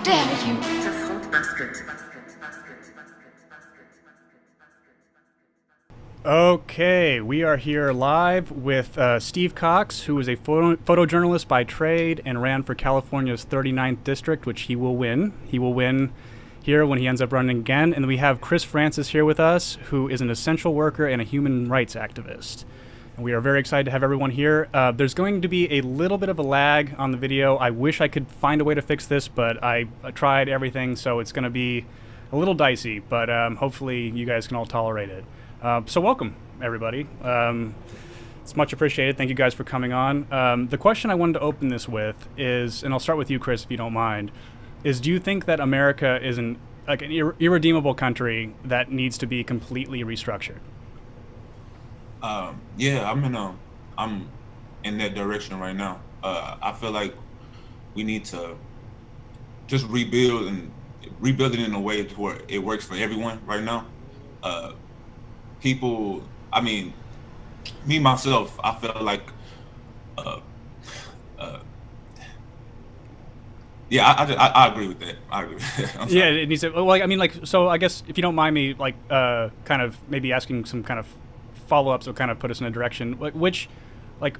dare you? Okay, we are here live with Steve Cox, who is a photojournalist by trade and ran for California's 39th district, which he will win. He will win here when he ends up running again. And we have Chris Francis here with us, who is an essential worker and a human rights activist. And we are very excited to have everyone here. There's going to be a little bit of a lag on the video. I wish I could find a way to fix this, but I tried everything, so it's going to be a little dicey, but hopefully you guys can all tolerate it. So welcome, everybody. It's much appreciated. Thank you guys for coming on. The question I wanted to open this with is, and I'll start with you, Chris, if you don't mind, is do you think that America is an irredeemable country that needs to be completely restructured? Yeah, I'm in that direction right now. I feel like we need to just rebuild it in a way to where it works for everyone right now. People, me myself, I feel like, yeah, I agree with that. I agree with that. Yeah, it needs to. Well, so I guess if you don't mind me, kind of maybe asking some kind of follow-ups that kind of put us in a direction, I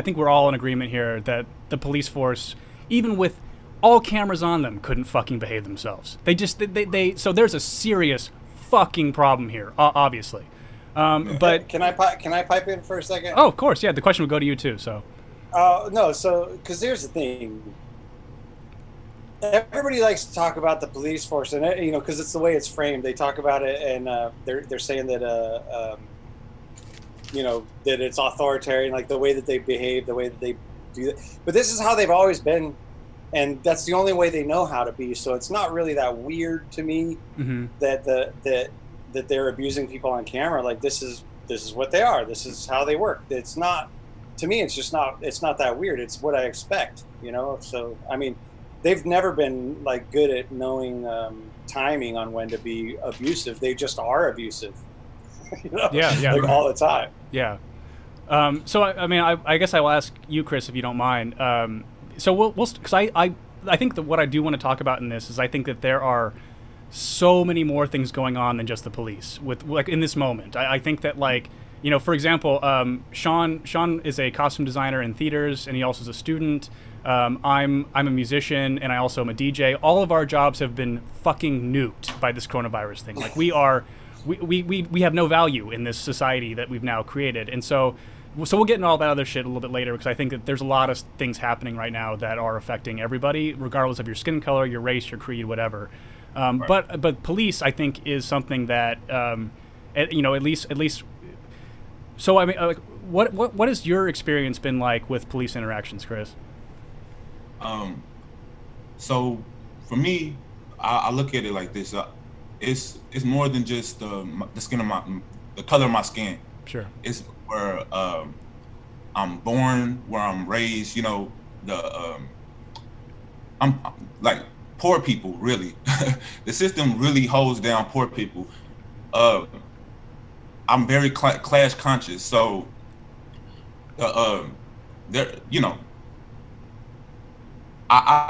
think we're all in agreement here that the police force, even with all cameras on them, couldn't fucking behave themselves. So there's a serious fucking problem here, obviously. But can I pipe in for a second? Oh, of course, yeah. The question would go to you too. So. No, so because here's the thing. Everybody likes to talk about the police force, and because it's the way it's framed. They talk about it, and they're saying that that it's authoritarian, like the way that they behave, the way that they do that. But this is how they've always been, and that's the only way they know how to be. So it's not really that weird to me that that they're abusing people on camera. Like this is what they are. This is how they work. It's not, to me. It's just not. It's not that weird. It's what I expect. So they've never been good at knowing timing on when to be abusive. They just are abusive. Yeah. All the time. Yeah. So I guess I will ask you, Chris, if you don't mind. So we'll because I think that what I do want to talk about in this is I think that there are so many more things going on than just the police with in this moment. I think that for example, Sean is a costume designer in theaters, and he also is a student. I'm a musician, and I also am a DJ. All of our jobs have been fucking nuked by this coronavirus thing. We have no value in this society that we've now created. And so we'll get into all that other shit a little bit later, because I think that there's a lot of things happening right now that are affecting everybody, regardless of your skin color, your race, your creed, whatever. Right. But police, I think, is something that at least. So what has your experience been like with police interactions, Chris? So for me, I look at it like this. It's more than just the skin of the color of my skin. Sure. It's where I'm born, where I'm raised. I'm like poor people. Really, the system really holds down poor people. I'm very class conscious, so I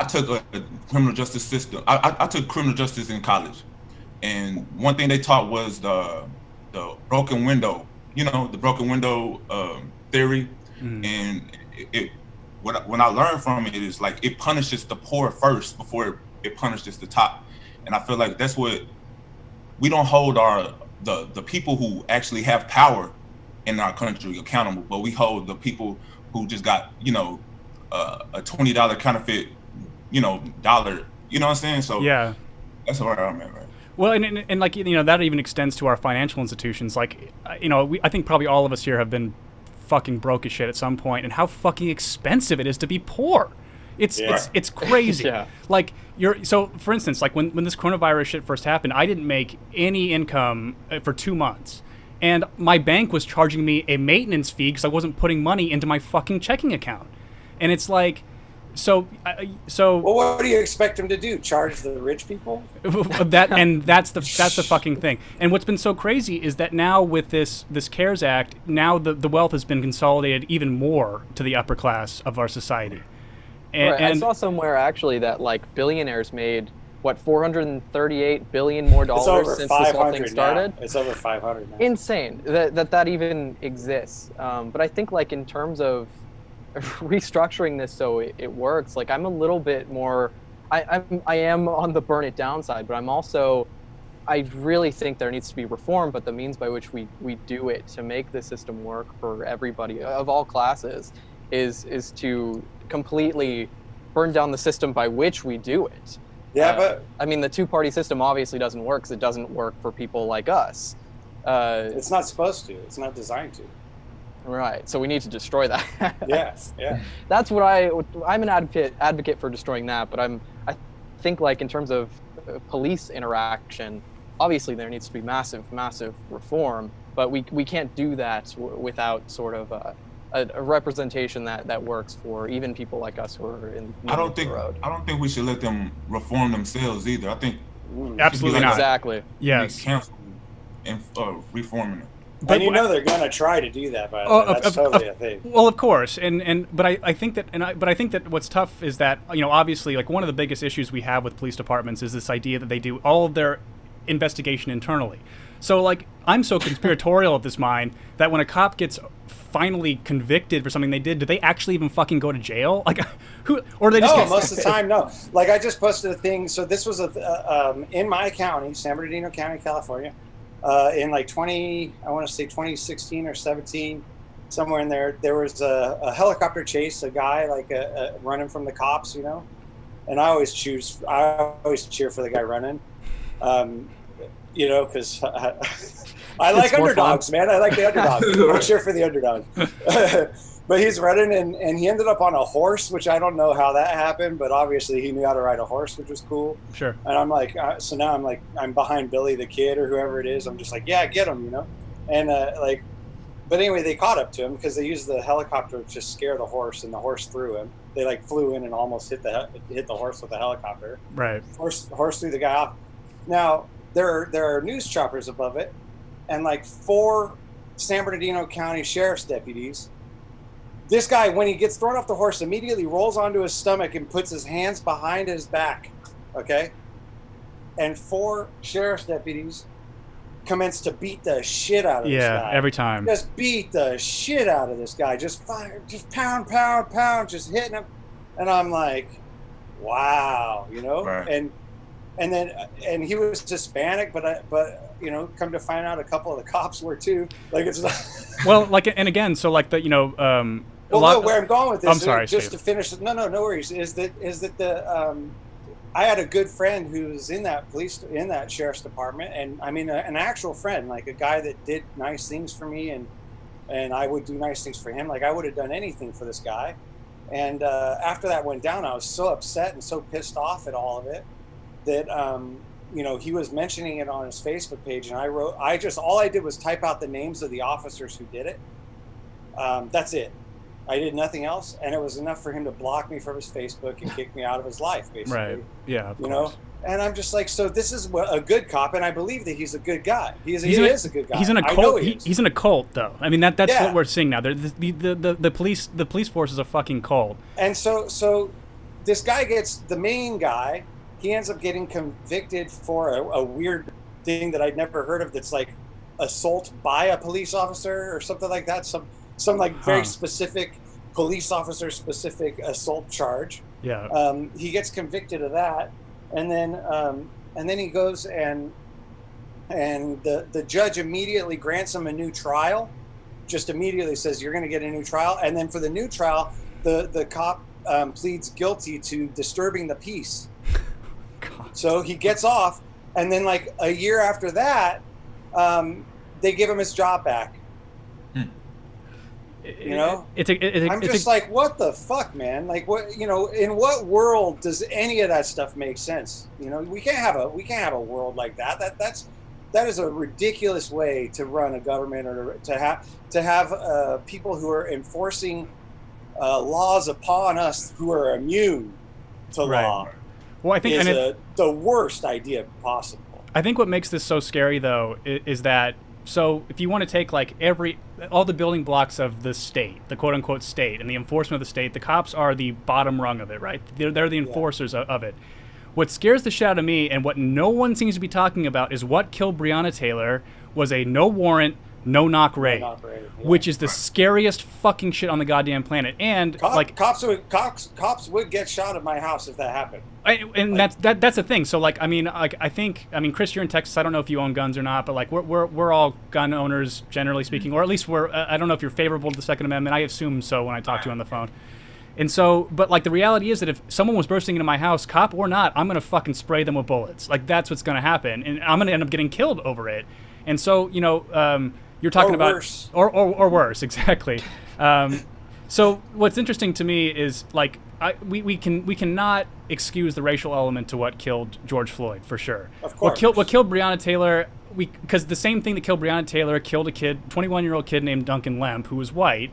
took a criminal justice system. I took criminal justice in college, and one thing they taught was the broken window. The broken window theory, and when I learned from it is it punishes the poor first before it punishes the top, and I feel like that's what we don't hold the people who actually have power in our country accountable, but we hold the people who just got a $20 counterfeit, dollar. You know what I'm saying? So yeah, that's where I'm at, right? Well, and that even extends to our financial institutions. I think probably all of us here have been fucking broke as shit at some point, and how fucking expensive it is to be poor. It's crazy. Yeah. So for instance, when this coronavirus shit first happened, I didn't make any income for 2 months. And my bank was charging me a maintenance fee because I wasn't putting money into my fucking checking account. And it's well, what do you expect them to do? Charge the rich people? That's the fucking thing. And what's been so crazy is that now with this CARES Act, now the wealth has been consolidated even more to the upper class of our society. And, right. and I saw somewhere actually that like billionaires made what 438 billion more It's dollars over since this whole thing 500 started. now. It's over 500 now. Insane that even exists. But I think like in terms of restructuring this so it works, like I'm a little bit more. I am on the burn it down side, but I'm also. I really think there needs to be reform, but the means by which we do it to make the system work for everybody of all classes is to completely burn down the system by which we do it. Yeah, but I mean, the two-party system obviously doesn't work because it doesn't work for people like us. it's not supposed to. It's not designed to. Right. So we need to destroy that. Yes. Yeah. That's what I'm an advocate for destroying that. But I think like in terms of police interaction, obviously there needs to be massive reform. But we can't do that without sort of a representation that works for even people like us who are in the road. I don't think we should let them reform themselves either. I think absolutely not. Exactly. Yes. Cancel and reforming it. But and they're going to try to do that. By the way. That's totally a thing. Well, of course, but I think that what's tough is that obviously like one of the biggest issues we have with police departments is this idea that they do all of their investigation internally. So like I'm so conspiratorial of this mind that when a cop gets finally convicted for something they did, do they actually even fucking go to jail? Like who or they just most of the time no. Like I just posted a thing. So this was in my county, San Bernardino County, California. In like 2016 or 17, somewhere in there was a helicopter chase, a guy like running from the cops, and I always cheer for the guy running, because I like underdogs, man. I like the underdog. I cheer for the underdog. But he's running, and he ended up on a horse, which I don't know how that happened, but obviously he knew how to ride a horse, which was cool. Sure. And I'm like, so now I'm behind Billy the Kid or whoever it is. I'm just like, yeah, get him, And but anyway, they caught up to him because they used the helicopter to scare the horse, and the horse threw him. They like flew in and almost hit the horse with the helicopter. Right. Horse threw the guy off. Now there are news choppers above it, and like 4 San Bernardino County sheriff's deputies. This guy, when he gets thrown off the horse, immediately rolls onto his stomach and puts his hands behind his back, okay? And 4 sheriff's deputies commence to beat the shit out of this guy. Yeah, every time. Just beat the shit out of this guy. Just pound, just hitting him. And I'm like, wow, Right. And he was Hispanic, but come to find out a couple of the cops were too. Like it's not. Well, like, and again, so like the where I'm going with this, I'm sorry, just Steve. to finish. No worries. Is that the I had a good friend who's in that sheriff's department, and I mean an actual friend, like a guy that did nice things for me, and I would do nice things for him. Like I would have done anything for this guy. And after that went down, I was so upset and so pissed off at all of it that he was mentioning it on his Facebook page, and all I did was type out the names of the officers who did it. That's it. I did nothing else, and it was enough for him to block me from his Facebook and kick me out of his life, basically. Right. Yeah. Of course. And I'm just like, so this is a good cop, and I believe that he's a good guy. He is a good guy. He's in a cult. He's in a cult, though. I mean, that's yeah. what we're seeing now. The police force is a fucking cult. And so this guy the main guy. He ends up getting convicted for a weird thing that I'd never heard of. That's like assault by a police officer or something like that. Some like very specific police officer specific assault charge. Yeah. He gets convicted of that, and then he goes and the judge immediately grants him a new trial. Just immediately says you're going to get a new trial, and then for the new trial, the cop pleads guilty to disturbing the peace. So he gets off, and then like a year after that, they give him his job back. I'm just like, what the fuck, man? Like, what in what world does any of that stuff make sense? We can't have a world like that. That is a ridiculous way to run a government, or to have people who are enforcing laws upon us who are immune to law. Well, I think the worst idea possible. I think what makes this so scary, though, is that so if you want to take like all the building blocks of the state, the quote unquote state, and the enforcement of the state, the cops are the bottom rung of it, right? They're the enforcers of it. What scares the shit out of me, and what no one seems to be talking about, is what killed Breonna Taylor was a no warrant, no knock raid, which is the scariest fucking shit on the goddamn planet. And cops would get shot at my house if that happened. That's the thing. So like, I mean, Chris, you're in Texas. I don't know if you own guns or not, but like we're all gun owners generally speaking, or at least I don't know if you're favorable to the Second Amendment. I assume so when I talk to you on the phone. And so, but like the reality is that if someone was bursting into my house, cop or not, I'm gonna fucking spray them with bullets. Like that's what's gonna happen, and I'm gonna end up getting killed over it. And so, you're talking about worse. or worse, exactly. So what's interesting to me is like we cannot excuse the racial element to what killed George Floyd, for sure. Of course. What killed Breonna Taylor, because the same thing that killed Breonna Taylor killed a 21-year-old kid named Duncan Lemp, who was white.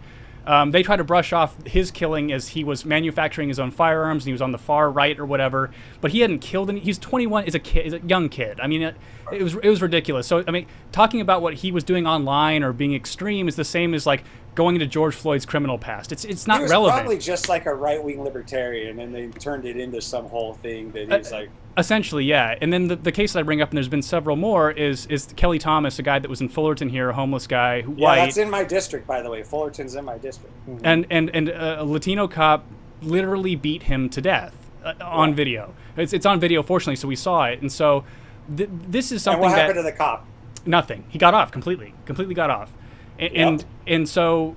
They tried to brush off his killing as he was manufacturing his own firearms and he was on the far right or whatever, but he hadn't killed any. He's 21, is a young kid. I mean, it was ridiculous. So I mean, talking about what he was doing online or being extreme is the same as like going into George Floyd's criminal past. It's not relevant. He was probably just like a right-wing libertarian, and they turned it into some whole thing that he's like. Essentially, yeah. And then the case that I bring up, and there's been several more, is Kelly Thomas, a guy that was in Fullerton here, a homeless guy, white. Yeah, that's in my district, by the way. Fullerton's in my district. Mm-hmm. And a Latino cop literally beat him to death on video. It's on video, fortunately, so we saw it. And so this is something that... And what happened to the cop? Nothing. He got off completely got off. And so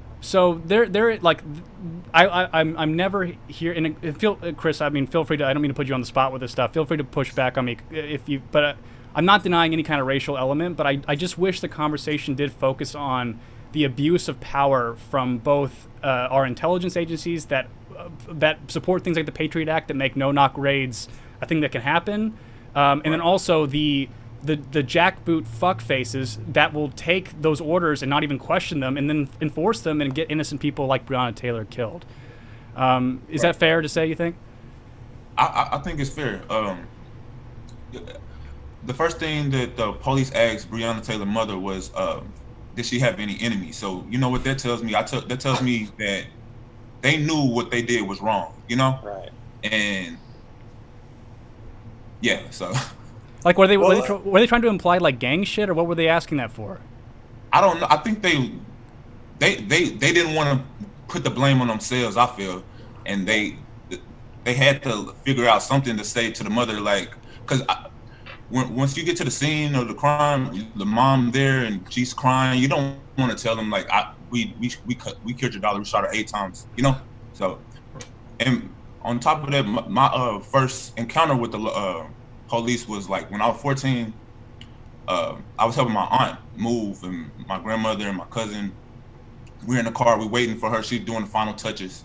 they're like, I'm never here. And Chris, I mean, feel free to. I don't mean to put you on the spot with this stuff. Feel free to push back on me if you. But I'm not denying any kind of racial element. But I just wish the conversation did focus on the abuse of power from both our intelligence agencies that support things like the Patriot Act that make no-knock raids a thing that can happen, and then also the jackboot fuck faces that will take those orders and not even question them and then enforce them and get innocent people like Breonna Taylor killed. Is that fair to say, you think? I think it's fair. The first thing that the police asked Breonna Taylor's mother was, did she have any enemies? So you know what that tells me? That tells me that they knew what they did was wrong, Right. And yeah, so... Like, were they trying to imply like gang shit, or what were they asking that for? I don't know. I think they didn't want to put the blame on themselves, I feel, and they had to figure out something to say to the mother, like, because once you get to the scene of the crime, the mom there and she's crying, you don't want to tell them like, we killed your daughter, we shot her 8 times, So, and on top of that, my first encounter with the police was like when I was 14. I was helping my aunt move, and my grandmother and my cousin. We're in the car, we're waiting for her. She's doing the final touches,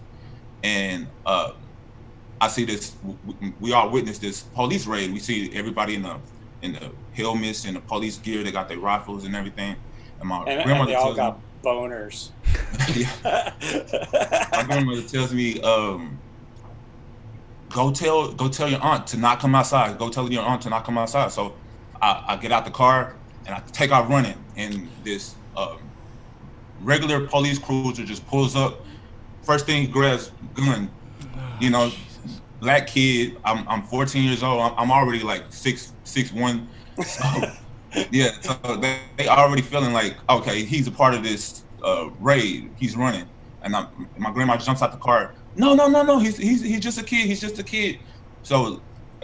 and I see this. We all witnessed this police raid. We see everybody in the helmets and the police gear. They got their rifles and everything. And my grandmother and they all got boners. My grandmother tells me, Go tell your aunt to not come outside. Go tell your aunt to not come outside. So I get out the car and I take off running, and this regular police cruiser just pulls up. First thing he grabs, gun. Black kid. I'm 14 years old. I'm already like 6'1". So yeah, so they already feeling like, okay, he's a part of this raid. He's running, and my grandma jumps out the car. No. He's just a kid. He's just a kid. So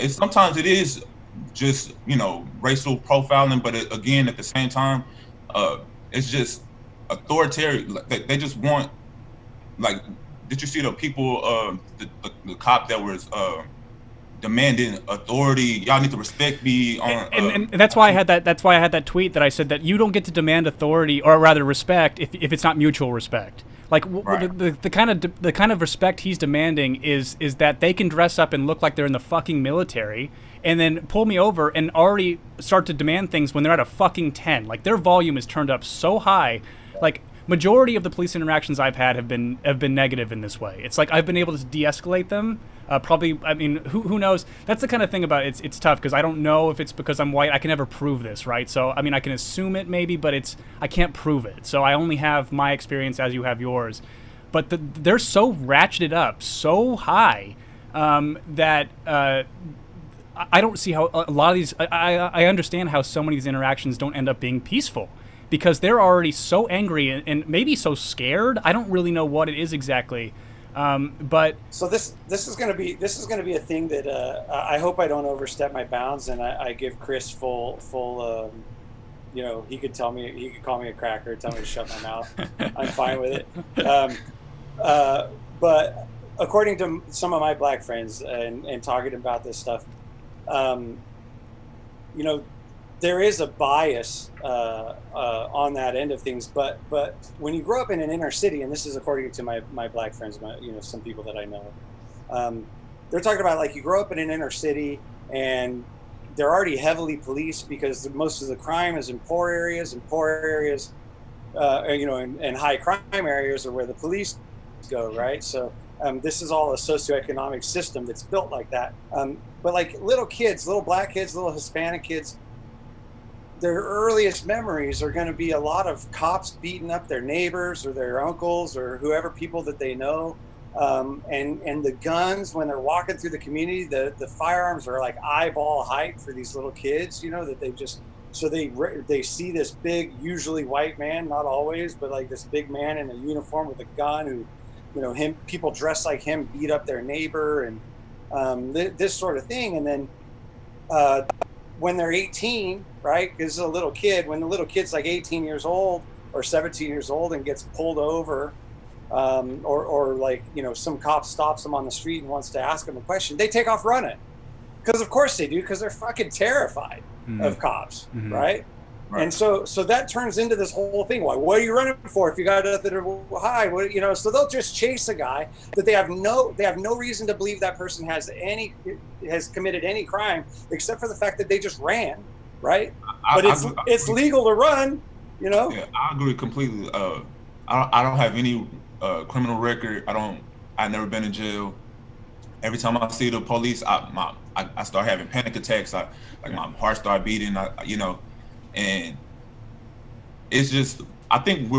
sometimes it is just, racial profiling, but again, at the same time, it's just authoritarian. They just want, like, did you see the people, the cop that was demanding authority? Y'all need to respect me. And that's why I had that. That's why I had that tweet that I said that you don't get to demand authority, or rather respect, if it's not mutual respect. Like right. the kind of respect he's demanding is that they can dress up and look like they're in the fucking military, and then pull me over and already start to demand things when they're at a fucking 10. Like, their volume is turned up so high. Like, majority of the police interactions I've had have been negative in this way. It's like I've been able to de-escalate them, Probably, I mean, who knows? That's the kind of thing about it's tough because I don't know if it's because I'm white. I can never prove this, right? So, I mean, I can assume it maybe, but I can't prove it. So I only have my experience as you have yours. But they're so ratcheted up, so high, that I don't see how a lot of these. I understand how so many of these interactions don't end up being peaceful because they're already so angry and maybe so scared. I don't really know what it is exactly. But so this is going to be a thing that I hope I don't overstep my bounds, and I give Chris full you know, he could call me a cracker, tell me to shut my mouth. I'm fine with it. But according to some of my black friends and talking about this stuff, you know, there is a bias on that end of things, but when you grow up in an inner city, and this is according to my black friends, you know, some people that I know, they're talking about like you grow up in an inner city and they're already heavily policed because most of the crime is in poor areas, you know, and high crime areas are where the police go, right? So this is all a socioeconomic system that's built like that. But like little kids, little black kids, little Hispanic kids, their earliest memories are going to be a lot of cops beating up their neighbors or their uncles or whoever, people that they know. And the guns, when they're walking through the community, the firearms are like eyeball height for these little kids, you know, that they just, so they see this big, usually white man, not always, but like this big man in a uniform with a gun who, you know, people dressed like him beat up their neighbor and this sort of thing. And then when they're 18, right, because a little kid, when the little kid's like 18 years old or 17 years old and gets pulled over, or like, you know, some cop stops them on the street and wants to ask them a question, they take off running. Because of course they do, because they're fucking terrified of cops, right? And so that turns into this whole thing. What are you running for if you got nothing to hide? You know, so they'll just chase a guy that they have no reason to believe that person has committed any crime except for the fact that they just ran, right? But it's legal to run, you know. Yeah, I agree completely. I don't have any criminal record. I've never been in jail. Every time I see the police, I start having panic attacks. My heart start beating. You know. And it's just, I think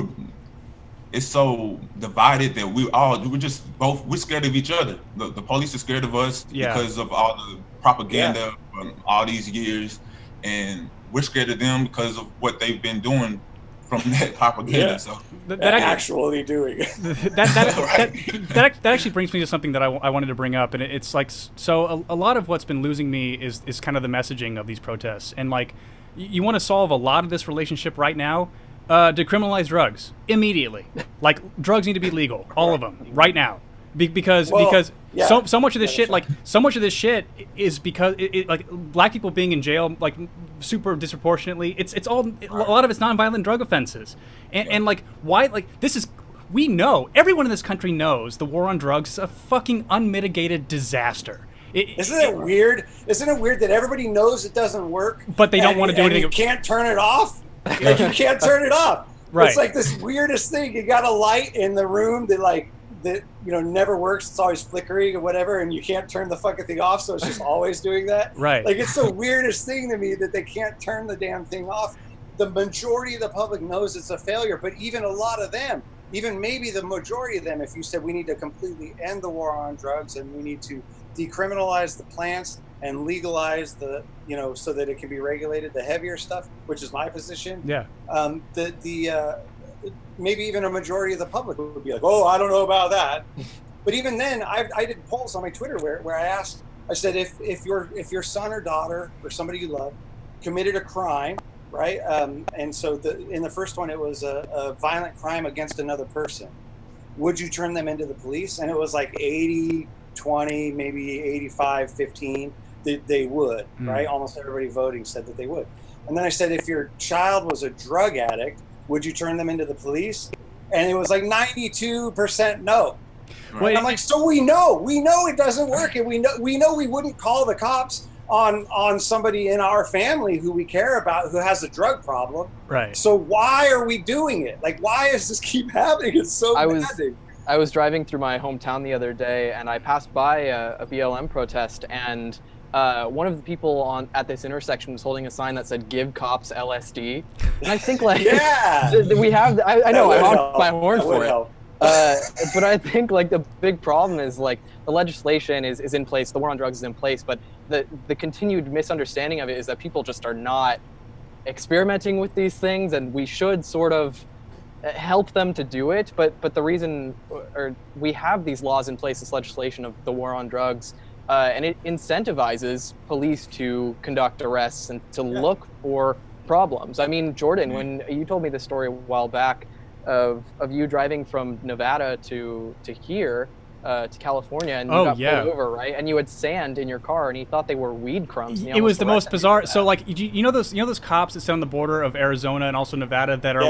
it's so divided that we're scared of each other. The police are scared of us because of all the propaganda from all these years, and we're scared of them because of what they've been doing from that propaganda. Yeah. So that actually doing that actually brings me to something that I wanted to bring up, and it's like, so a lot of what's been losing me is kind of the messaging of these protests, and like, you want to solve a lot of this relationship right now, decriminalize drugs immediately. Like, drugs need to be legal, all of them, right now, because so much of this shit, like so much of this shit is because like black people being in jail, like super disproportionately. It's all, a lot of it's nonviolent drug offenses, and like, why, like, this is, we know, everyone in this country knows the war on drugs is a fucking unmitigated disaster. Isn't it weird? Isn't it weird that everybody knows it doesn't work, but they don't want to do anything? You can't turn it off. Like, you can't turn it off. Right. It's like this weirdest thing. You got a light in the room that you know never works. It's always flickering or whatever, and you can't turn the fucking thing off. So it's just always doing that. Right. Like, it's the weirdest thing to me that they can't turn the damn thing off. The majority of the public knows it's a failure, but even a lot of them, even maybe the majority of them, if you said we need to completely end the war on drugs and we need to decriminalize the plants and legalize the, you know, so that it can be regulated, the heavier stuff, which is my position. Yeah. Maybe even a majority of the public would be like, oh, I don't know about that. But even then, I did polls on my Twitter where I asked, I said, if your son or daughter or somebody you love committed a crime, right? And so in the first one, it was a violent crime against another person. Would you turn them into the police? And it was like 80-20, maybe 85-15, they would, right? Almost everybody voting said that they would. And then I said, if your child was a drug addict, would you turn them into the police? And it was like 92% no. Right. And I'm like, so we know it doesn't work, and we know we wouldn't call the cops on somebody in our family who we care about who has a drug problem. Right. So why are we doing it? Like, why does this keep happening? It's so maddening. I was driving through my hometown the other day, and I passed by a BLM protest, and one of the people at this intersection was holding a sign that said "Give cops LSD," and I think like Yeah, we have. I know I honked my horn that would for it. help. But I think like the big problem is like the legislation is in place, the war on drugs is in place, but the continued misunderstanding of it is that people just are not experimenting with these things, and we should sort of help them to do it. But the reason, or we have these laws in place, this legislation of the war on drugs, and it incentivizes police to conduct arrests and to look for problems. I mean, Jordan, when you told me this story a while back of you driving from Nevada to here, to California, and you got pulled over, right? And you had sand in your car, and he thought they were weed crumbs. It was the most bizarre. So like, you know those cops that sit on the border of Arizona and also Nevada that are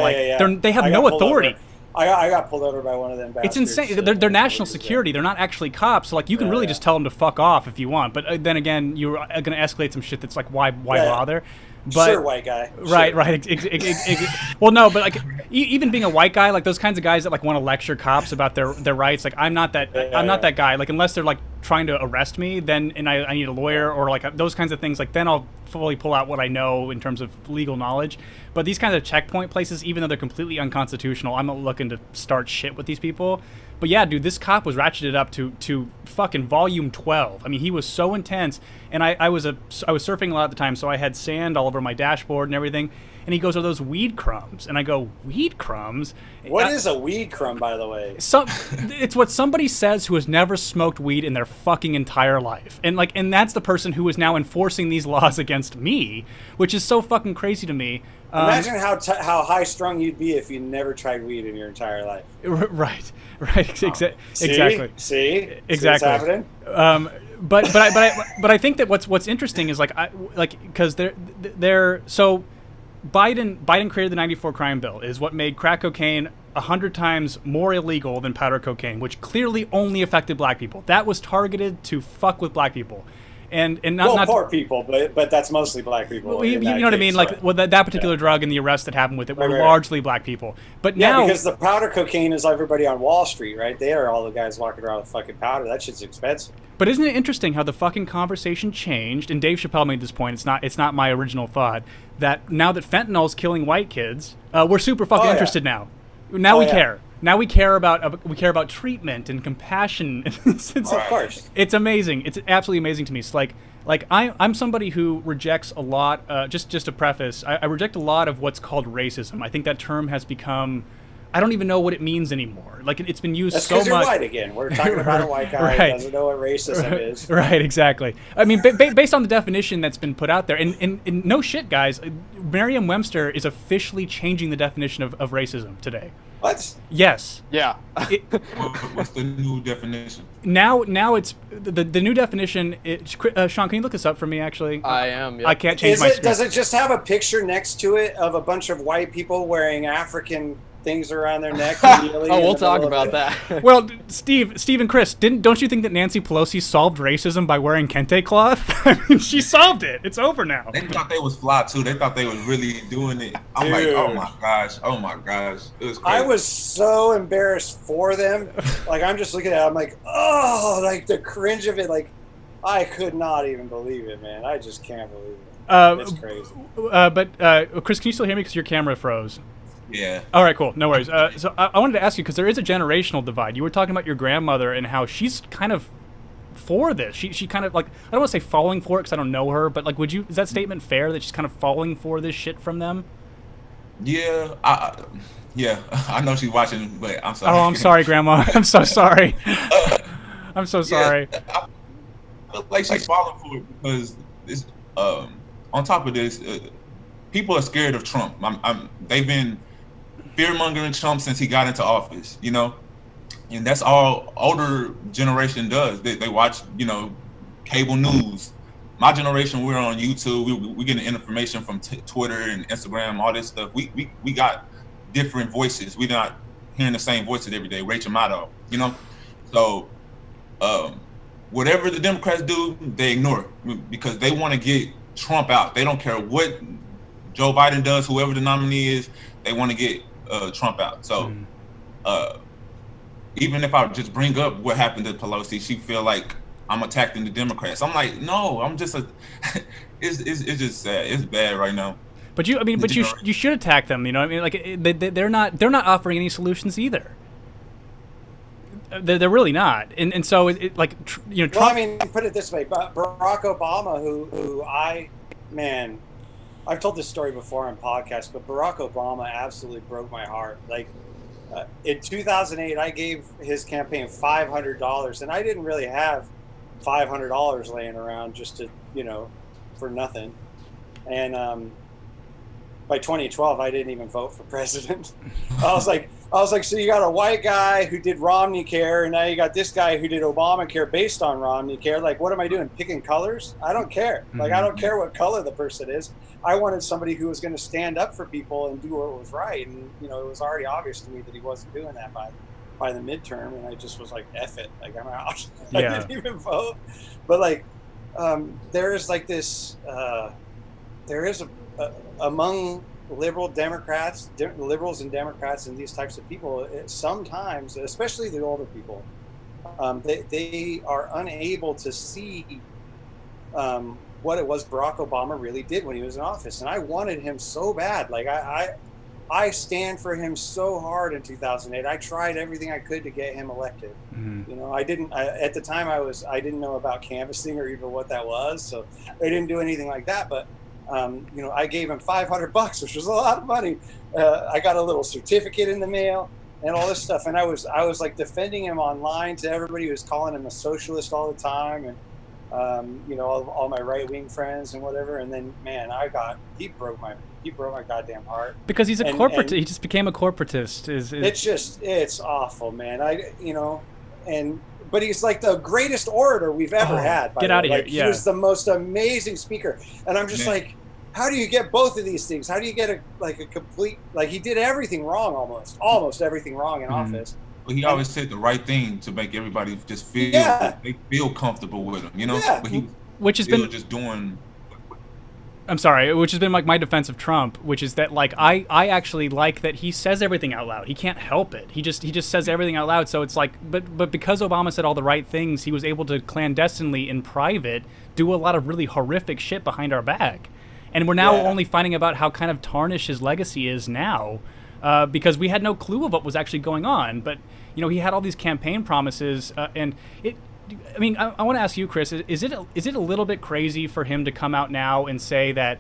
they have no authority. I got pulled over by one of them bastards. It's insane. They're national security. They're not actually cops. So like, you can really just tell them to fuck off if you want. But then again, you're going to escalate some shit that's like, why bother? But, sure, white guy. Right, sure. Right. Well, no, but like even being a white guy, like those kinds of guys that like want to lecture cops about their rights, like I'm not that that guy. Like unless they're like trying to arrest me, then and I need a lawyer or like those kinds of things. Like then I'll fully pull out what I know in terms of legal knowledge. But these kinds of checkpoint places, even though they're completely unconstitutional, I'm not looking to start shit with these people. But yeah, dude, this cop was ratcheted up to fucking volume 12. I mean, he was so intense, and I was surfing a lot at the time, so I had sand all over my dashboard and everything. And he goes, "Are those weed crumbs?" And I go, "Weed crumbs? What is a weed crumb, by the way?" It's what somebody says who has never smoked weed in their fucking entire life, and that's the person who is now enforcing these laws against me, which is so fucking crazy to me. Imagine how high strung you'd be if you never tried weed in your entire life. Right. Exactly. See, exactly. What's happening? But I think that what's interesting is because they're so Biden created the '94 crime bill, is what made crack cocaine 100 times more illegal than powder cocaine, which clearly only affected black people. That was targeted to fuck with black people. And not poor people, but that's mostly black people. You know what I mean? Like that particular drug and the arrests that happened with it were largely black people. But now, because the powder cocaine is everybody on Wall Street, right? They are all the guys walking around with fucking powder. That shit's expensive. But isn't it interesting how the fucking conversation changed? And Dave Chappelle made this point. It's not my original thought. That now that fentanyl's killing white kids, we're super fucking interested now. Now we care. Now we care about treatment and compassion. Of course, it's amazing. It's absolutely amazing to me. It's like I'm somebody who rejects a lot. Just to preface, I reject a lot of what's called racism. I think that term has become, I don't even know what it means anymore. Like it's been used so much. That's because you're white again. We're talking about a white guy who doesn't know what racism is. Right, exactly. I mean, based on the definition that's been put out there, and no shit, guys, Merriam-Webster is officially changing the definition of racism today. What? Yes. Yeah. What's the new definition? Now it's the new definition. Sean, can you look this up for me? Actually, I am. Yep. I can't change my screen. Does it just have a picture next to it of a bunch of white people wearing African things around their neck? We'll talk about that. Well, Steve and Chris, don't you think that Nancy Pelosi solved racism by wearing kente cloth? I mean, she solved it. It's over now. They thought they was fly too. They thought they was really doing it. I'm like, oh my gosh. It was crazy. I was so embarrassed for them. Like, I'm just looking at it. I'm like, oh, like the cringe of it. Like, I could not even believe it, man. I just can't believe it. It's crazy. But Chris, can you still hear me? Because your camera froze. Yeah. All right, cool. No worries. So I wanted to ask you, because there is a generational divide. You were talking about your grandmother and how she's kind of for this. She kind of like, I don't want to say falling for it because I don't know her, but like, is that statement fair that she's kind of falling for this shit from them? Yeah. I know she's watching, but I'm sorry. Oh, I'm sorry, Grandma. I'm so sorry. I'm so sorry. I feel like she's falling for it because it's, on top of this, people are scared of Trump. They've been fear-mongering Trump since he got into office, you know? And that's all older generation does. They watch, you know, cable news. My generation, we're on YouTube. We getting information from Twitter and Instagram, all this stuff. We got different voices. We're not hearing the same voices every day. Rachel Maddow, you know? So whatever the Democrats do, they ignore it because they want to get Trump out. They don't care what Joe Biden does, whoever the nominee is, they want to get Trump out. So even if I just bring up what happened to Pelosi, she feel like I'm attacking the Democrats. I'm like, no, I'm just it's just sad. It's bad right now. But you should attack them. You know, what I mean, like they're not offering any solutions either. They're really not. And so Trump. Well, I mean, put it this way: Barack Obama, I've told this story before on podcasts, but Barack Obama absolutely broke my heart. Like in 2008, I gave his campaign $500, and I didn't really have $500 laying around just to, for nothing. And by 2012, I didn't even vote for president. I was like, so you got a white guy who did Romney Care, and now you got this guy who did Obamacare based on Romney Care. Like, what am I doing? Picking colors? I don't care. Like, I don't care what color the person is. I wanted somebody who was going to stand up for people and do what was right. And, it was already obvious to me that he wasn't doing that by the midterm. And I just was like, F it. Like, I'm out. I didn't even vote. But, like, there is like this, there is among liberals and Democrats and these types of people, sometimes, especially the older people, they are unable to see what it was Barack Obama really did when he was in office. And I wanted him so bad. Like I stand for him so hard in 2008. I tried everything I could to get him elected. Mm-hmm. At the time I didn't know about canvassing or even what that was. So I didn't do anything like that. But I gave him $500, which was a lot of money. I got a little certificate in the mail and all this stuff. And I was like defending him online to everybody who was calling him a socialist all the time. And, all my right-wing friends and whatever. And then, man, he broke my goddamn heart. Because he's he just became a corporatist. It's awful, man. But he's like the greatest orator we've ever had. Get out of here. He was the most amazing speaker. And I'm just like, how do you get both of these things? How do you get a complete, like he did everything wrong, almost everything wrong in office. But he always said the right thing to make everybody just feel they feel comfortable with him, Yeah. But which has been just doing. I'm sorry, which has been like my defense of Trump, which is that like I actually like that he says everything out loud. He can't help it. He just says everything out loud. So it's like, but because Obama said all the right things, he was able to clandestinely in private do a lot of really horrific shit behind our back. And we're now only finding about how kind of tarnished his legacy is now, because we had no clue of what was actually going on. But he had all these campaign promises, and it. I mean, I want to ask you, Chris, is it a little bit crazy for him to come out now and say that,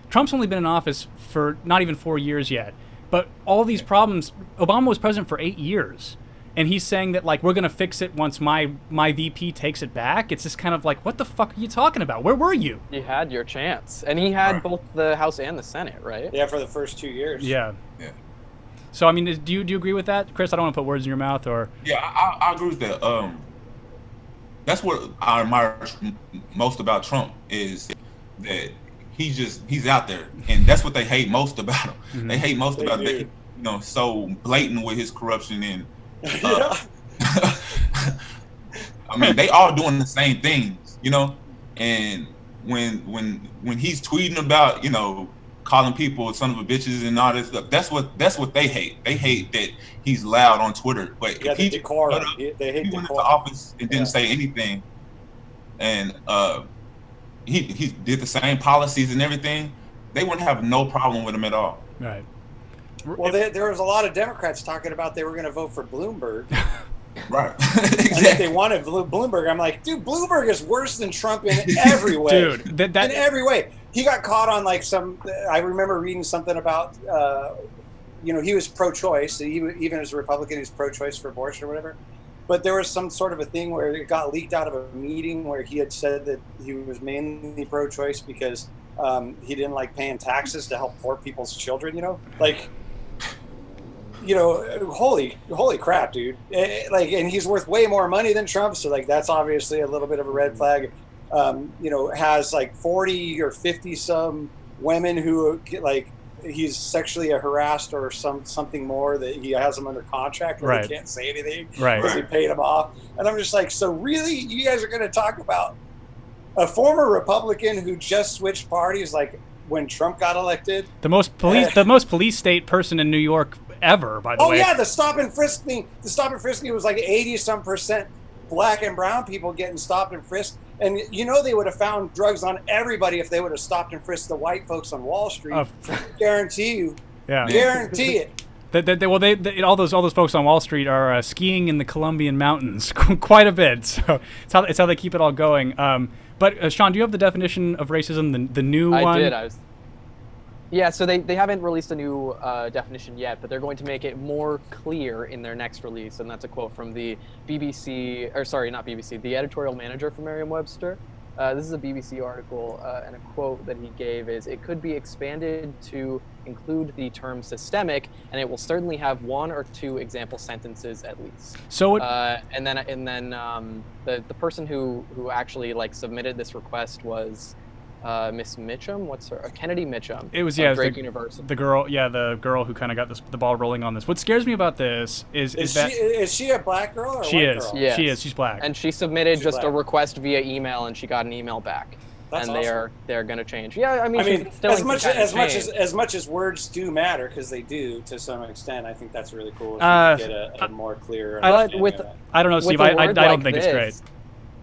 Trump's only been in office for not even 4 years yet, but all these problems, Obama was president for 8 years, and he's saying that, like, we're going to fix it once my VP takes it back? It's just kind of like, what the fuck are you talking about? Where were you? You had your chance. And he had both the House and the Senate, right? Yeah, for the first 2 years. Yeah. So, I mean, do you agree with that, Chris? I don't want to put words in your mouth, or... Yeah, I agree with that. That's what I admire most about Trump, is that he's out there, and that's what they hate most about him. Mm-hmm. They hate most about that, so blatant with his corruption and. I mean, they all doing the same things, and when he's tweeting about, calling people son of a bitches and all this stuff, that's what they hate. They hate that he's loud on Twitter. But if he went into office and didn't say anything, and he did the same policies and everything, they wouldn't have no problem with him at all. Right. Well, there was a lot of Democrats talking about they were going to vote for Bloomberg. Right. Exactly. And if they wanted Bloomberg, I'm like, dude, Bloomberg is worse than Trump in every way. Dude, in every way. He got caught on like I remember reading something about, he was pro-choice. Even as a Republican, he was pro-choice for abortion or whatever. But there was some sort of a thing where it got leaked out of a meeting where he had said that he was mainly pro-choice because he didn't like paying taxes to help poor people's children, like... holy crap, dude! And he's worth way more money than Trump, so like that's obviously a little bit of a red flag. Has like 40 or 50 some women who like he's sexually harassed or something more that he has them under contract where he can't say anything because he paid them off. And I'm just like, so really, you guys are going to talk about a former Republican who just switched parties like when Trump got elected? The most police state person in New York ever, by the way. Oh yeah, the stop and frisk thing. The stop and frisk thing was like 80-some% black and brown people getting stopped and frisked. And they would have found drugs on everybody if they would have stopped and frisked the white folks on Wall Street. Guarantee you. Yeah. Guarantee it. All those folks on Wall Street are skiing in the Colombian mountains quite a bit. So it's how they keep it all going. But Sean, do you have the definition of racism, the new one? I did. Yeah, so they haven't released a new definition yet, but they're going to make it more clear in their next release, and that's a quote from the BBC, or sorry, not BBC, the editorial manager for Merriam-Webster. This is a BBC article, and a quote that he gave is, "It could be expanded to include the term systemic, and it will certainly have one or two example sentences at least." So, and then the person who actually submitted this request was Miss Mitchum. What's her? Kennedy Mitchum. It was Drake University. The girl who kind of got the ball rolling on this. What scares me about this is she a black girl or she white is. girl? Yes. She is. She's black. And she submitted a request via email, and she got an email back. That's and awesome. they're going to change. Yeah, I mean, as much as words do matter, because they do to some extent. I think that's really cool. If you get a more clear. I don't know, Steve. I don't think it's great.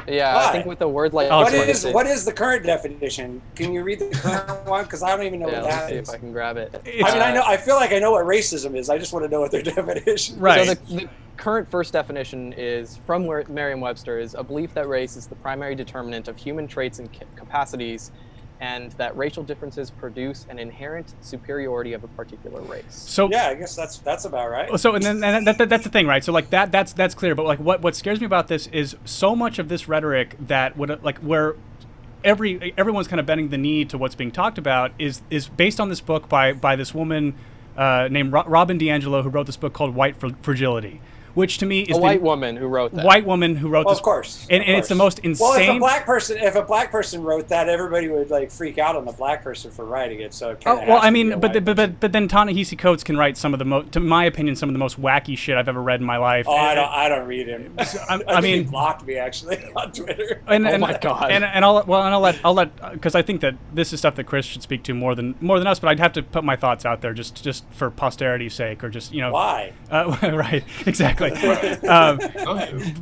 Yeah, Why? I think with a word like what is the current definition? Can you read the current one? Because I don't even know what that see is. if I can grab it. I feel like I know what racism is. I just want to know what their definition is. Right. So the current first definition is from Merriam-Webster is a belief that race is the primary determinant of human traits and capacities, and that racial differences produce an inherent superiority of a particular race. So yeah, I guess that's about right. So and that's the thing, right? So that's clear. But what scares me about this is so much of this rhetoric that would where everyone's kind of bending the knee to what's being talked about is based on this book by this woman named Robin DiAngelo, who wrote this book called White Fragility. Which to me is a white woman who wrote that. White woman who wrote this. Of course. And it's the most insane. Well, if a black person wrote that, everybody would freak out on the black person for writing it. So it but then Ta-Nehisi Coates can write some of the to my opinion, some of the most wacky shit I've ever read in my life. Oh, I don't read him. I mean, he blocked me actually on Twitter. Oh my god. And I'll let because I think that this is stuff that Chris should speak to more than us. But I'd have to put my thoughts out there just for posterity's sake, or just why? Right, exactly.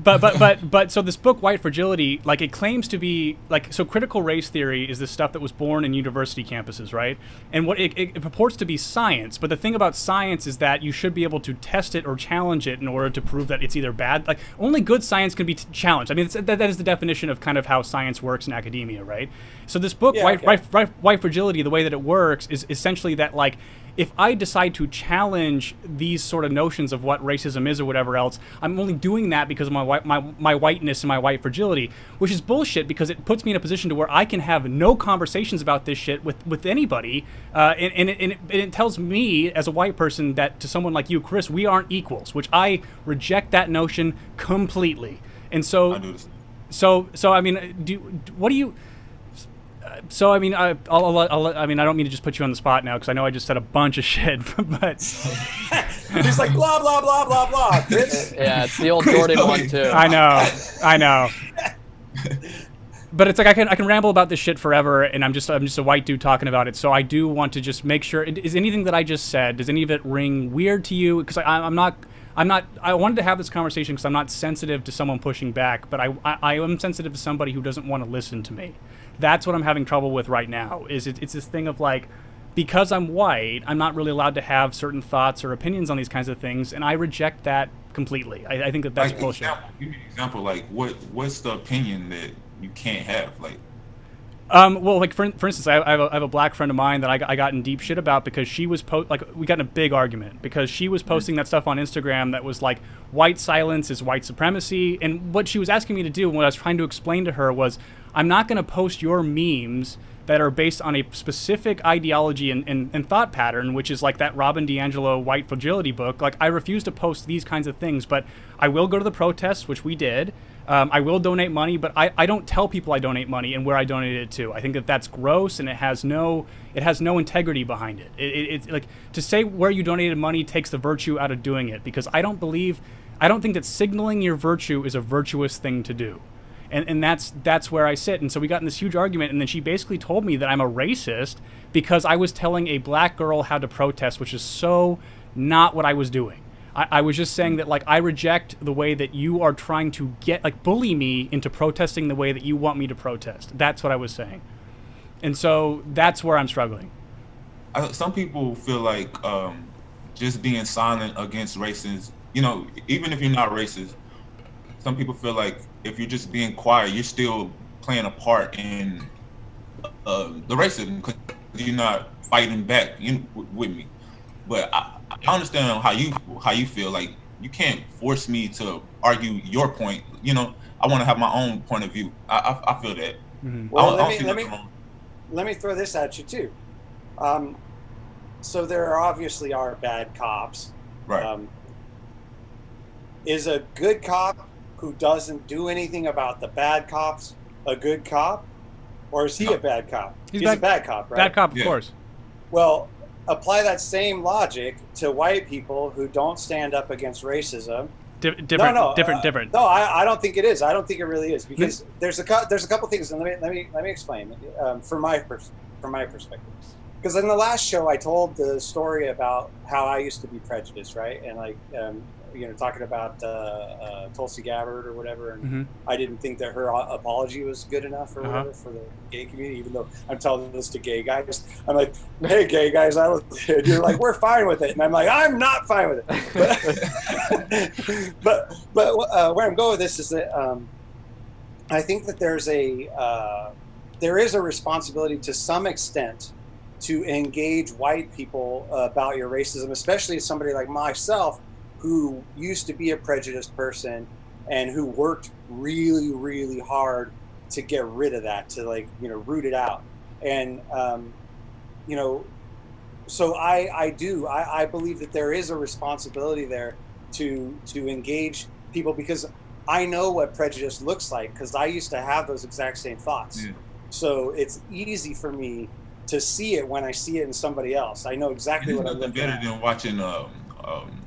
But so this book White Fragility, it claims to be so critical race theory is the stuff that was born in university campuses, right? And what it purports to be science, but the thing about science is that you should be able to test it or challenge it in order to prove that it's either bad. Only good science can be challenged. I mean, that is the definition of kind of how science works in academia, right? So this book White Fragility, the way that it works is essentially that if I decide to challenge these sort of notions of what racism is or whatever else, I'm only doing that because of my whiteness and my white fragility, which is bullshit because it puts me in a position to where I can have no conversations about this shit with anybody, and it tells me as a white person that to someone like you, Chris, we aren't equals, which I reject that notion completely. And so I mean, what do you? So I mean, I don't mean to just put you on the spot now because I know I just said a bunch of shit, but he's like blah blah blah blah blah. Yeah, it's the old Jordan one too. I know. But it's I can ramble about this shit forever, and I'm just a white dude talking about it. So I do want to just make sure. Is anything that I just said, does any of it ring weird to you? Because I'm not. I wanted to have this conversation because I'm not sensitive to someone pushing back, but I am sensitive to somebody who doesn't want to listen to me. That's what I'm having trouble with right now. It's this thing of because I'm white, I'm not really allowed to have certain thoughts or opinions on these kinds of things, and I reject that completely. I think that's bullshit. Give me an example. What's the opinion that you can't have? Well, for instance, I have a black friend of mine that I got in deep shit about because she was we got in a big argument because she was posting that stuff on Instagram that was white silence is white supremacy, and what she was asking me to do, what I was trying to explain to her was, I'm not going to post your memes that are based on a specific ideology and thought pattern, which is that Robin DiAngelo White Fragility book. I refuse to post these kinds of things, but I will go to the protests, which we did. I will donate money, but I don't tell people I donate money and where I donate it to. I think that's gross, and it has no integrity behind it. It's to say where you donated money takes the virtue out of doing it, because I don't think that signaling your virtue is a virtuous thing to do. And that's where I sit. And so we got in this huge argument, and then she basically told me that I'm a racist because I was telling a black girl how to protest, which is so not what I was doing. I was just saying that, like, I reject the way that you are trying to bully me into protesting the way that you want me to protest. That's what I was saying. And so that's where I'm struggling. Some people feel like just being silent against racism, even if you're not racist, some people feel like if you're just being quiet, you're still playing a part in the racism because you're not fighting back with me. But I understand how you feel. Like, you can't force me to argue your point. I want to have my own point of view. I feel that. Mm-hmm. Well, let me throw this at you too. So there obviously are bad cops. Right. Is a good cop who doesn't do anything about the bad cops a good cop, or is he a bad cop? He's a bad cop, right? Bad cop, of course. Well, apply that same logic to white people who don't stand up against racism. Different. No, I don't think it is. I don't think it really is, because there's a couple things, and let me explain from my perspective. Because in the last show, I told the story about how I used to be prejudiced, right? And like, talking about Tulsi Gabbard or whatever, and I didn't think that her apology was good enough or whatever for the gay community, even though I'm telling this to gay guys. I'm like, hey, gay guys, you're like, we're fine with it. And I'm like, I'm not fine with it. But where I'm going with this is that I think that there is a responsibility to some extent to engage white people about your racism, especially as somebody like myself who used to be a prejudiced person and who worked really, really hard to get rid of that, to root it out. And, so I believe that there is a responsibility there to engage people, because I know what prejudice looks like, because I used to have those exact same thoughts. Yeah. So it's easy for me to see it when I see it in somebody else. I know exactly what I'm looking at. Better than watching a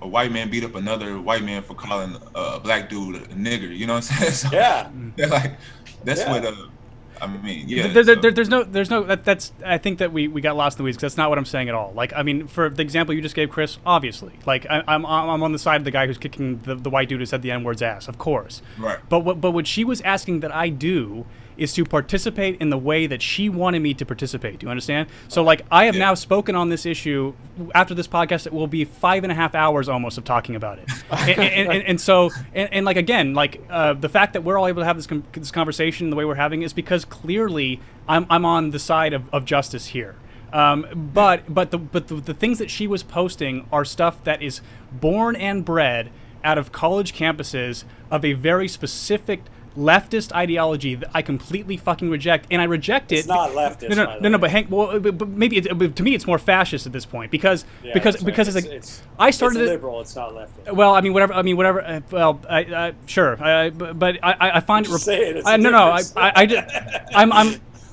white man beat up another white man for calling a black dude a nigger. You know what I'm saying? So, yeah. That's what I mean. Yeah. There's no. That's. I think that we got lost in the weeds, because that's not what I'm saying at all. Like, I mean, for the example you just gave, Chris, obviously, like I'm on the side of the guy who's kicking the white dude who said the N-word's ass, of course. Right. But what she was asking that I do is to participate in the way that she wanted me to participate. Do you understand? So, like, I have now spoken on this issue. After this podcast, it will be 5.5 hours almost of talking about it. and so, like, again, like, the fact that we're all able to have this conversation the way we're having is because clearly I'm on the side of justice here. But the things that she was posting are stuff that is born and bred out of college campuses of a very specific leftist ideology that I completely fucking reject, and I reject it. It's not leftist. No. But Hank, but maybe to me it's more fascist at this point, because I started it's liberal. It's not leftist. Well, I mean whatever. Well, sure. But I find it. Say it.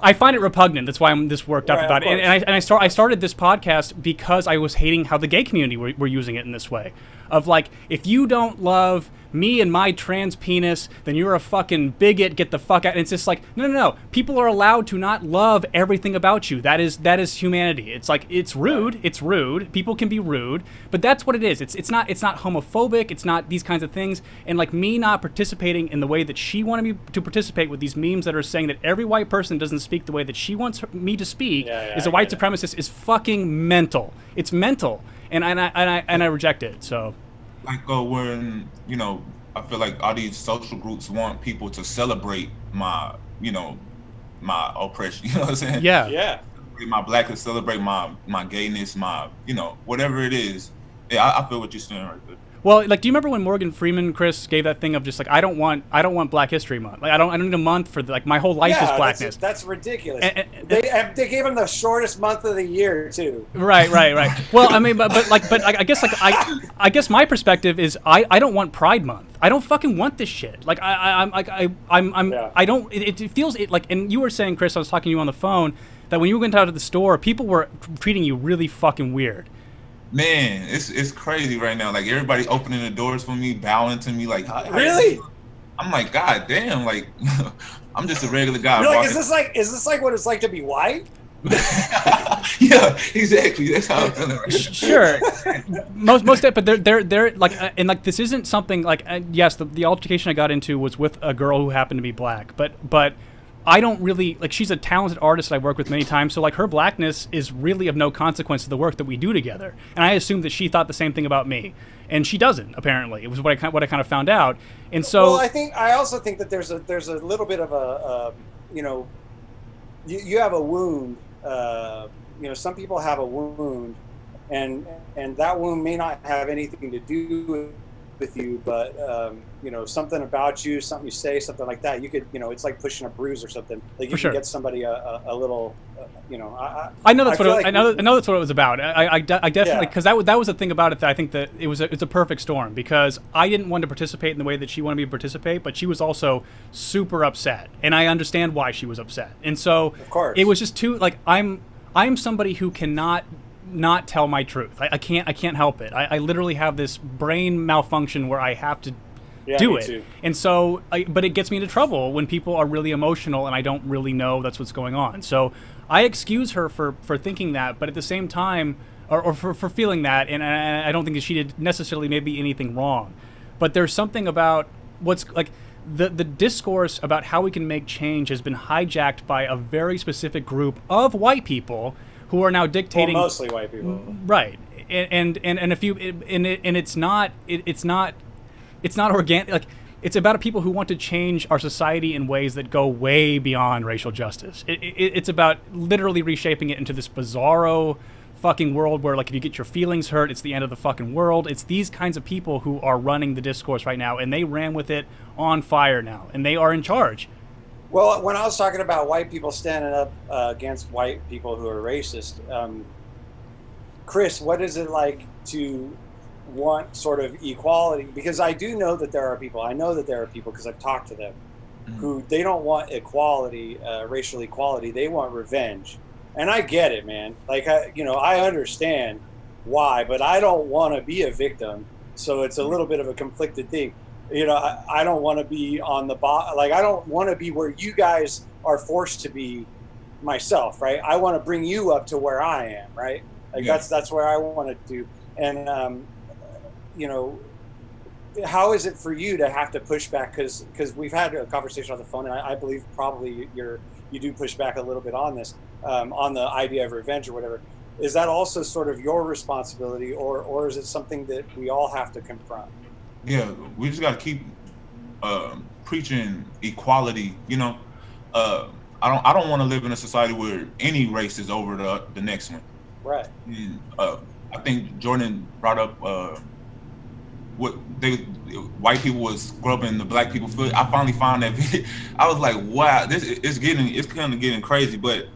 I find it repugnant. That's why I'm this worked up about it. And I started this podcast because I was hating how the gay community were using it in this way. Of like, if you don't love me and my trans penis, then you're a fucking bigot. Get the fuck out. And it's just like, no. People are allowed to not love everything about you. That is humanity. It's like, it's rude. It's rude. People can be rude, but that's what it is. It's not homophobic. It's not these kinds of things. And like, me not participating in the way that she wanted me to participate with these memes that are saying that every white person doesn't speak the way that she wants me to speak is a white supremacist is fucking mental. It's mental. And I reject it. So, like, when I feel like all these social groups want people to celebrate my my oppression. You know what I'm saying? Yeah. Celebrate my blackness, celebrate my gayness, my whatever it is. Yeah, I feel what you're saying right there. Well, like, do you remember when Morgan Freeman, Chris, gave that thing of just like, I don't want Black History Month. Like, I don't need a month for like my whole life is blackness. That's ridiculous. They gave him the shortest month of the year too. Right. Well, I mean, but I guess my perspective is I don't want Pride Month. I don't fucking want this shit. Like, I don't. It feels like, and you were saying, Chris, I was talking to you on the phone, that when you went out to the store, people were treating you really fucking weird. Man, it's crazy right now. Like, everybody opening the doors for me, bowing to me. Like, really? I'm like, God damn. Like, I'm just a regular guy. You're like, is this like what it's like to be white? Yeah, exactly. That's how I'm feeling right Sure, most but they're like, and like this isn't something like, yes, the altercation I got into was with a girl who happened to be black, but I don't really like, she's a talented artist that I've worked with many times, so like her blackness is really of no consequence to the work that we do together, and I assumed that she thought the same thing about me, and she doesn't, apparently. It was what I kind of found out. And so Well, I also think that there's a little bit of a you know, you have a wound. You know, some people have a wound, and that wound may not have anything to do with you, but you know, something about you, something you say, something like that. You could, you know, it's like pushing a bruise or something. Like you can get somebody a little, you know. I know that's I know that's what it was about. I definitely, because that was the thing about it, that I think that it's a perfect storm, because I didn't want to participate in the way that she wanted me to participate, but she was also super upset, and I understand why she was upset. And so of course, it was just too, like, I'm somebody who cannot not tell my truth. I can't help it. I literally have this brain malfunction where I have to do it. Too. And so, but it gets me into trouble when people are really emotional and I don't really know that's what's going on. So I excuse her for thinking that, but at the same time, or for feeling that, and I don't think that she did necessarily maybe anything wrong. But there's something about what's like, the discourse about how we can make change has been hijacked by a very specific group of white people who are now dictating. Well, mostly white people, right? And if you and it's not organic. Like, it's about people who want to change our society in ways that go way beyond racial justice. It's about literally reshaping it into this bizarro fucking world where, like, if you get your feelings hurt, it's the end of the fucking world. It's these kinds of people who are running the discourse right now, and they ran with it on fire now, and they are in charge. Well, when I was talking about white people standing up against white people who are racist, Chris, what is it like to want sort of equality? Because I do know that there are people, because I've talked to them, who they don't want equality, racial equality. They want revenge. And I get it, man. Like, I understand why, but I don't want to be a victim. So it's a little bit of a conflicted thing. You know, I don't want to be on the bottom. Like, I don't want to be where you guys are forced to be myself, right? I want to bring you up to where I am, right? Like, that's where I want to do. And, you know, how is it for you to have to push back? Because we've had a conversation on the phone, and I believe probably you do push back a little bit on this, on the idea of revenge or whatever. Is that also sort of your responsibility, or is it something that we all have to confront? Yeah, we just got to keep preaching equality. You know, I don't want to live in a society where any race is over the next one. Right. And, I think Jordan brought up what white people was scrubbing the black people's foot. I finally found that video. I was like, wow, it's kind of getting crazy. But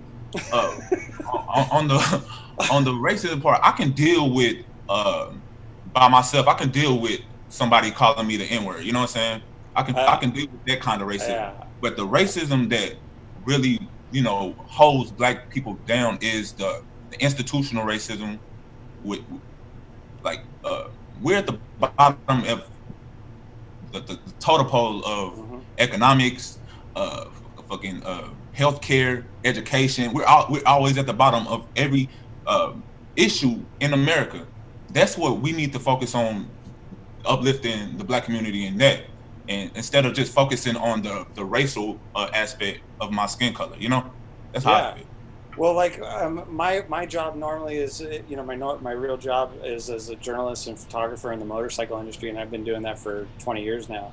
on the racism part, I can deal with by myself. I can deal with somebody calling me the N-word. You know what I'm saying? I can deal with that kind of racism. Yeah. But the racism that really, you know, holds black people down is the institutional racism. With like we're at the bottom of the totem pole of economics, fucking healthcare, education. We're always at the bottom of every issue in America. That's what we need to focus on, uplifting the black community in that, and instead of just focusing on the racial aspect of my skin color. You know, that's how I feel. Well, like my job normally is, you know, my real job is as a journalist and photographer in the motorcycle industry, and I've been doing that for 20 years now.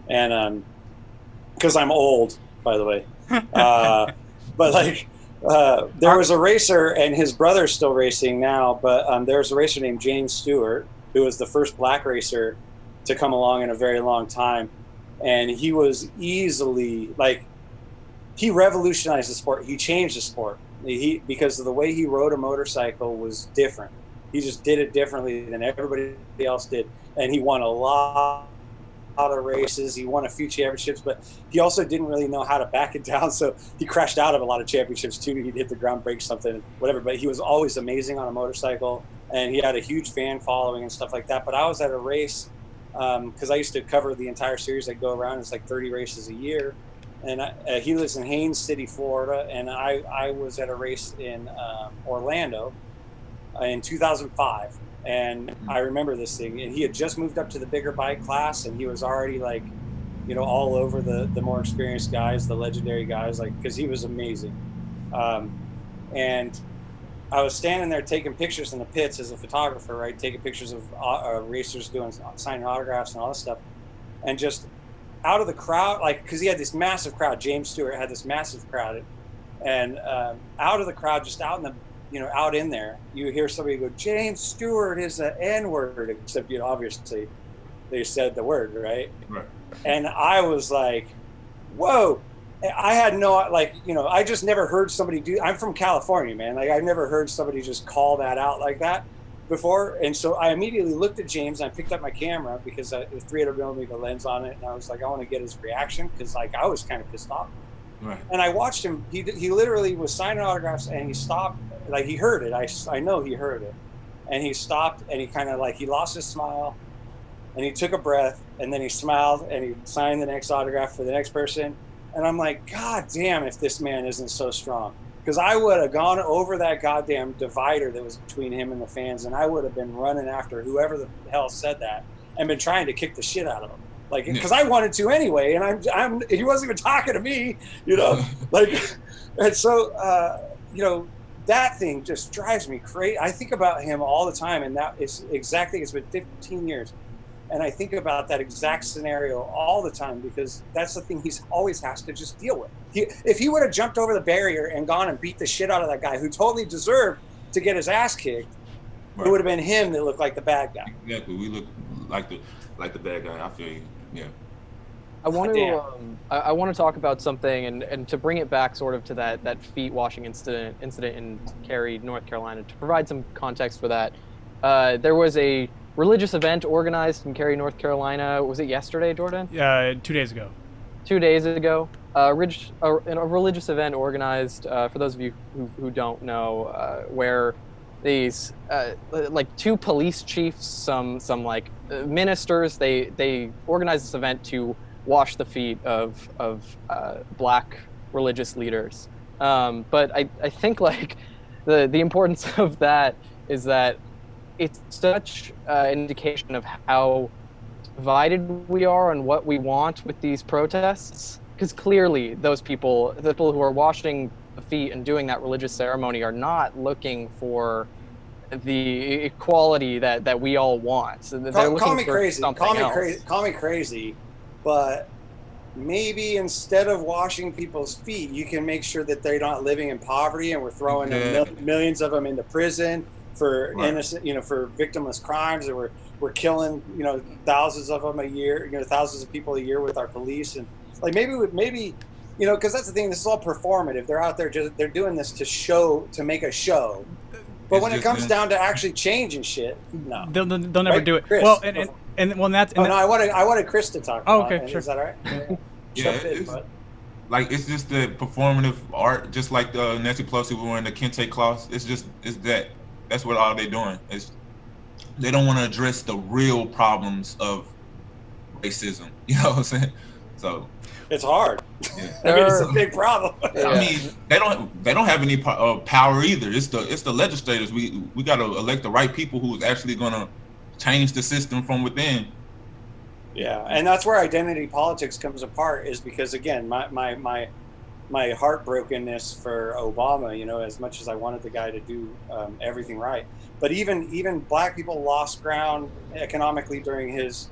And because I'm old, by the way, but like there was a racer, and his brother's still racing now. But there was a racer named James Stewart, who was the first black racer to come along in a very long time, and he was easily like, he revolutionized the sport. He changed the sport. Because of the way he rode a motorcycle was different. He just did it differently than everybody else did, and he won a lot of races. He won a few championships, but he also didn't really know how to back it down, so he crashed out of a lot of championships too. He'd hit the ground, break something, whatever. But he was always amazing on a motorcycle, and he had a huge fan following and stuff like that. But I was at a race because I used to cover the entire series. I'd go around. It's like 30 races a year. and he lives in Haines City, Florida, and I was at a race in Orlando in 2005, and I remember this thing, and he had just moved up to the bigger bike class, and he was already like, you know, all over the more experienced guys, the legendary guys, like, because he was amazing. And I was standing there taking pictures in the pits as a photographer, right? Taking pictures of racers signing autographs and all this stuff. And just out of the crowd, like, because he had this massive crowd, James Stewart had this massive crowd. And out of the crowd, just out in the, you know, out in there, you hear somebody go, James Stewart is an N-word, except, you know, obviously they said the word, right? Right. And I was like, whoa. I had no, like, you know, I just never heard somebody I'm from California, man. Like, I've never heard somebody just call that out like that before. And so I immediately looked at James and I picked up my camera because it was 300 millimeter lens on it. And I was like, I want to get his reaction because, like, I was kind of pissed off. Right. And I watched him. He literally was signing autographs and he stopped. Like, he heard it. I know he heard it. And he stopped and he kind of, like, he lost his smile and he took a breath and then he smiled and he signed the next autograph for the next person. And I'm like, God damn, if this man isn't so strong. Because I would have gone over that goddamn divider that was between him and the fans, and I would have been running after whoever the hell said that and been trying to kick the shit out of him. Like, because I wanted to anyway, and he wasn't even talking to me, you know? Like, and so, you know, that thing just drives me crazy. I think about him all the time, and that is exactly, it's been 15 years. And I think about that exact scenario all the time because that's the thing he's always has to just deal with. If he would have jumped over the barrier and gone and beat the shit out of that guy who totally deserved to get his ass kicked, right, it would have been him that looked like the bad guy. Exactly. We look like the bad guy. I feel you. Yeah. I want to talk about something and to bring it back sort of to that feet washing incident in Cary, North Carolina, to provide some context for that. There was a religious event organized in Cary, North Carolina. Was it yesterday, Jordan? 2 days ago. 2 days ago. A religious event organized, for those of you who don't know, where these like two police chiefs, some like ministers, they organized this event to wash the feet of black religious leaders. But I think like the importance of that is that it's such an indication of how divided we are on what we want with these protests. Because clearly those people, the people who are washing the feet and doing that religious ceremony, are not looking for the equality that we all want. So they're call me crazy, but maybe instead of washing people's feet, you can make sure that they're not living in poverty, and we're throwing millions of them into prison for innocent, you know, for victimless crimes, and we're killing, you know, thousands of them a year, you know, thousands of people a year with our police. And like maybe, you know, because that's the thing, this is all performative. They're out there they're doing this to make a show. But when it comes down to actually changing shit, no, they'll never do it. Chris, well, I wanted Chris to talk. Oh, about okay, it. sure. Is that all right? Yeah, like it's just the performative art, just like Nancy Pelosi wearing the kente cloths. It's that's what all they're doing. They don't want to address the real problems of racism. You know what I'm saying? So it's hard. Yeah. I mean, it's a big problem. Yeah. I mean, they don't have any power either. It's the legislators. We got to elect the right people who's actually going to change the system from within. Yeah, and that's where identity politics comes apart. Is because again, my heartbrokenness for Obama. You know, as much as I wanted the guy to do everything right, but even black people lost ground economically during his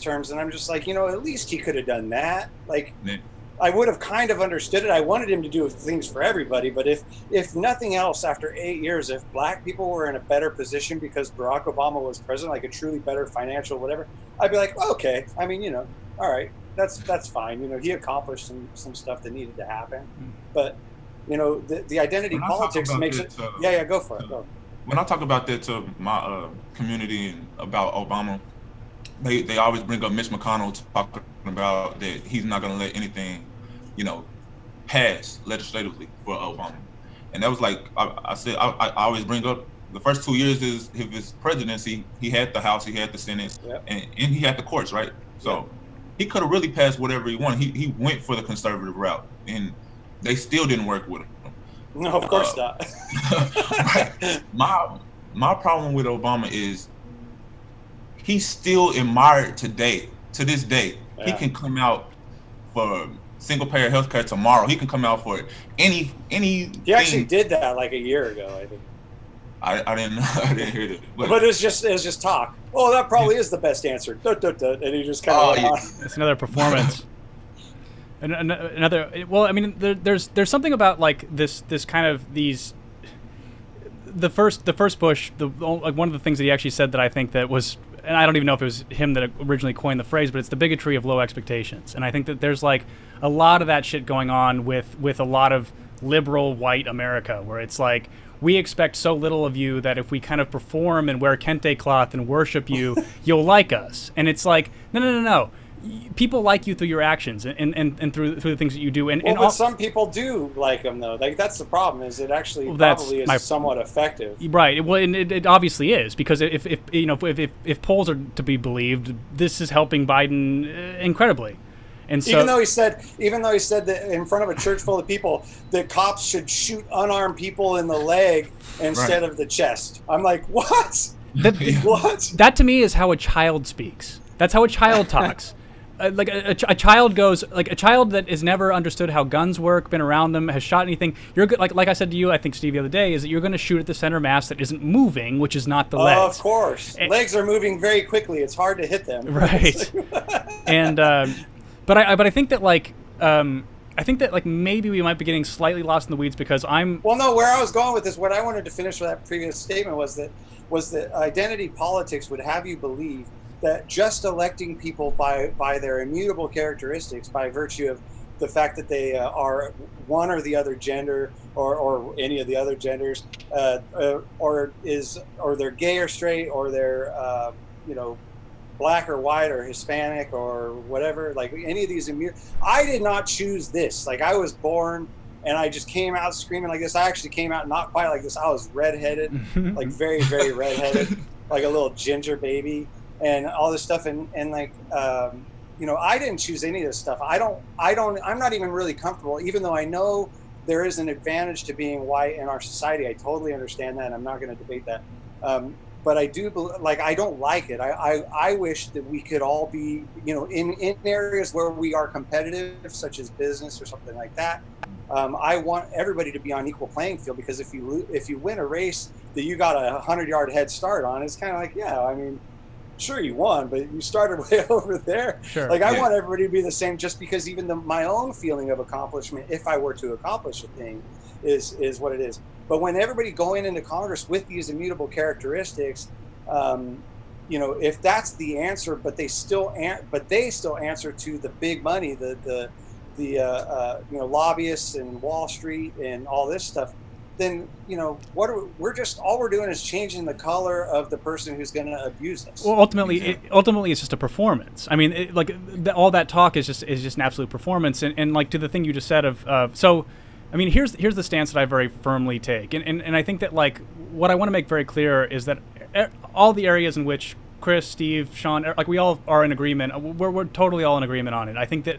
terms, and I'm just like, you know, at least he could have done that. Like, yeah. I would have kind of understood it. I wanted him to do things for everybody, but if nothing else, after 8 years, if black people were in a better position because Barack Obama was president, like a truly better financial whatever, I'd be like, well, okay. I mean, you know, all right, that's fine. You know, he accomplished some stuff that needed to happen, but you know, the identity politics makes it. Yeah, go for it. Go. When I talk about that to my community and about Obama, they always bring up Mitch McConnell talking about that he's not going to let anything, you know, pass legislatively for Obama. And that was like, I said, I always bring up the first 2 years of his presidency, he had the House, he had the Senate, and he had the courts, right? So he could have really passed whatever he wanted. He went for the conservative route, and they still didn't work with him. No, of course not. Right. My problem with Obama is he's still admired to this day. Yeah. He can come out for single payer health care tomorrow. He can come out for any. He actually did that like a year ago, I think. I didn't hear that. But it was just talk. Oh, that probably is the best answer. And he just kind of went on. It's another performance. Another. Well, I mean, there's something about like this kind of these. The first Bush, like one of the things that he actually said that I think that was, and I don't even know if it was him that originally coined the phrase, but it's the bigotry of low expectations. And I think that there's like a lot of that shit going on with a lot of liberal white America, where it's like, we expect so little of you that if we kind of perform and wear kente cloth and worship you, you'll like us. And it's like, no. People like you through your actions and through the things that you do. But some people do like them, though. Like, that's the problem, is it actually probably is somewhat effective. Right. Well, and it obviously is, because if polls are to be believed, this is helping Biden incredibly. And so, even though he said that in front of a church full of people, that cops should shoot unarmed people in the leg instead of the chest. I'm like, what? What? That to me is how a child speaks. That's how a child talks. Like a child goes, like a child that has never understood how guns work, been around them, has shot anything. You're like I said to you, I think, Steve, the other day, is that you're going to shoot at the center mass that isn't moving, which is not the legs. Of course, legs are moving very quickly. It's hard to hit them. Right. And but I think that like maybe we might be getting slightly lost in the weeds, because Well, no, where I was going with this, what I wanted to finish with that previous statement was that identity politics would have you believe that just electing people by their immutable characteristics, by virtue of the fact that they are one or the other gender, or any of the other genders, or they're gay or straight, or they're black or white or Hispanic or whatever, like any of these I did not choose this. Like, I was born and I just came out screaming like this. I actually came out not quite like this. I was redheaded, like very, very redheaded, like a little ginger baby, and all this stuff. And like, I didn't choose any of this stuff. I'm not even really comfortable, even though I know there is an advantage to being white in our society. I totally understand that, and I'm not going to debate that. But I do, I don't like it. I wish that we could all be, in areas where we are competitive, such as business or something like that. I want everybody to be on equal playing field, because if you win a race that you got a 100-yard head start on, it's kind of like, yeah, I mean, sure, you won, but you started way over there. Sure. Like, I want everybody to be the same, just because even my own feeling of accomplishment, if I were to accomplish a thing, is what it is. But when everybody going into Congress with these immutable characteristics, if that's the answer, but they still answer to the big money, the lobbyists and Wall Street and all this stuff, then all we're doing is changing the color of the person who's going to abuse us. Well, ultimately, it's just a performance. I mean, all that talk is just an absolute performance. And like, to the thing you just said so. I mean, here's the stance that I very firmly take, and I think that, like, what I want to make very clear is that all the areas in which Chris, Steve, Sean, like, we all are in agreement. We're totally all in agreement on it. I think that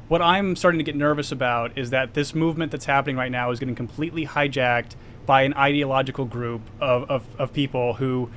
what I'm starting to get nervous about is that this movement that's happening right now is getting completely hijacked by an ideological group of people who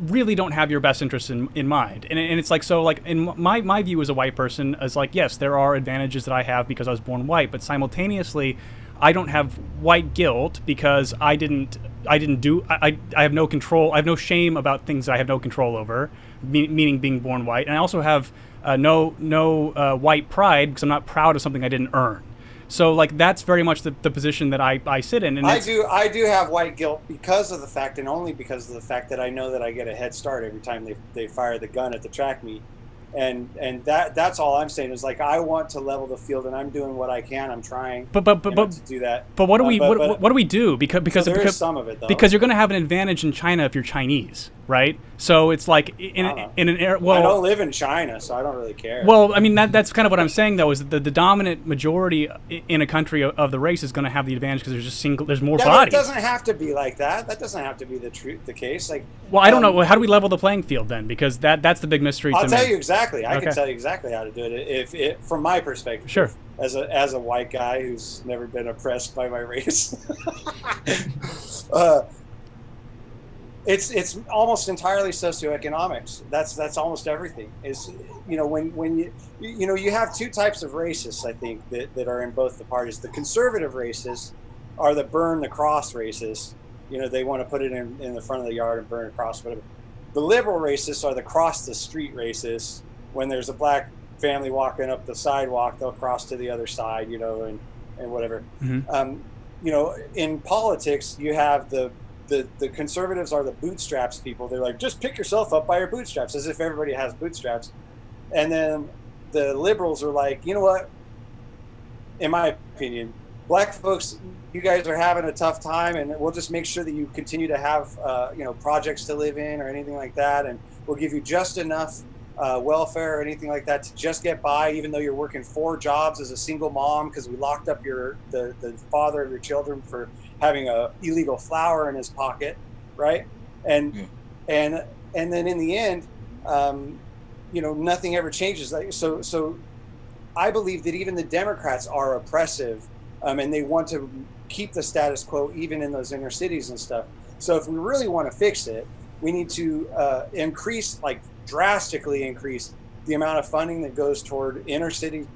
really don't have your best interests in mind. And it's like, so, like, in my view as a white person is like, yes, there are advantages that I have because I was born white, but simultaneously, I don't have white guilt because I have no control. I have no shame about things that I have no control over, meaning being born white. And I also have no white pride, because I'm not proud of something I didn't earn. So, like, that's very much the position that I sit in. And I do have white guilt because of the fact, and only because of the fact, that I know that I get a head start every time they fire the gun at the track meet. And that's all I'm saying is, like, I want to level the field, and I'm doing what I can. I'm trying to do that. But what do we do? Because there is some of it, though. Because you're going to have an advantage in China if you're Chinese, right? So it's like in an area. Well, I don't live in China, so I don't really care. Well, I mean, that's kind of what I'm saying, though, is that the dominant majority in a country of the race is going to have the advantage because there's more bodies. It doesn't have to be like that. That doesn't have to be the case. Like, well, I don't know. How do we level the playing field then? Because that's the big mystery to me. I'll tell you exactly. exactly. I can Okay. tell you exactly how to do it if it from my perspective. Sure. As a white guy who's never been oppressed by my race. It's almost entirely socioeconomics. That's almost everything. Is when you have two types of racists, I think, that are in both the parties. The conservative racists are the burn the cross racists. They want to put it in the front of the yard and burn a cross, whatever. The liberal racists are the cross the street racists. When there's a black family walking up the sidewalk, they'll cross to the other side, and whatever. In politics, you have the conservatives are the bootstraps people. They're like, just pick yourself up by your bootstraps, as if everybody has bootstraps. And then the liberals are like, you know what? In my opinion, black folks, you guys are having a tough time, and we'll just make sure that you continue to have, projects to live in or anything like that. And we'll give you just enough welfare or anything like that to just get by, even though you're working 4 jobs as a single mom, because we locked up the father of your children for having a illegal flower in his pocket, right? And then in the end, nothing ever changes. So I believe that even the Democrats are oppressive, and they want to keep the status quo even in those inner cities and stuff. So if we really want to fix it, we need to drastically increase the amount of funding that goes toward inner city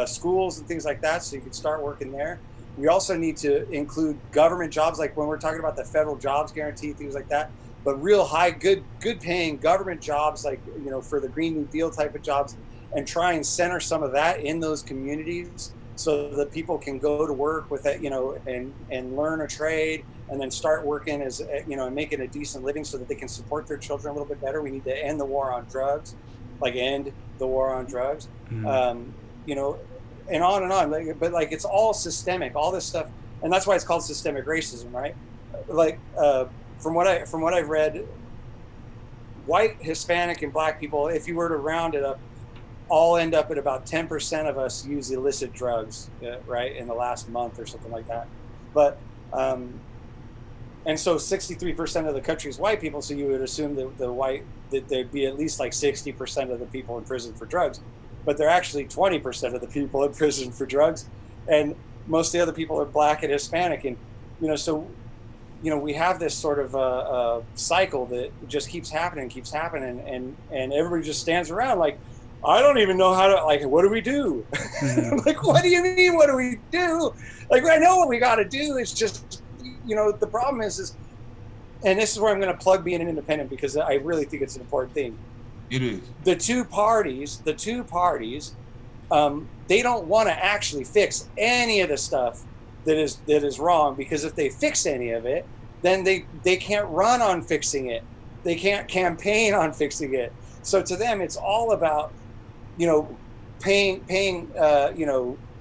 schools and things like that, so you can start working there. We also need to include government jobs, like when we're talking about the federal jobs guarantee, things like that, but real high, good paying government jobs, like, for the Green New Deal type of jobs, and try and center some of that in those communities so that people can go to work with it, and learn a trade, and then start working as, and making a decent living so that they can support their children a little bit better. We need to end the war on drugs, and on and on. But it's all systemic, all this stuff. And that's why it's called systemic racism, right? From what I've read, white, Hispanic, and black people, if you were to round it up, all end up at about 10% of us use illicit drugs, right, in the last month or something like that. But and so 63% of the country's white people, so you would assume that there'd be at least 60% of the people in prison for drugs, but they're actually 20% of the people in prison for drugs, and most of the other people are black and Hispanic, and we have this sort of cycle that just keeps happening, and everybody just stands around like, I don't even know how to, what do we do? Mm-hmm. What do you mean, what do we do? I know what we got to do. It's just, the problem is, and this is where I'm going to plug being an independent, because I really think it's an important thing. It is. The two parties, they don't want to actually fix any of the stuff that is wrong, because if they fix any of it, then they can't run on fixing it. They can't campaign on fixing it. So to them, it's all about, paying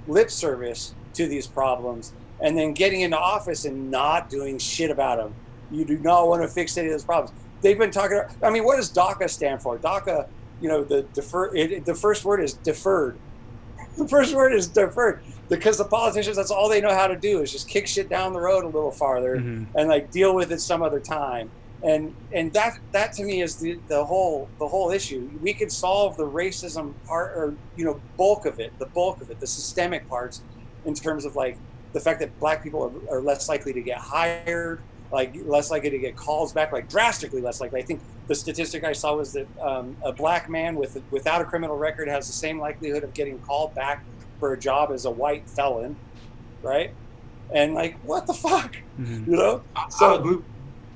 lip service to these problems, and then getting into office and not doing shit about them. You do not want to fix any of those problems. They've been talking about, what does DACA stand for? DACA, the first word is deferred. The first word is deferred, because the politicians, that's all they know how to do is just kick shit down the road a little farther, mm-hmm. and deal with it some other time. And that to me is the whole issue. We could solve the racism part, or bulk of it, the systemic parts, in terms of the fact that black people are less likely to get hired, less likely to get calls back, drastically less likely. I think the statistic I saw was that a black man without a criminal record has the same likelihood of getting called back for a job as a white felon, right? And what the fuck, mm-hmm. So I agree.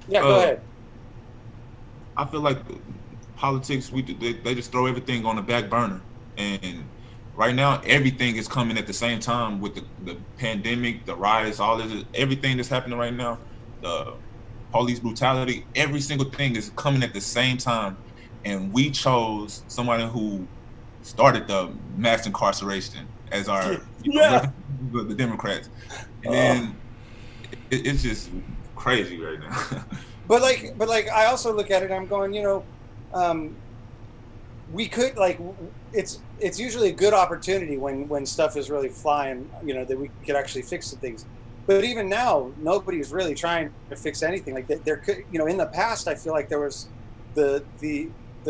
Yeah, go ahead. I feel like politics, they just throw everything on the back burner, and right now everything is coming at the same time with the pandemic, the riots, all this, everything that's happening right now, the police brutality, every single thing is coming at the same time, and we chose somebody who started the mass incarceration as our the Democrats, and then it's just crazy right now. But I also look at it, I'm going, we could, it's usually a good opportunity when stuff is really flying, that we could actually fix some things. But even now, nobody's really trying to fix anything. There could, in the past, I feel like there was the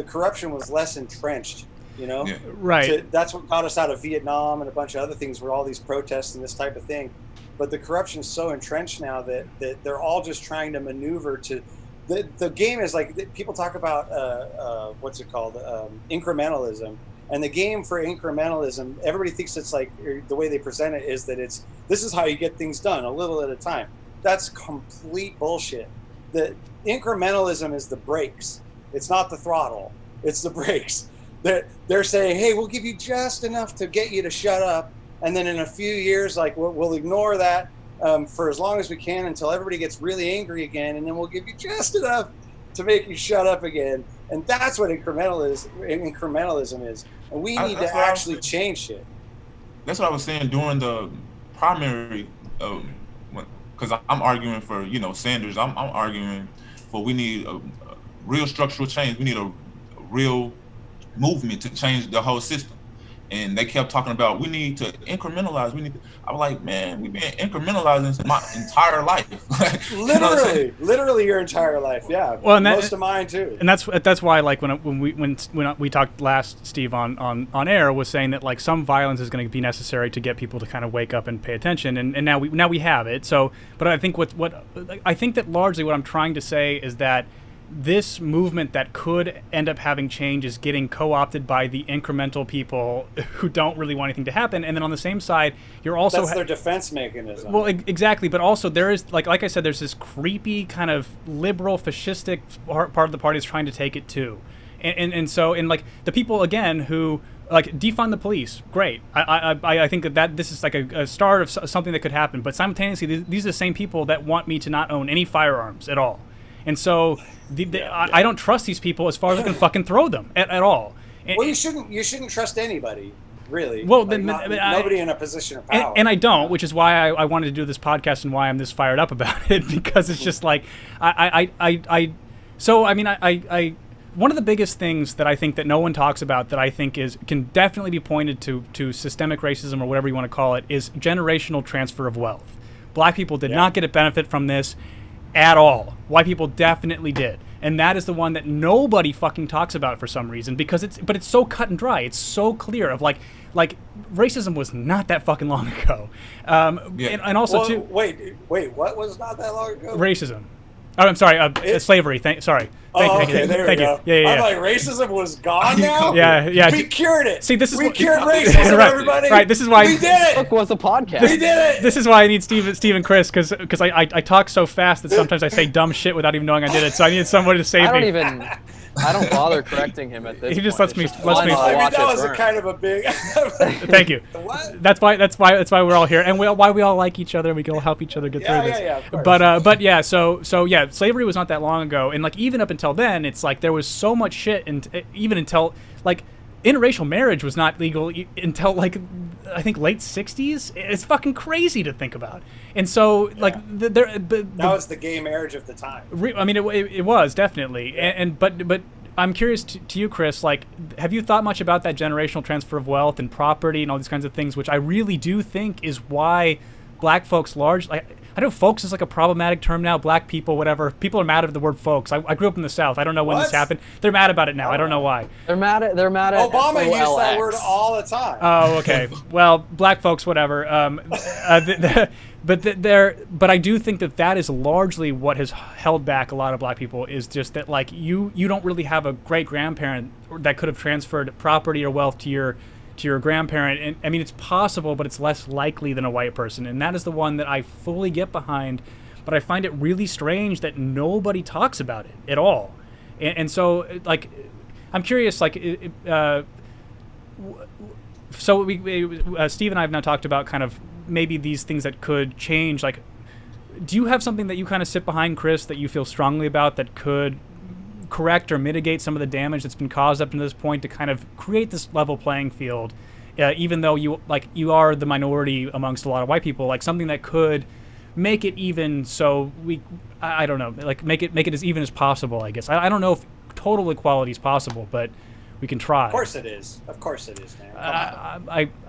corruption was less entrenched. you know? Yeah. Right. That's what got us out of Vietnam and a bunch of other things, where all these protests and this type of thing. But the corruption is so entrenched now that they're all just trying to maneuver to. The game is like, people talk about what's it called, incrementalism, and the game for incrementalism, everybody thinks it's like, the way they present it is that this is how you get things done, a little at a time. That's complete bullshit. The incrementalism is the brakes. It's not the throttle. It's the brakes. They're saying, hey, we'll give you just enough to get you to shut up, and then in a few years, like, we'll ignore that for as long as we can until everybody gets really angry again, and then we'll give you just enough to make you shut up again. And that's what incrementalism is. And we need to actually change shit. That's what I was saying during the primary, because I'm arguing for, Sanders. I'm arguing for, we need a real structural change. We need a real movement to change the whole system. And they kept talking about, we need to incrementalize. I was like, man, we've been incrementalizing my entire life. literally your entire life. Yeah. Well, and most of mine too. And that's why, like, when we talked last, Steve, on air, was saying that, like, some violence is going to be necessary to get people to kind of wake up and pay attention. And now we have it. So, but I think I think that largely what I'm trying to say is that this movement that could end up having change is getting co-opted by the incremental people who don't really want anything to happen. And then on the same side, you're also... That's their defense mechanism. Well, exactly. But also there is, like I said, there's this creepy kind of liberal, fascistic part of the party is trying to take it too. And so, like, the people, again, who... like, defund the police, great. I think that this is like a start of something that could happen. But simultaneously, these are the same people that want me to not own any firearms at all. And so I don't trust these people as far as I can fucking throw them at all. Well, you shouldn't trust anybody, really. Well, like, nobody in a position of power. And I don't, which is why I wanted to do this podcast and why I'm this fired up about it, because it's just like So I mean, one of the biggest things that I think that no one talks about that I think can definitely be pointed to systemic racism, or whatever you want to call it, is generational transfer of wealth. Black people did not get a benefit from this at all. White people definitely did. And that is the one that nobody fucking talks about for some reason, because it's so cut and dry. It's so clear of like racism was not that fucking long ago. And also too. Wait, what was not that long ago? Racism. Oh, I'm sorry. Slavery. Sorry. Thank you. There we go. Yeah. I'm like, racism was gone now? Yeah. We cured it. See, this is we cured racism, right, everybody. Right. This is why we did it. Look, was a podcast. We did it. This is why I need Steve and Chris, because I talk so fast that sometimes I say dumb shit without even knowing I did it. So I needed somebody to save me. I don't bother correcting him at this. He just point. lets me. I mean, that was a kind of a big. Thank you. What? That's why we're all here, and why we all like each other, and we can all help each other get through this. Yeah, of course. But yeah, so yeah, slavery was not that long ago, and like even up until then, it's like there was so much shit, and even until like interracial marriage was not legal until like I think late '60s. It's fucking crazy to think about, and so like that was the gay marriage of the time. I mean, it was definitely, but I'm curious to you, Chris. Like, have you thought much about that generational transfer of wealth and property and all these kinds of things, which I really do think is why black folks I know folks is like a problematic term now. Black people, whatever. People are mad at the word folks. I grew up in the South. I don't know when this happened. They're mad about it now. I don't know why. They're mad at Obama used used that word all the time. Oh, okay. Well, black folks, whatever. But I do think that is largely what has held back a lot of black people, is just that like you don't really have a great grandparent that could have transferred property or wealth to your grandparent. And I mean, it's possible, but it's less likely than a white person. And that is the one that I fully get behind, but I find it really strange that nobody talks about it at all. And so like, I'm curious, like, so Steve and I have now talked about kind of maybe these things that could change. Like, do you have something that you kind of sit behind, Chris, that you feel strongly about that could correct or mitigate some of the damage that's been caused up to this point to kind of create this level playing field, even though you are the minority amongst a lot of white people, like something that could make it even, so I don't know, like make it as even as possible, I guess. I don't know if total equality is possible, but we can try. Of course it is, man.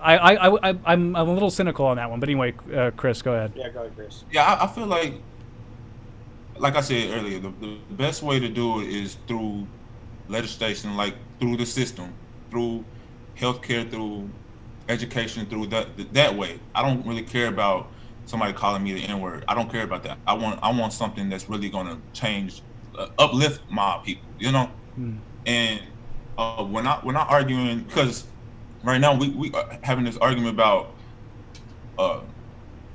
I'm a little cynical on that one, but anyway, Chris, go ahead. Yeah, go ahead, Chris. Yeah, I feel like I said earlier, the best way to do it is through legislation, like through the system, through healthcare, through education, through that way. I don't really care about somebody calling me the N-word. I don't care about that. I want something that's really gonna change, uplift my people, you know. And we're not arguing, because right now we are having this argument about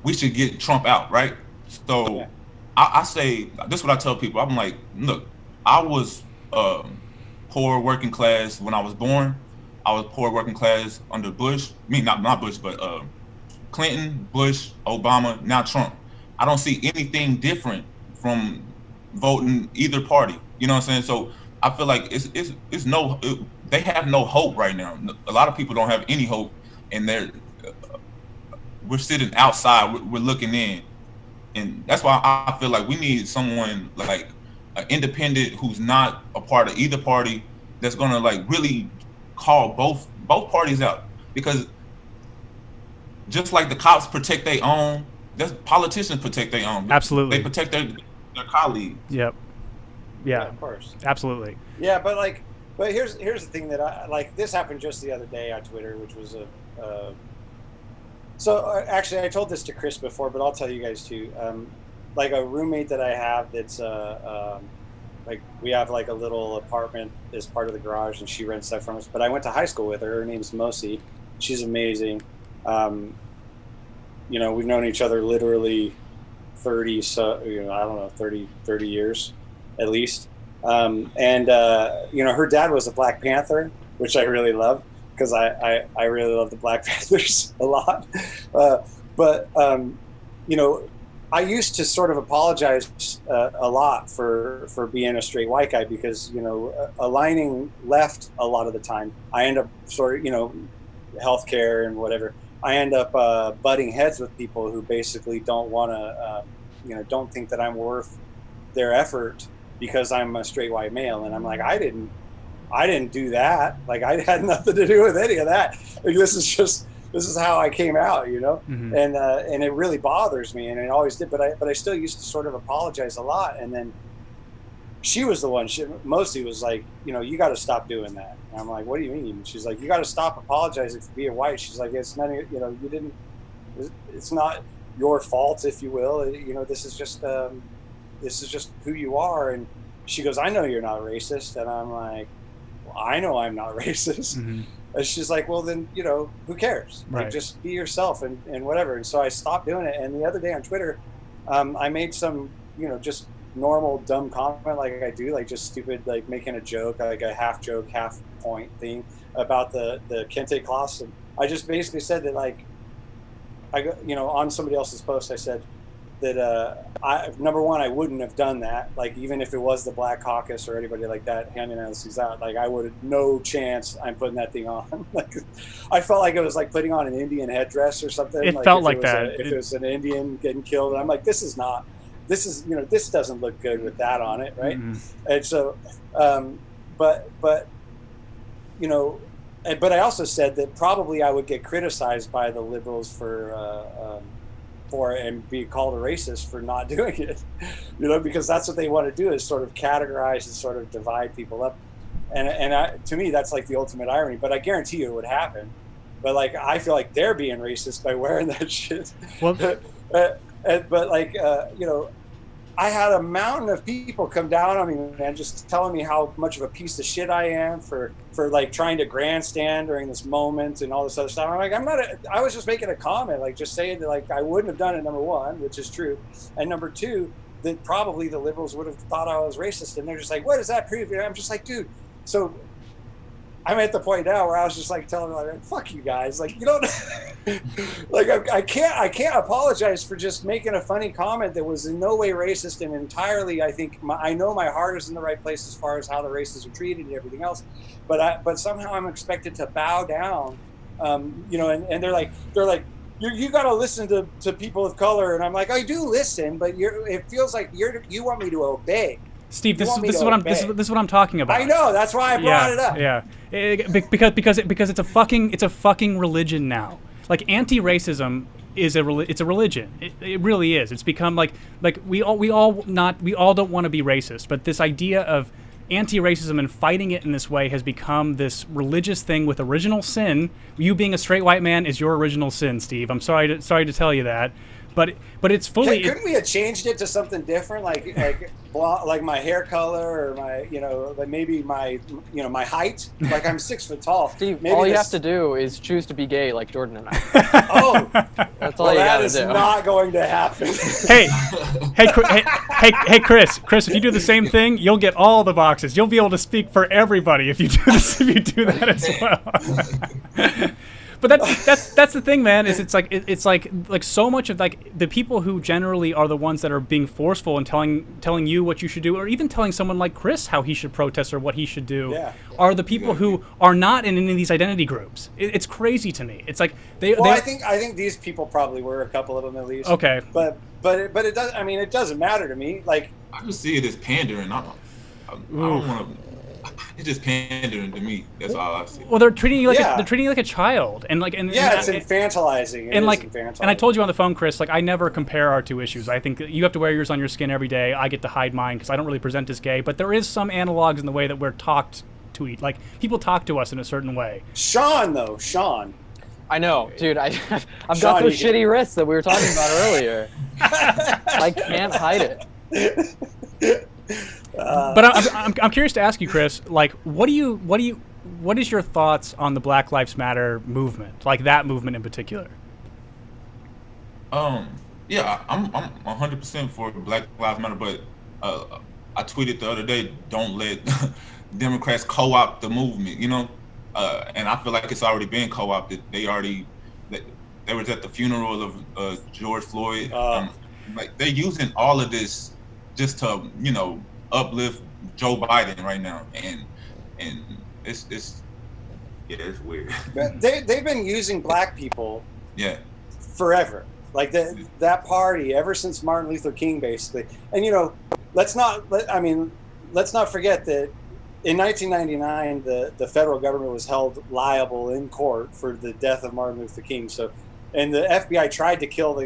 we should get Trump out, right? So yeah. I say, this is what I tell people. I'm like, look, I was poor working class when I was born. I was poor working class under Bush. I mean, not Bush, but Clinton, Bush, Obama, now Trump. I don't see anything different from voting either party. You know what I'm saying? So I feel like they have no hope right now. A lot of people don't have any hope, and we're sitting outside, we're looking in. And that's why I feel like we need someone like an independent who's not a part of either party, that's gonna like really call both parties out. Because just like the cops protect their own, politicians protect their own. Absolutely. They protect their colleagues. Yep. Yeah, of course. Absolutely. Yeah, but here's the thing that I like. This happened just the other day on Twitter, which was so actually I told this to Chris before, but I'll tell you guys too. Like a roommate that I have, that's like we have like a little apartment as part of the garage, and she rents that from us. But I went to high school with her. Her name's Mosi. She's amazing. You know, we've known each other literally 30 years at least. And you know, her dad was a Black Panther, which I really love, because I really love the Black Panthers a lot. But you know, I used to sort of apologize a lot for being a straight white guy, because, you know, aligning left a lot of the time, I end up sort of, you know, healthcare and whatever, I end up butting heads with people who basically don't want to, you know, don't think that I'm worth their effort because I'm a straight white male. And I'm like, I didn't do that. Like, I had nothing to do with any of that. Like, this is how I came out, you know. Mm-hmm. And it really bothers me, and it always did. But I still used to sort of apologize a lot. And then she was the one. She mostly was like, you know, you got to stop doing that. And I'm like, what do you mean? She's like, you got to stop apologizing for being white. She's like, it's not, you know, you didn't. It's not your fault, if you will. You know, this is just who you are. And she goes, I know you're not racist. And I'm like, well, I know I'm not racist. Mm-hmm. And she's like, well, then, you know, who cares? Right. Like, just be yourself and whatever. And so I stopped doing it. And the other day on Twitter, I made some, you know, just normal dumb comment, like I do, like just stupid, like making a joke, like a half joke, half point thing about the kente cloths. And I just basically said that, like, you know, on somebody else's post, I said that number one, I wouldn't have done that. Like, even if it was the Black Caucus or anybody like that handing those out, like, I would have no chance I'm putting that thing on. Like, I felt like it was like putting on an Indian headdress or something. It felt like that. If it was an Indian getting killed, and I'm like, this is, you know, this doesn't look good with that on it, right? Mm-hmm. And so, but you know, but I also said that probably I would get criticized by the liberals for and be called a racist for not doing it, you know, because that's what they want to do, is sort of categorize and sort of divide people up. And to me, that's like the ultimate irony, but I guarantee you it would happen. But like, I feel like they're being racist by wearing that shit. Well, but like, you know, I had a mountain of people come down on me, man, just telling me how much of a piece of shit I am for like trying to grandstand during this moment and all this other stuff. I'm like, I was just making a comment, like just saying that, like, I wouldn't have done it, number one, which is true. And number two, that probably the liberals would have thought I was racist. And they're just like, what does that prove? And I'm just like, dude, so I'm at the point now where I was just like telling them, like, fuck you guys. Like, you don't, like, I can't apologize for just making a funny comment that was in no way racist, and entirely, I think, I know my heart is in the right place as far as how the races are treated and everything else, but somehow I'm expected to bow down, you know, and they're like, you got to listen to people of color. And I'm like, I do listen, but it feels like you want me to obey. Steve, this is what I'm talking about. I know, that's why I brought it up. Yeah, because it's a fucking religion now. Like, anti-racism is a religion. It really is. It's become like we all don't want to be racist, but this idea of anti-racism and fighting it in this way has become this religious thing with original sin. You being a straight white man is your original sin, Steve. I'm sorry to tell you that. But it's fully. Couldn't we have changed it to something different, like my hair color or my like maybe my my height? Like I'm 6 foot tall. Steve, maybe all you have to do is choose to be gay, like Jordan and I. Oh, that's all you that gotta is do. not going to happen. Hey, Chris, if you do the same thing, you'll get all the boxes. You'll be able to speak for everybody if you do this, if you do that as well. But that's the thing, man. Is it's like so much of like the people who generally are the ones that are being forceful and telling you what you should do, or even telling someone like Chris how he should protest or what he should do, are the people who are not in any of these identity groups. It's crazy to me. It's like I think these people probably were, a couple of them at least. Okay. But it does. I mean, it doesn't matter to me. Like I just see it as pandering. I don't want to. It's just pandering to me. That's all I see. Well, they're treating you like a child, and it's infantilizing. And I told you on the phone, Chris, like I never compare our two issues. I think that you have to wear yours on your skin every day. I get to hide mine because I don't really present as gay. But there is some analogs in the way that we're talked to eat. Like people talk to us in a certain way. Sean. I know, dude. I've got those shitty wrists that we were talking about earlier. I can't hide it. But I'm curious to ask you, Chris. Like, what is your thoughts on the Black Lives Matter movement? Like that movement in particular. Yeah, I'm 100% for Black Lives Matter, but I tweeted the other day, don't let Democrats co-opt the movement. And I feel like it's already been co-opted. They was at the funeral of George Floyd. Like they're using all of this just to uplift Joe Biden right now, and it's weird. They've been using black people forever, like that party ever since Martin Luther King, basically. And let's not forget that in 1999 the federal government was held liable in court for the death of Martin Luther King. So, and the FBI tried to kill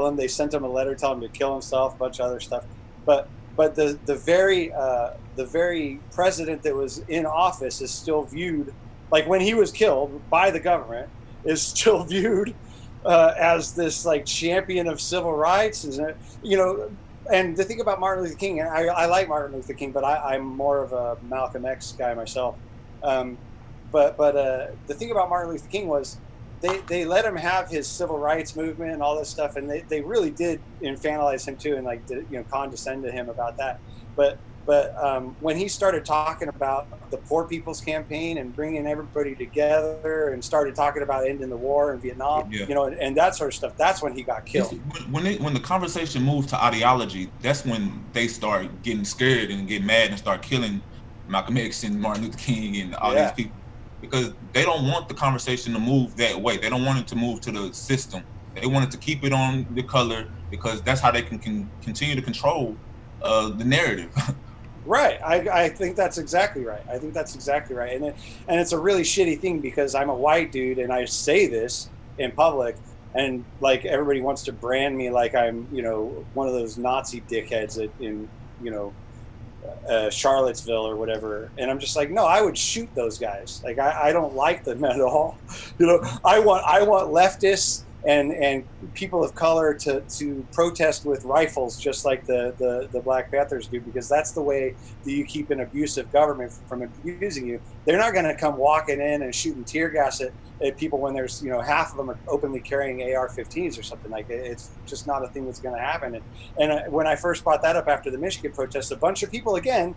him. They sent him a letter telling him to kill himself, a bunch of other stuff. But the very president that was in office is still viewed, like when he was killed by the government, is still viewed as this like champion of civil rights, And the thing about Martin Luther King, and I like Martin Luther King, but I'm more of a Malcolm X guy myself. But the thing about Martin Luther King was they let him have his civil rights movement and all this stuff, and they really did infantilize him too, and like condescend to him about that. But when he started talking about the Poor People's Campaign and bringing everybody together and started talking about ending the war in Vietnam, and that sort of stuff, that's when he got killed. When the conversation moved to ideology, that's when they start getting scared and get mad and start killing Malcolm X and Martin Luther King and all these people, because they don't want the conversation to move that way. They don't want it to move to the system. They want it to keep it on the color, because that's how they can continue to control the narrative. Right. I think that's exactly right. And it's a really shitty thing, because I'm a white dude and I say this in public, and like everybody wants to brand me like I'm, one of those Nazi dickheads in Charlottesville or whatever. And I'm just like, no, I would shoot those guys. Like I don't like them at all. I want leftists and people of color to protest with rifles, just like the Black Panthers do, because that's the way that you keep an abusive government from abusing you. They're not going to come walking in and shooting tear gas at people when there's half of them are openly carrying AR-15s or something like that. It's just not a thing that's going to happen. And when I first brought that up after the Michigan protests, a bunch of people again,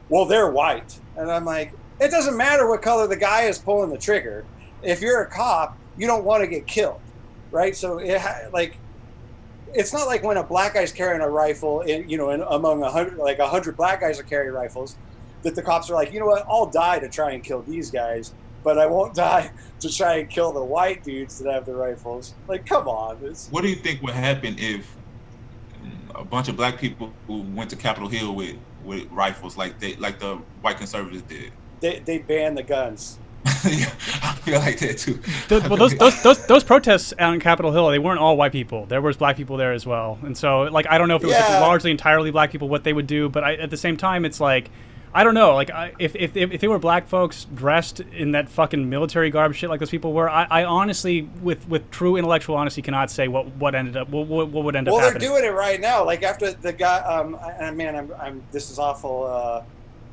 well, they're white, and I'm like, it doesn't matter what color the guy is pulling the trigger. If you're a cop, you don't want to get killed. Right, so it's not like when a black guy's carrying a rifle, among 100 black guys are carrying rifles, that the cops are like, you know what, I'll die to try and kill these guys, but I won't die to try and kill the white dudes that have the rifles. Like, come on. What do you think would happen if a bunch of black people who went to Capitol Hill with rifles like the white conservatives did? They banned the guns. I feel like that too. Those protests on Capitol Hill, they weren't all white people. There was black people there as well, and so I don't know if it was largely entirely black people what they would do, but at the same time, it's like, I don't know. Like, if they were black folks dressed in that fucking military garb shit like those people were, I honestly, with true intellectual honesty, cannot say what would end up happening. Well, they're doing it right now. Like after the guy, I'm this is awful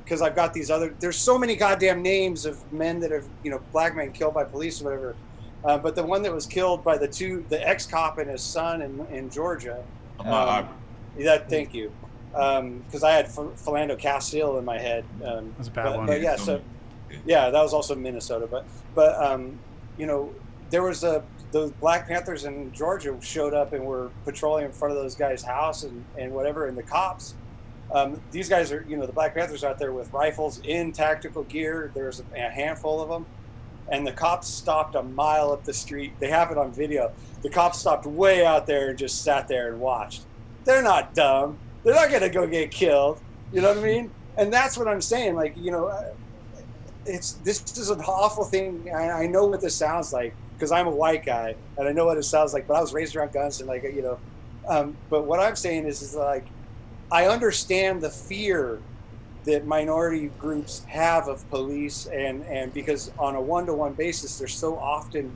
because I've got these other. There's so many goddamn names of men that have black men killed by police or whatever. But the one that was killed by the ex-cop and his son in Georgia. Thank you. Because I had Philando Castile in my head. That's a bad one. But yeah, that was also Minnesota. But there was those Black Panthers in Georgia showed up and were patrolling in front of those guys' house and whatever, and the cops. These guys are, the Black Panthers are out there with rifles in tactical gear. There's a handful of them. And the cops stopped a mile up the street. They have it on video. The cops stopped way out there and just sat there and watched. They're not dumb. They're not going to go get killed. You know what I mean? And that's what I'm saying. Like, this is an awful thing. I know what this sounds like because I'm a white guy and I know what it sounds like, but I was raised around guns and but what I'm saying is like, I understand the fear that minority groups have of police and because on a one-to-one basis, they're so often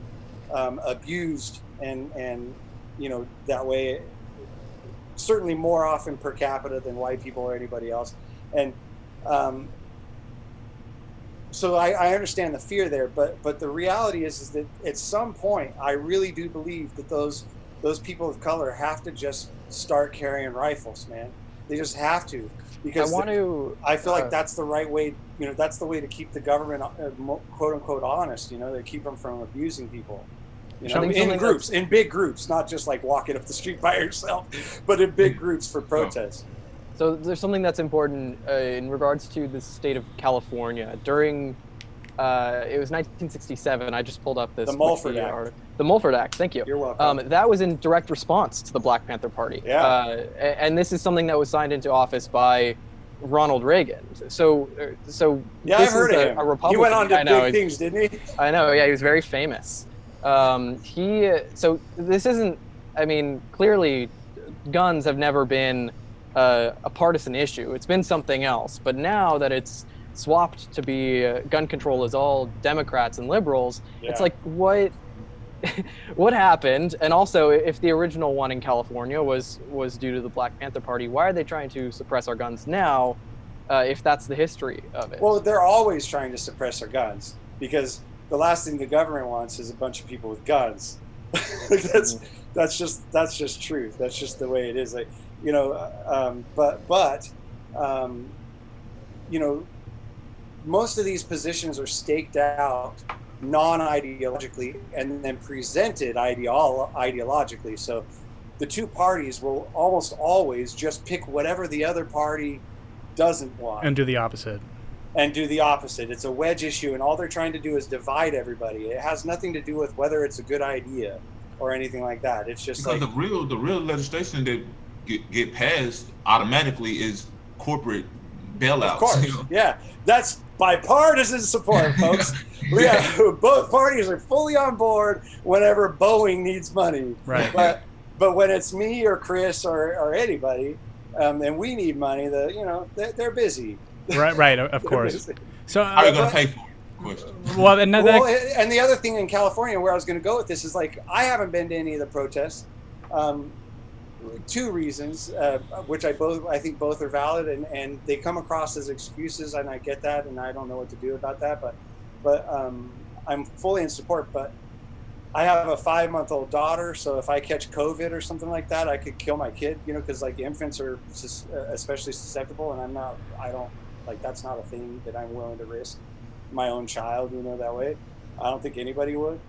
abused and that way, certainly more often per capita than white people or anybody else. And so I understand the fear there, but the reality is that at some point, I really do believe that those people of color have to just start carrying rifles, man. They just have to. Because I feel like that's the right way, that's the way to keep the government, quote unquote, honest, to keep them from abusing people. In big groups, not just like walking up the street by yourself, but in big groups for protests. So there's something that's important in regards to the state of California. During, it was 1967, I just pulled up this. The Mulford Act. The Mulford Act, thank you. You're welcome. That was in direct response to the Black Panther Party. Yeah. And this is something that was signed into office by Ronald Reagan. So yeah, I've heard of him. A Republican. He went on to big things, didn't he? I know, yeah, he was very famous. So this isn't, clearly guns have never been a partisan issue. It's been something else. But now that it's swapped to be gun control is all Democrats and liberals, It's like, what happened? And also, if the original one in California was due to the Black Panther Party, why are they trying to suppress our guns now, if that's the history of it? Well, they're always trying to suppress our guns because the last thing the government wants is a bunch of people with guns. that's just truth. That's just the way it is. Like, most of these positions are staked out non-ideologically and then presented ideologically. So the two parties will almost always just pick whatever the other party doesn't want and do the opposite. It's a wedge issue, and all they're trying to do is divide everybody. It has nothing to do with whether it's a good idea or anything like that. It's just because like the real legislation that get passed automatically is corporate bailouts. Of course, yeah, that's bipartisan support, folks. Both parties are fully on board whenever Boeing needs money. Right. But when it's me or Chris or anybody, and we need money, they're busy. Right, of course. So how are you going to pay for it? Well, and the other thing in California where I was going to go with this is like I haven't been to any of the protests. Two reasons, which I think both are valid, and they come across as excuses, and I get that, and I don't know what to do about that. But I'm fully in support. But I have a 5-month-old daughter, so if I catch COVID or something like that, I could kill my kid. Because like infants are especially susceptible, and that's not a thing that I'm willing to risk my own child. That way, I don't think anybody would.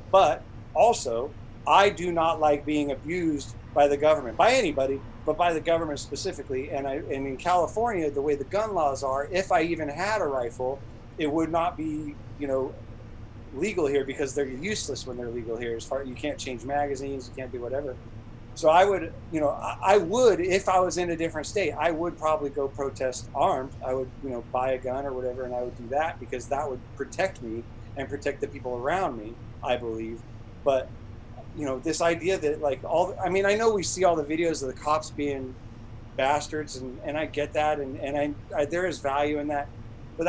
But also, I do not like being abused by the government, by anybody, but by the government specifically. And in California, the way the gun laws are, if I even had a rifle, it would not be, legal here because they're useless when they're legal here. You can't change magazines, you can't do whatever. So I would, if I was in a different state, I would probably go protest armed. I would, buy a gun or whatever, and I would do that because that would protect me and protect the people around me, I believe. But this idea that like I know we see all the videos of the cops being bastards, and I get that, and I there is value in that, but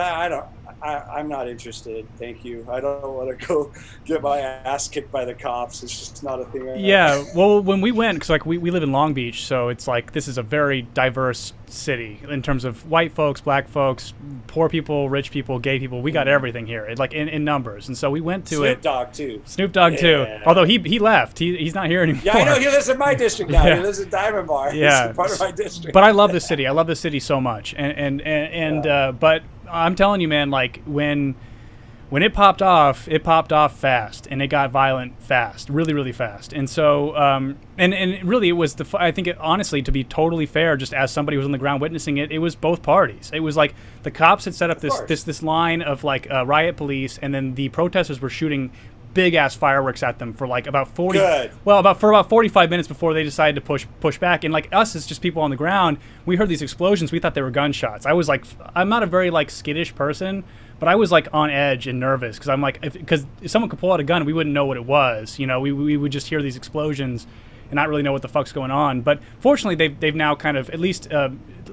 I'm not interested. Thank you. I don't want to go get my ass kicked by the cops. It's just not a thing. Yeah, well, when we went, because like we live in Long Beach, so it's like this is a very diverse city in terms of white folks, black folks, poor people, rich people, gay people. We got everything here, like in numbers. And so we went to Snoop Dogg too. Snoop Dogg too. Although he left, he's not here anymore. Yeah, I know. He lives in my district now. Yeah. He lives in Diamond Bar. Yeah, He's part of my district. But I love the city. I love the city so much. But I'm telling you, man, like when it popped off fast, and it got violent fast, really, really fast. And so, and really, it was I think, honestly, to be totally fair, just as somebody who was on the ground witnessing it, it was both parties. It was like the cops had set up this line of like riot police, and then the protesters were shooting big ass fireworks at them for like about 40. Good. Well, about 45 minutes before they decided to push back. And like us as just people on the ground, we heard these explosions. We thought they were gunshots. I was like, I'm not a very like skittish person, but I was like on edge and nervous because I'm like, because if someone could pull out a gun, we wouldn't know what it was. You know, we would just hear these explosions and not really know what the fuck's going on. But fortunately, they've now kind of, at least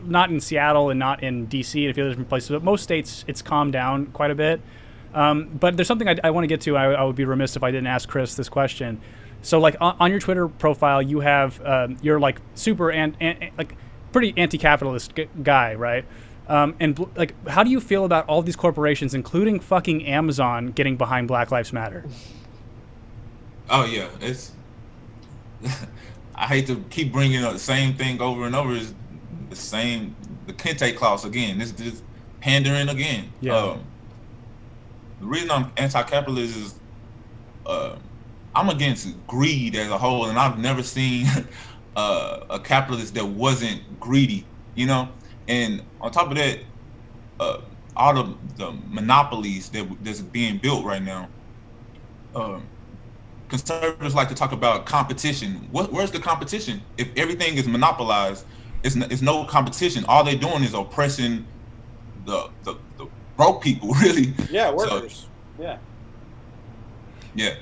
not in Seattle and not in DC and a few other different places, but most states it's calmed down quite a bit. But there's something I want to get to. I would be remiss if I didn't ask Chris this question. So, like on your Twitter profile, you have you're like super like pretty anti-capitalist guy, right? Like, how do you feel about all these corporations, including fucking Amazon, getting behind Black Lives Matter? Oh yeah, it's. I hate to keep bringing up the same thing over and over. Is the same, the Kente clause again. This pandering again. Yeah. The reason I'm anti-capitalist is I'm against greed as a whole, and I've never seen a capitalist that wasn't greedy, you know? And on top of that, all the monopolies that's being built right now, conservatives like to talk about competition. Where's the competition? If everything is monopolized, it's no competition. All they're doing is oppressing the broke people, really. Yeah, workers. So, yeah.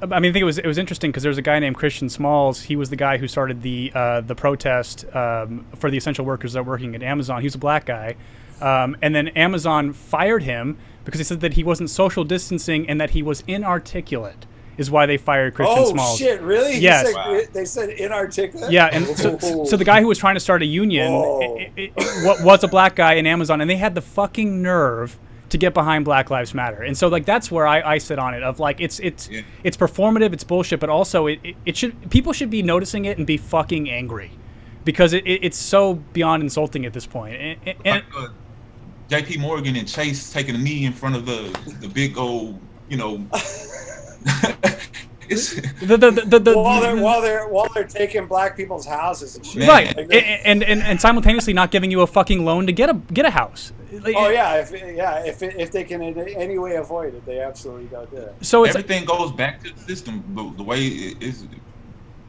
I mean, I think it was interesting because there's a guy named Christian Smalls. He was the guy who started the protest for the essential workers that are working at Amazon. He was a black guy, and then Amazon fired him because they said that he wasn't social distancing and that he was inarticulate. Is why they fired Christian Smalls. Oh shit! Really? Yes. They said inarticulate. Yeah, and so the guy who was trying to start a union was a black guy in Amazon, and they had the fucking nerve to get behind Black Lives Matter. And so like that's where I sit on it. Of like it's performative, it's bullshit, but also people should be noticing it and be fucking angry because it's so beyond insulting at this point. And J.P. Morgan and Chase taking a knee in front of the big old, you know. It's while they're taking black people's houses and shit. Right, like and simultaneously not giving you a fucking loan to get a house. Oh yeah, if they can in any way avoid it, they absolutely don't do it. So everything goes back to the system. The way it is,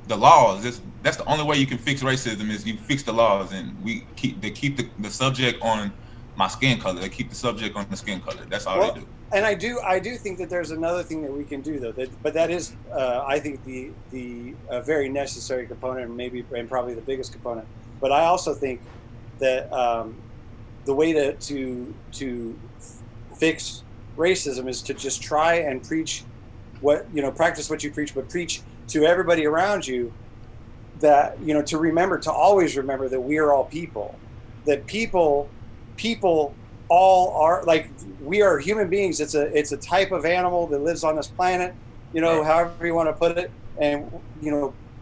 the laws. That's the only way you can fix racism is you fix the laws, and they keep the subject on my skin color. They keep the subject on the skin color. That's all they do. And I do think that there's another thing that we can do though. But that is, I think the very necessary component, and probably the biggest component. But I also think that the way to fix racism is to just try and preach practice what you preach, but preach to everybody around you that to always remember that we are all people, that people all are, like, we are human beings. It's a type of animal that lives on this planet, however you want to put it. And,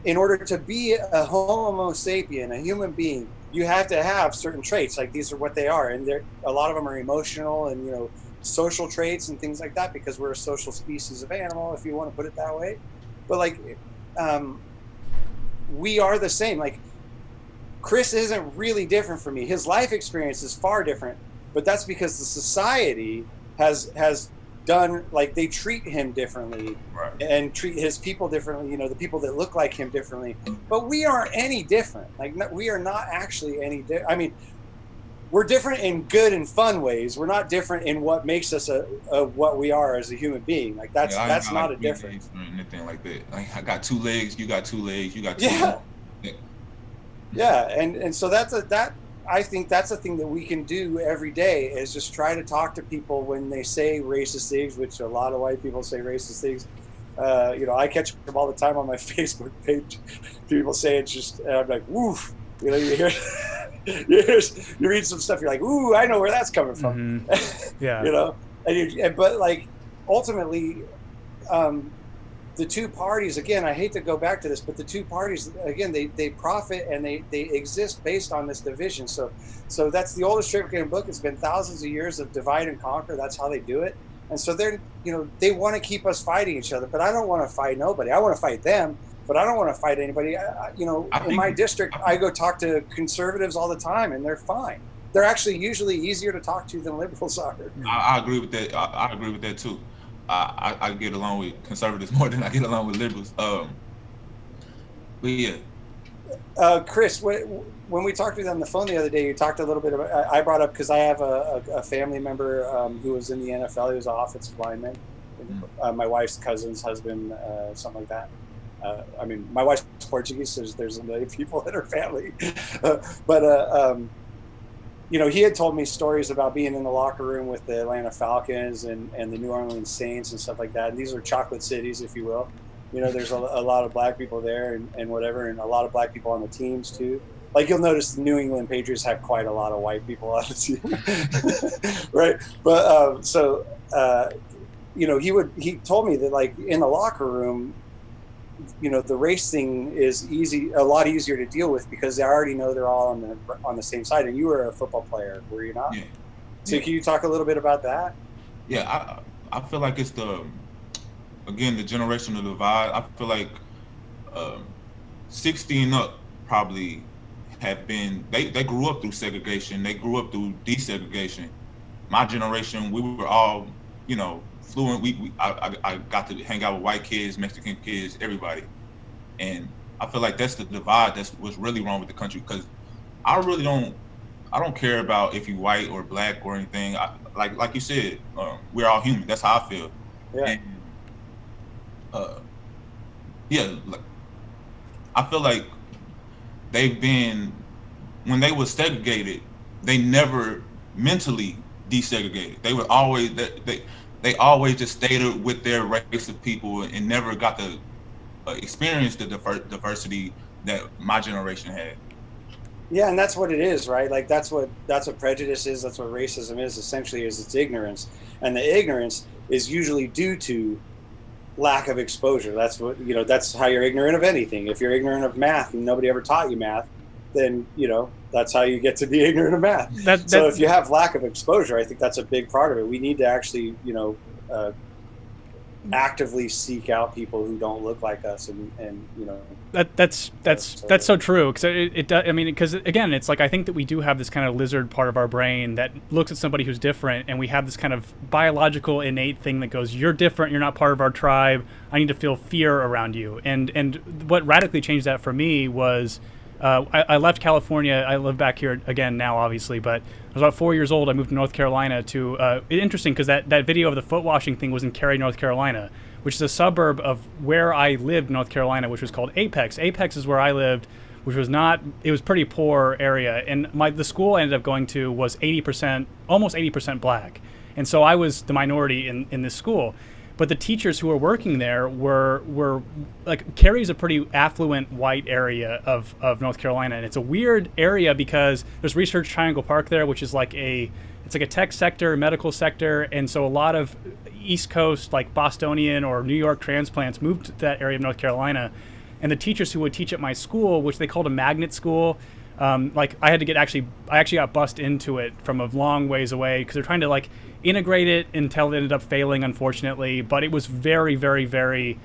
in order to be a Homo sapien, a human being, you have to have certain traits. Like, these are what they are. And a lot of them are emotional and, social traits and things like that, because we're a social species of animal, if you want to put it that way. But like, we are the same. Like, Chris isn't really different from me. His life experience is far different. But that's because the society has done, like, they treat him differently, right, and treat his people differently, the people that look like him differently. But we aren't any different. Like, we are not actually any different. I mean, we're different in good and fun ways. We're not different in what makes us what we are as a human being. Like, that's not a difference. Anything like that. Like, I got 2 legs, you got 2 legs, you got 2 legs. Yeah, and so that I think that's a thing that we can do every day is just try to talk to people when they say racist things, which a lot of white people say racist things. I catch them all the time on my Facebook page. People say it's just, and I'm like, woof. You hear, you read some stuff, you're like, ooh, I know where that's coming from. Mm-hmm. Yeah. But like, ultimately, the two parties, again, I hate to go back to this, but the two parties, again, they profit and they exist based on this division. So that's the oldest trade book. It's been thousands of years of divide and conquer. That's how they do it. And so they want to keep us fighting each other, but I don't want to fight nobody. I want to fight them, but I don't want to fight anybody. In my district, I go talk to conservatives all the time and they're fine. They're actually usually easier to talk to than liberals are. I agree with that. I agree with that too. I get along with conservatives more than I get along with liberals. But yeah. Chris, when we talked to you on the phone the other day, you talked a little bit about, I brought up, because I have a family member who was in the NFL. He was an offensive lineman. My wife's cousin's husband, something like that. My wife's Portuguese, so there's a million people in her family. He had told me stories about being in the locker room with the Atlanta Falcons and the New Orleans Saints and stuff like that. And these are chocolate cities, if you will. There's a lot of black people there and whatever, and a lot of black people on the teams too. Like, you'll notice the New England Patriots have quite a lot of white people on the team, right? But he told me that, like, in the locker room, the race thing is a lot easier to deal with because they already know they're all on the same side. And you were a football player, were you not? Yeah. So can you talk a little bit about that? Yeah, I feel like it's the generational divide. I feel like 60 and up probably have been, they grew up through segregation. They grew up through desegregation. My generation, we were all, fluent. I got to hang out with white kids, Mexican kids, everybody. And I feel like that's the divide. That's what's really wrong with the country, because I don't care about if you white or black or anything. Like you said, we're all human. That's how I feel. Yeah. And, I feel like when they were segregated, they never mentally desegregated. They were always, they always just stayed with their race of people and never got to experience the diversity that my generation had. Yeah, and that's what it is, right? Like, that's what prejudice is. That's what racism is, essentially, is it's ignorance. And the ignorance is usually due to lack of exposure. That's what, that's how you're ignorant of anything. If you're ignorant of math and nobody ever taught you math, then, that's how you get to be ignorant of math. So if you have lack of exposure, I think that's a big part of it. We need to actually, actively seek out people who don't look like us, and that's so true, because it does. I mean, because again, it's like, I think that we do have this kind of lizard part of our brain that looks at somebody who's different, and we have this kind of biological innate thing that goes, you're different, you're not part of our tribe, I need to feel fear around you. And what radically changed that for me was, I left California. I live back here again now, obviously, but I was about 4 years old. I moved to North Carolina to, interesting, because that video of the foot washing thing was in Cary, North Carolina, which is a suburb of where I lived, North Carolina, which was called Apex. Apex is where I lived, which was not, it was pretty poor area. And the school I ended up going to was 80%, almost 80% black. And so I was the minority in this school. But the teachers who were working there were like, Cary's a pretty affluent white area of North Carolina, and it's a weird area because there's Research Triangle Park there, which is it's like a tech sector, medical sector, and so a lot of East Coast, like Bostonian or New York transplants, moved to that area of North Carolina, and the teachers who would teach at my school, which they called a magnet school, I actually got bussed into it from a long ways away because they're trying to integrate it until it ended up failing, unfortunately. But it was very, very, very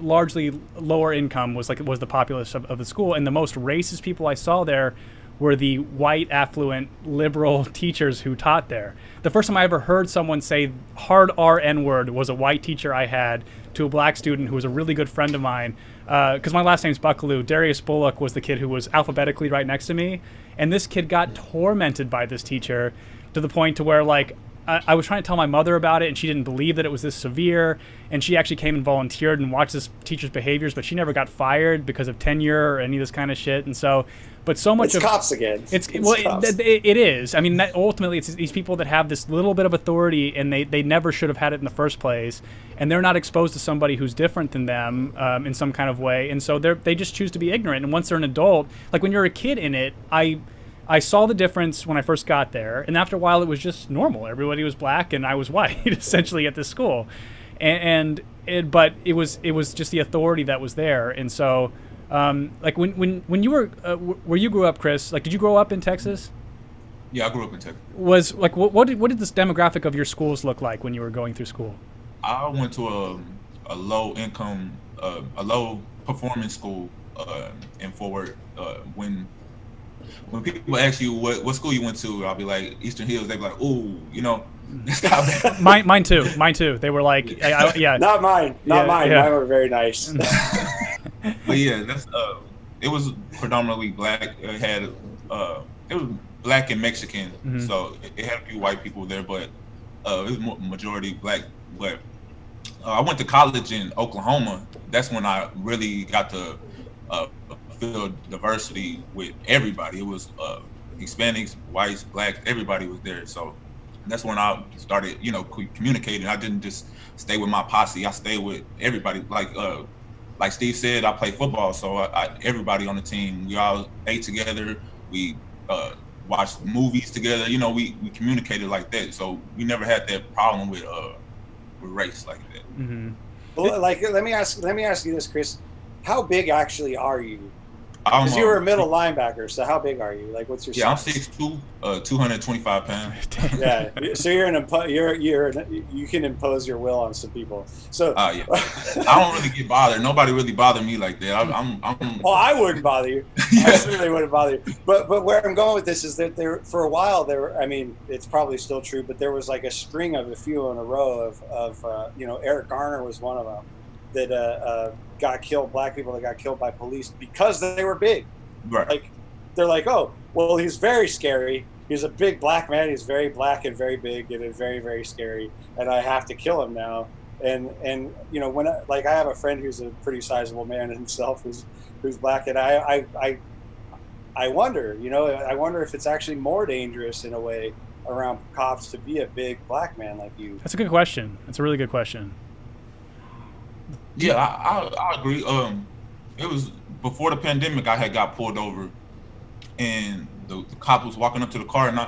largely lower income was the populace of the school, and the most racist people I saw there were the white, affluent, liberal teachers who taught there. The first time I ever heard someone say hard R N-word was a white teacher I had to a black student who was a really good friend of mine. Because my last name's Buckaloo. Darius Bullock was the kid who was alphabetically right next to me. And this kid got tormented by this teacher to the point to where, I was trying to tell my mother about it, and she didn't believe that it was this severe. And she actually came and volunteered and watched this teacher's behaviors, but she never got fired because of tenure or any of this kind of shit. And so, but so much it's of cops again. It's cops. It is. I mean, ultimately, it's these people that have this little bit of authority, and they never should have had it in the first place, and they're not exposed to somebody who's different than them in some kind of way, and so they just choose to be ignorant. And once they're an adult, like when you're a kid in it, I saw the difference when I first got there, and after a while, it was just normal. Everybody was black, and I was white, essentially, at this school, but it was just the authority that was there, and so. Like when you were where you grew up, Chris, like did you grow up in Texas? Yeah, I grew up in Texas. Was like what did this demographic of your schools look like when you were going through school? I went to a low income, a low performing school in Fort Worth. When people ask you what school you went to, I'll be like Eastern Hills. They be like, ooh, that's not bad. Mine too. They were like, yeah. Not mine. Yeah. Mine were very nice. But yeah, that's it was predominantly black. It was black and Mexican, so it had a few white people there, but it was majority black. But I went to college in Oklahoma. That's when I really got to feel diversity with everybody. It was Hispanics, whites, blacks, everybody was there. So that's when I started, communicating. I didn't just stay with my posse. I stayed with everybody. Like Steve said, I play football, so everybody on the team, we all ate together. We watched movies together. We communicated like that. So we never had that problem with race like that. Mm-hmm. Well, let me ask you this, Chris. How big actually are you? Because you were a I'm middle linebacker, so how big are you? Like, what's your size? I'm 6'2", 225 pounds. Yeah, so you can impose your will on some people. So yeah, I don't really get bothered. Nobody really bothered me like that. I'm well, I wouldn't bother you. Yeah. I certainly wouldn't bother you. But where I'm going with this is that for a while I mean, it's probably still true, but there was like a string of a few in a row of Eric Garner was one of them that got killed, black people that got killed by police because they were big. Right. Like, they're like, oh, well, he's very scary. He's a big black man. He's very black and very big and very, very scary. And I have to kill him now. And when I have a friend who's a pretty sizable man himself who's black, and I wonder, I wonder if it's actually more dangerous in a way around cops to be a big black man like you. That's a good question. That's a really good question. Yeah, I agree. It was before the pandemic. I had got pulled over, and the cop was walking up to the car, and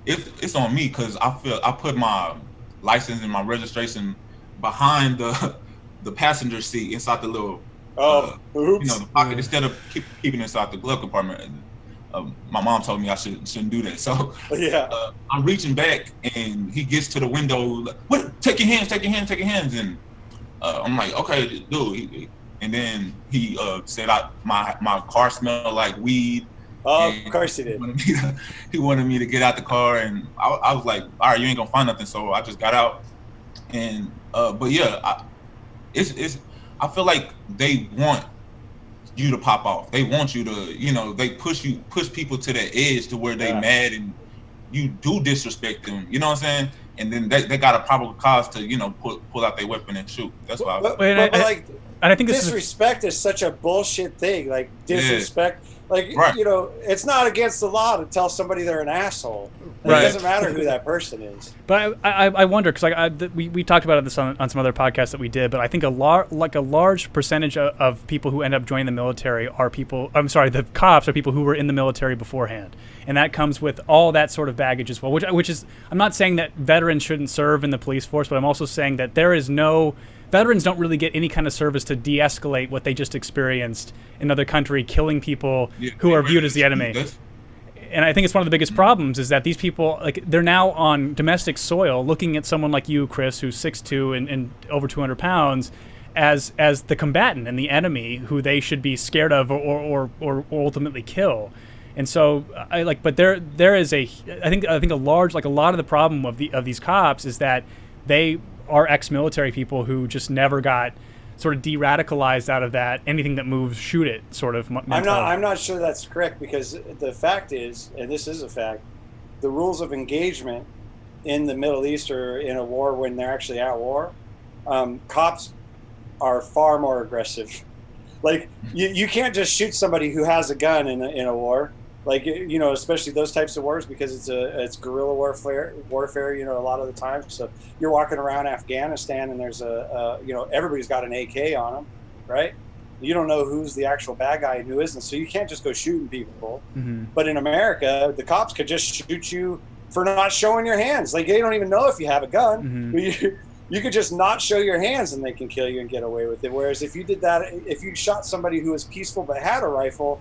it's on me because I put my license and my registration behind the passenger seat inside the little the pocket instead of keeping it inside the glove compartment. And, my mom told me I shouldn't do that. So I'm reaching back, and he gets to the window. Like, what? Take your hands, and I'm like, okay, dude. And then he said my car smelled like weed. Oh, of course he did. He wanted me to get out the car, and I was like, all right, you ain't gonna find nothing. So I just got out, and but yeah, I feel like they want you to pop off. They want you to, they push people to that edge to where they mad and you do disrespect them. You know what I'm saying? And then they got a probable cause to, pull out their weapon and shoot. That's why. And I think disrespect is such a bullshit thing. Like disrespect, right. It's not against the law to tell somebody they're an asshole. Right. It doesn't matter who that person is. But I wonder because we talked about this on some other podcasts that we did. But I think a large percentage of people who end up joining the military are people. I'm sorry, the cops are people who were in the military beforehand, and that comes with all that sort of baggage as well. Which is, I'm not saying that veterans shouldn't serve in the police force, but I'm also saying that there is no. Veterans don't really get any kind of service to de-escalate what they just experienced in another country, killing people who are viewed as the enemy. And I think it's one of the biggest problems is that these people, they're now on domestic soil looking at someone like you, Chris, who's 6'2" and over 200 pounds, as the combatant and the enemy who they should be scared of or ultimately kill. And so but there is I think a lot of the problem of these cops is that they are ex-military people who just never got sort of de-radicalized out of that anything that moves shoot it sort of mentality. I'm not sure that's correct because the fact is, and this is a fact, the rules of engagement in the Middle East or in a war when they're actually at war, cops are far more aggressive. Like you can't just shoot somebody who has a gun in a war. Like, you know, especially those types of wars, because it's guerrilla warfare, you know, a lot of the time. So you're walking around Afghanistan and there's you know, everybody's got an AK on them, right? You don't know who's the actual bad guy and who isn't. So you can't just go shooting people. Mm-hmm. But in America, the cops could just shoot you for not showing your hands. Like, they don't even know if you have a gun. Mm-hmm. You could just not show your hands and they can kill you and get away with it. Whereas if you did that, if you shot somebody who was peaceful but had a rifle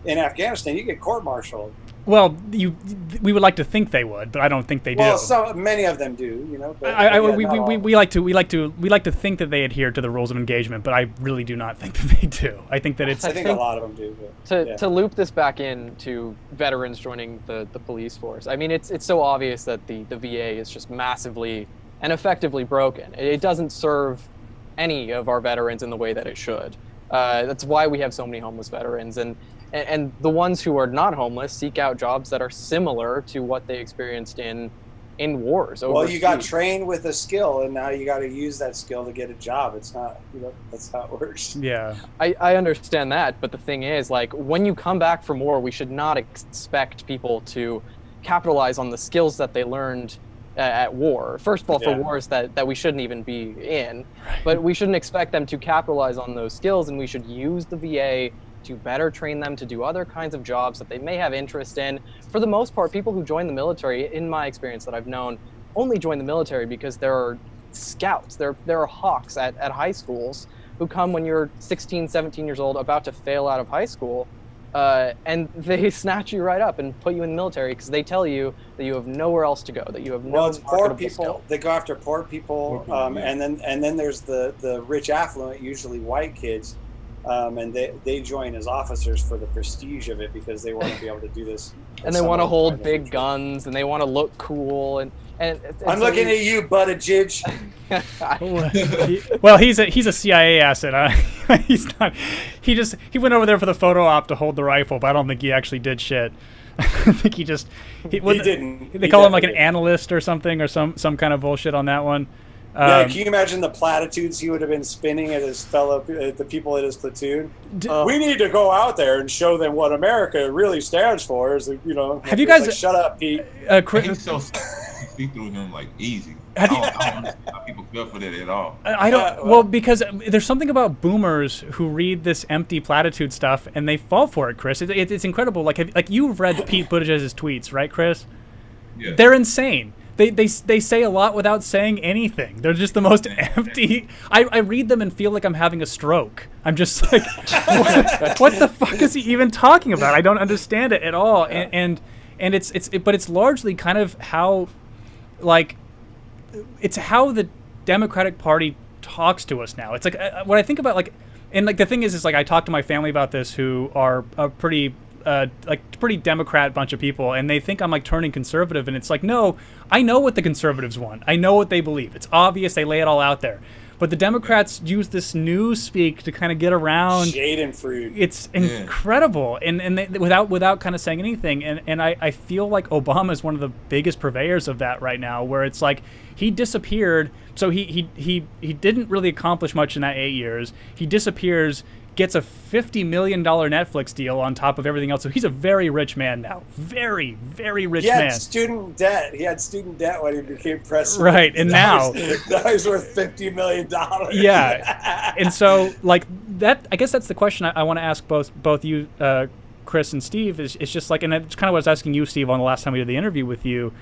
in Afghanistan, you get court-martialed. Well, we would like to think they would, but I don't think they do. Well, so many of them do, you know. But we like to think that they adhere to the rules of engagement, but I really do not think that they do. I think that it's. I think a lot of them do. But, to loop this back into veterans joining the police force. I mean, it's so obvious that the VA is just massively and effectively broken. It doesn't serve any of our veterans in the way that it should. That's why we have so many homeless veterans, and the ones who are not homeless seek out jobs that are similar to what they experienced in wars. Overseas. Well, you got trained with a skill, and now you got to use that skill to get a job. It's not, you know, that's how it works. Yeah, I understand that, but the thing is, like, when you come back from war, we should not expect people to capitalize on the skills that they learned at war. First of all, for wars that we shouldn't even be in, but we shouldn't expect them to capitalize on those skills, and we should use the VA to better train them to do other kinds of jobs that they may have interest in. For the most part, people who join the military, in my experience that I've known, only join the military because there are scouts, there are hawks at high schools who come when you're 16, 17 years old, about to fail out of high school, and they snatch you right up and put you in the military because they tell you that you have nowhere else to go, that you have no. Well, it's poor people. Skill. They go after poor people, and then there's the rich, affluent, usually white kids. And they join as officers for the prestige of it because they want to be able to do this. And they want to hold big guns and they want to look cool. And I'm looking at you, Buttigieg. Well, he's a CIA asset. He's not. He went over there for the photo op to hold the rifle, but I don't think he actually did shit. I think he didn't. They call him like an analyst or something, or some kind of bullshit on that one. Yeah, can you imagine the platitudes he would have been spinning at the people at his platoon? We need to go out there and show them what America really stands for. Is, you know, have you guys? Like, shut up, Pete. He's so see through him like easy. I don't understand how people feel for that at all. I don't. Well, because there's something about boomers who read this empty platitude stuff and they fall for it, Chris. It's incredible. Like you've read Pete Buttigieg's tweets, right, Chris? Yeah. They're insane. They say a lot without saying anything. They're just the most empty. I read them and feel like I'm having a stroke. I'm just like, what the fuck is he even talking about? I don't understand it at all. And but it's largely kind of how, like, it's how the Democratic Party talks to us now. It's like what I think about, like, and like the thing is like I talk to my family about this, who are a pretty Democrat bunch of people, and they think I'm like turning conservative, and it's like, no, I know what the conservatives want. I know what they believe. It's obvious. They lay it all out there. But the Democrats use this news speak to kind of get around. Shade and fruit. It's incredible, and they, without kind of saying anything. And I feel like Obama is one of the biggest purveyors of that right now, where it's like he disappeared. So he didn't really accomplish much in that 8 years. He disappears, gets a $50 million Netflix deal on top of everything else. So he's a very rich man now. Very, very rich man. He had student debt. He had student debt when he became president. Right, and now he's worth $50 million. Yeah. And so, like, that, I guess that's the question I want to ask both you, Chris and Steve, is just like, and it's kind of what I was asking you, Steve, on the last time we did the interview with you,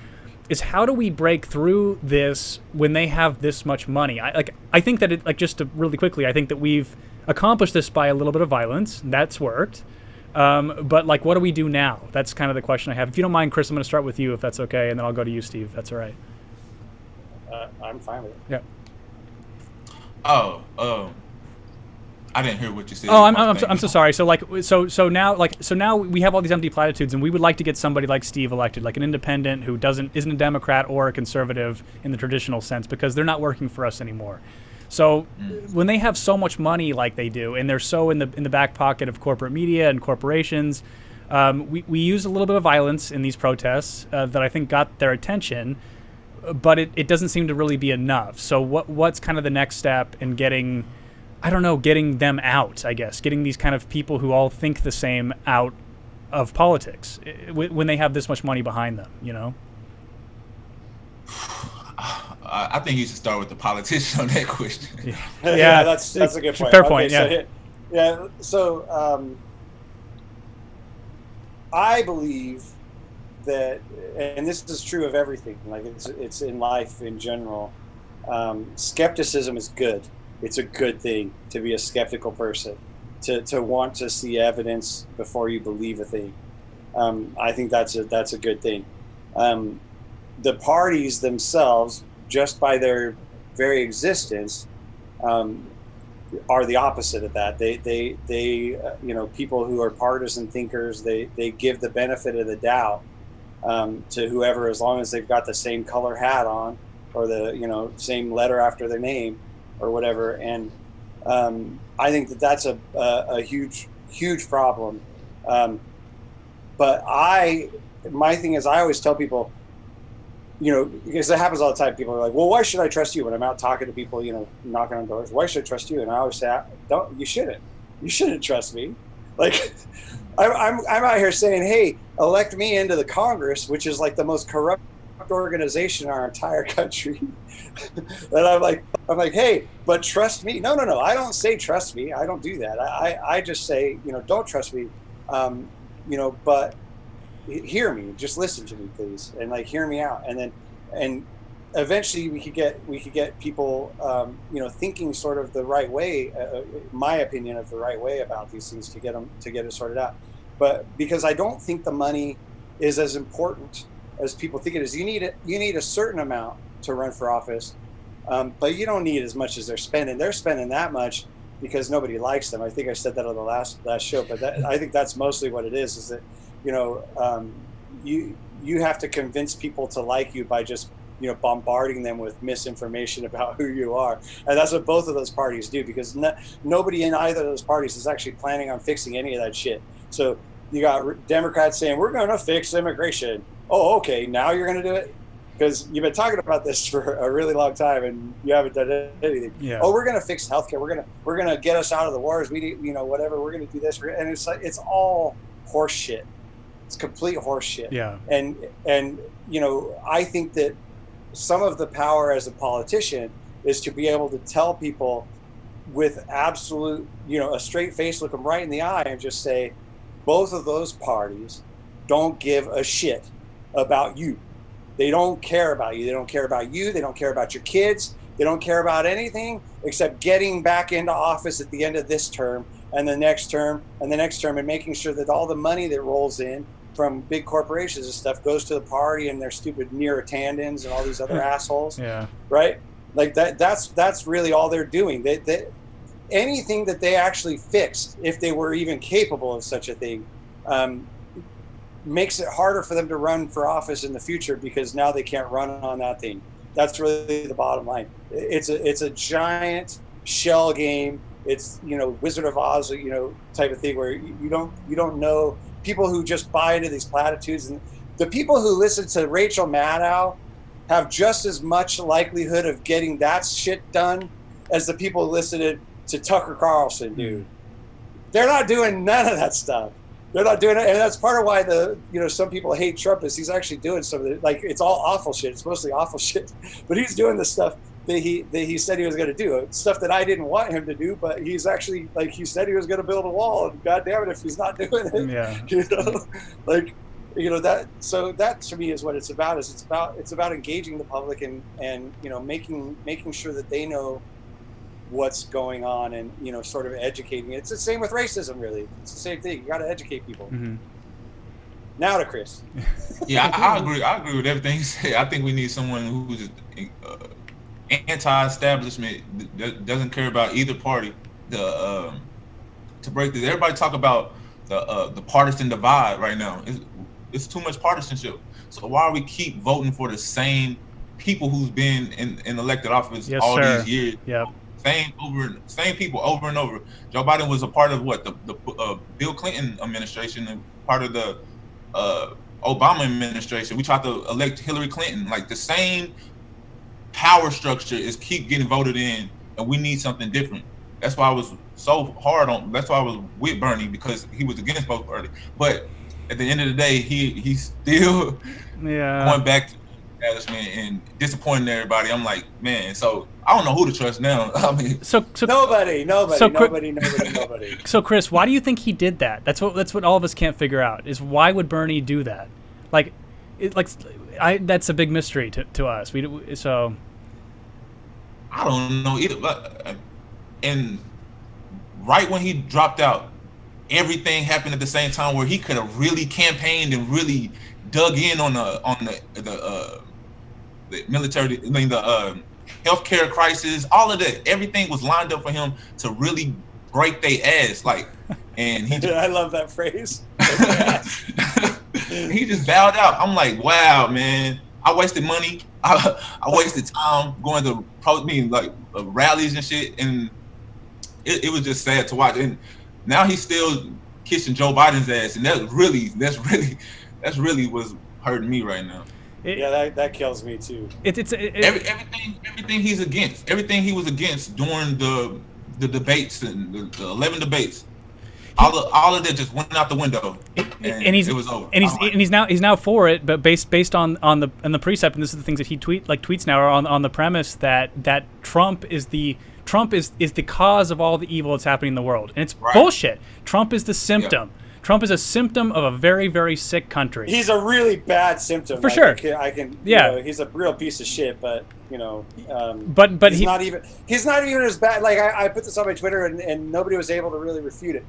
is how do we break through this when they have this much money? I think that it, like, just to really quickly, I think that we've accomplished this by a little bit of violence. That's worked. But like, what do we do now? That's kind of the question I have. If you don't mind, Chris, I'm going to start with you, if that's okay, and then I'll go to you, Steve. If that's all right. I'm fine with it. Yeah. I didn't hear what you said. Oh, I'm so sorry. So now we have all these empty platitudes, and we would like to get somebody like Steve elected, like an independent who isn't a Democrat or a conservative in the traditional sense, because they're not working for us anymore. So when they have so much money like they do, and they're so in the back pocket of corporate media and corporations, we use a little bit of violence in these protests that I think got their attention. but it doesn't seem to really be enough. So what's kind of the next step in getting, I don't know, getting them out, I guess, getting these kind of people who all think the same out of politics when they have this much money behind them, you know? I think you should start with the politician on that question. Yeah, that's a good point. Fair point. Okay, So I believe that, and this is true of everything, like it's in life in general. Skepticism is good. It's a good thing to be a skeptical person, to want to see evidence before you believe a thing. I think that's a good thing. The parties themselves, just by their very existence, are the opposite of that. They people who are partisan thinkers, they give the benefit of the doubt to whoever, as long as they've got the same color hat on, or the same letter after their name, or whatever. And I think that's a huge problem. But my thing is, I always tell people, because it happens all the time. People are like, well, why should I trust you? When I'm out talking to people, knocking on doors, why should I trust you? And I always say, you shouldn't trust me. Like, I'm out here saying, hey, elect me into the Congress, which is like the most corrupt organization in our entire country. And I'm like, hey, but trust me. No, I don't say trust me. I don't do that. I just say, don't trust me. But hear me, just listen to me, please, and hear me out. And eventually we could get people thinking sort of the right way, my opinion of the right way about these things, to get it sorted out. But because I don't think the money is as important as people think it is. You need a certain amount to run for office, but you don't need as much as they're spending. They're spending that much because nobody likes them. I think I said that on the last show, but I think that's mostly what it is that you have to convince people to like you by just bombarding them with misinformation about who you are. And that's what both of those parties do, because nobody in either of those parties is actually planning on fixing any of that shit. So you got Democrats saying, we're going to fix immigration. Oh, okay, now you're going to do it? Because you've been talking about this for a really long time and you haven't done anything. Yeah. Oh, we're going to fix healthcare. We're going to get us out of the wars. We need, whatever. We're going to do this. And it's all horse shit. It's complete horse shit. Yeah. And I think that some of the power as a politician is to be able to tell people with absolute, a straight face, look them right in the eye and just say, both of those parties don't give a shit about you. They don't care about you. They don't care about you. They don't care about your kids. They don't care about anything except getting back into office at the end of this term and the next term and the next term, and making sure that all the money that rolls in from big corporations and stuff goes to the party and their stupid near-attendants and all these other assholes. Yeah. Right? Like that's really all they're doing. They anything that they actually fixed, if they were even capable of such a thing, makes it harder for them to run for office in the future, because now they can't run on that thing. That's really the bottom line. It's a giant shell game. It's Wizard of Oz, type of thing, where you don't know. People who just buy into these platitudes, and the people who listen to Rachel Maddow have just as much likelihood of getting that shit done as the people who listen to Tucker Carlson do. They're not doing none of that stuff. They're not doing it, and that's part of why some people hate Trump, is he's actually doing some of it. Like, it's all awful shit. It's mostly awful shit, but he's doing the stuff that he said he was going to do. Stuff that I didn't want him to do, but he's actually, like, he said he was going to build a wall, and God damn it if he's not doing it. Yeah. That. So that to me is what it's about. It's about engaging the public and making sure that they know what's going on, and sort of educating. It's the same with racism, really. It's the same thing. You got to educate people. Mm-hmm. Now to Chris. Yeah, I agree with everything you say. I think we need someone who's anti-establishment, that doesn't care about either party. To break this, everybody talk about the partisan divide right now. It's too much partisanship. So why we keep voting for the same people who's been in elected office these years? Yep. Same people over and over. Joe Biden was a part of the Bill Clinton administration, and part of the Obama administration. We tried to elect Hillary Clinton. Like, the same power structure is keep getting voted in, and we need something different. That's why I was so hard on. That's why I was with Bernie, because he was against both parties. But at the end of the day, he's still going back to the establishment and disappointing everybody. I'm like, man. So I don't know who to trust now. I mean, so nobody. So Chris, why do you think he did that? That's what all of us can't figure out. Is why would Bernie do that? That's a big mystery to us. So I don't know either. But, and right when he dropped out, everything happened at the same time where he could have really campaigned and really dug in on the military, I mean the healthcare crisis, all of that. Everything was lined up for him to really break their ass. And he I love that phrase. He just bowed out. I'm like, wow, man. I wasted money. I wasted time going to rallies and shit, and it was just sad to watch. And now he's still kissing Joe Biden's ass, and that's really what's hurting me right now. That kills me too. Everything he's against, everything he was against during the debates and the 11 debates. All of that just went out the window, and it was over. And he's now for it, but based on the precept, and this is the things that he tweets now are on the premise that Trump is the cause of all the evil that's happening in the world, and it's bullshit. Trump is the symptom. Yeah. Trump is a symptom of a very, very sick country. He's a really bad symptom. For sure. I can he's a real piece of shit, but but he's not even as bad. Like I put this on my Twitter, and nobody was able to really refute it.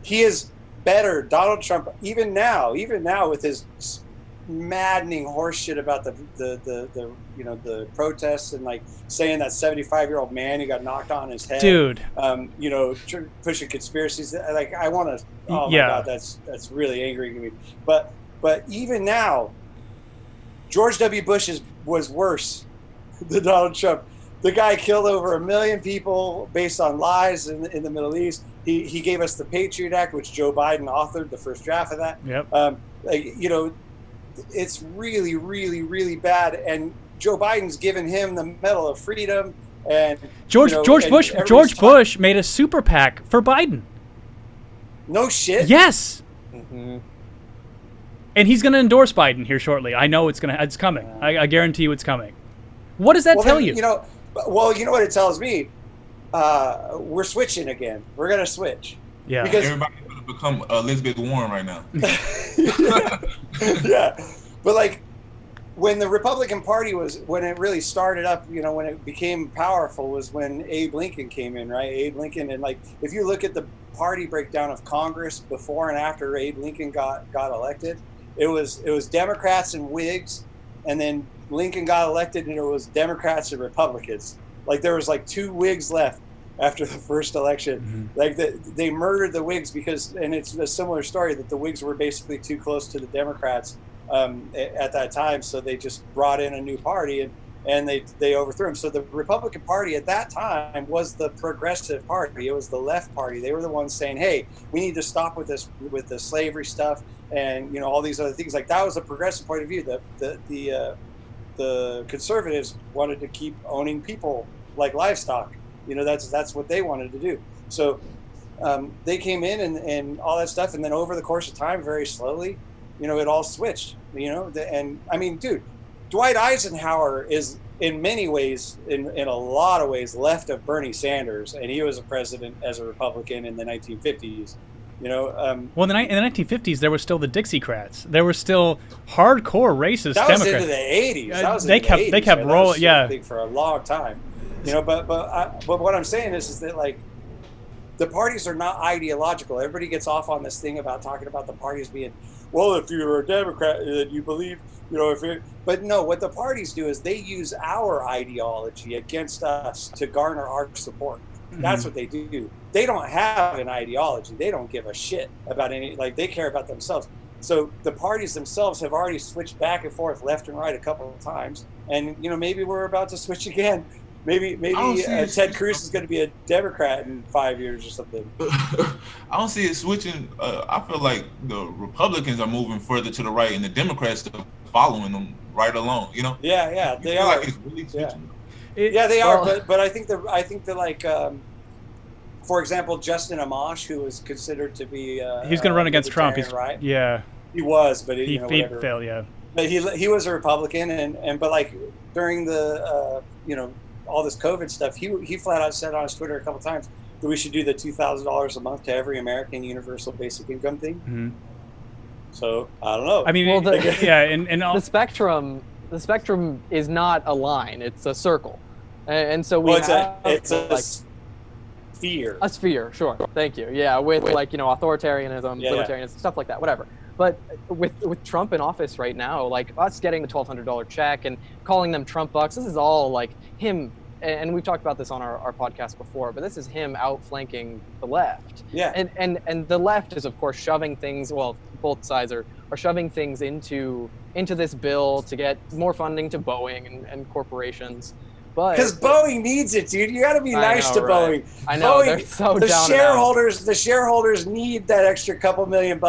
He is better, Donald Trump, even now with his maddening horse shit about the protests and like saying that 75-year-old man who got knocked on his head, dude, pushing conspiracies. Like I want to, oh my God, that's really angering to me. But even now, George W. Bush was worse than Donald Trump. The guy killed over 1 million people based on lies in the Middle East. He gave us the Patriot Act, which Joe Biden authored, the first draft of that. Yep. It's really, really, really bad. And Joe Biden's given him the Medal of Freedom. And George Bush made a super PAC for Biden. No shit. Yes. Mm-hmm. And he's going to endorse Biden here shortly. I know it's coming. I guarantee you it's coming. What does that tell you? You know what it tells me. We're switching again. We're gonna switch. Yeah. Because everybody's gonna become Elizabeth Warren right now. Yeah. But like when the Republican Party when it really started up, when it became powerful was when Abe Lincoln came in, right? Abe Lincoln, and like if you look at the party breakdown of Congress before and after Abe Lincoln got elected, it was Democrats and Whigs, and then Lincoln got elected and it was Democrats and Republicans. Like there was like 2 Whigs left after the first election. Mm-hmm. Like they murdered the Whigs and it's a similar story that the Whigs were basically too close to the Democrats at that time. So they just brought in a new party and they overthrew them. So the Republican Party at that time was the progressive party. It was the left party. They were the ones saying, hey, we need to stop with the slavery stuff and all these other things. Like that was a progressive point of view. The conservatives wanted to keep owning people like livestock. That's what they wanted to do. So they came in and all that stuff, and then over the course of time, very slowly, it all switched. And I mean, dude, Dwight Eisenhower is in many ways, in a lot of ways, left of Bernie Sanders, and he was a president as a Republican in the 1950s. Well, in the 1950s, there were still the Dixiecrats. There were still hardcore racist Democrats. Democrats. That was into the 80s. That was they kept rolling. Yeah, for a long time. But what I'm saying is that like the parties are not ideological. Everybody gets off on this thing about talking about the parties being, well, if you're a Democrat, then you believe, but no, what the parties do is they use our ideology against us to garner our support. That's what they do. They don't have an ideology. They don't give a shit about they care about themselves. So the parties themselves have already switched back and forth, left and right a couple of times. And, maybe we're about to switch again. Maybe Ted Cruz is going to be a Democrat in 5 years or something. I don't see it switching. I feel like the Republicans are moving further to the right and the Democrats are following them right along. You know. Yeah, You they feel are. like it's really switching. Yeah, they are. But I think that like, for example, Justin Amash, who was considered to be he's going to run against Trump. Right? Yeah. He was, but he whatever. failed. Yeah. But he was a Republican, and but like during the all this COVID stuff, he flat out said on his Twitter a couple times that we should do the $2,000 a month to every American universal basic income thing. Mm-hmm. So I don't know. I mean, and the spectrum is not a line; it's a circle, and so it's a sphere. A sphere, sure. Thank you. Yeah, with like authoritarianism, libertarianism, stuff like that, whatever. But with Trump in office right now, like us getting the $1,200 check and calling them Trump bucks, this is all like him. And we've talked about this on our podcast before, but this is him outflanking the left. Yeah. And the left is, of course, shoving things, well, both sides are shoving things into this bill to get more funding to Boeing and corporations. Because Boeing needs it, dude. You got to be nice to Boeing. I know, Boeing, they're so the down shareholders. The shareholders need that extra couple $1 million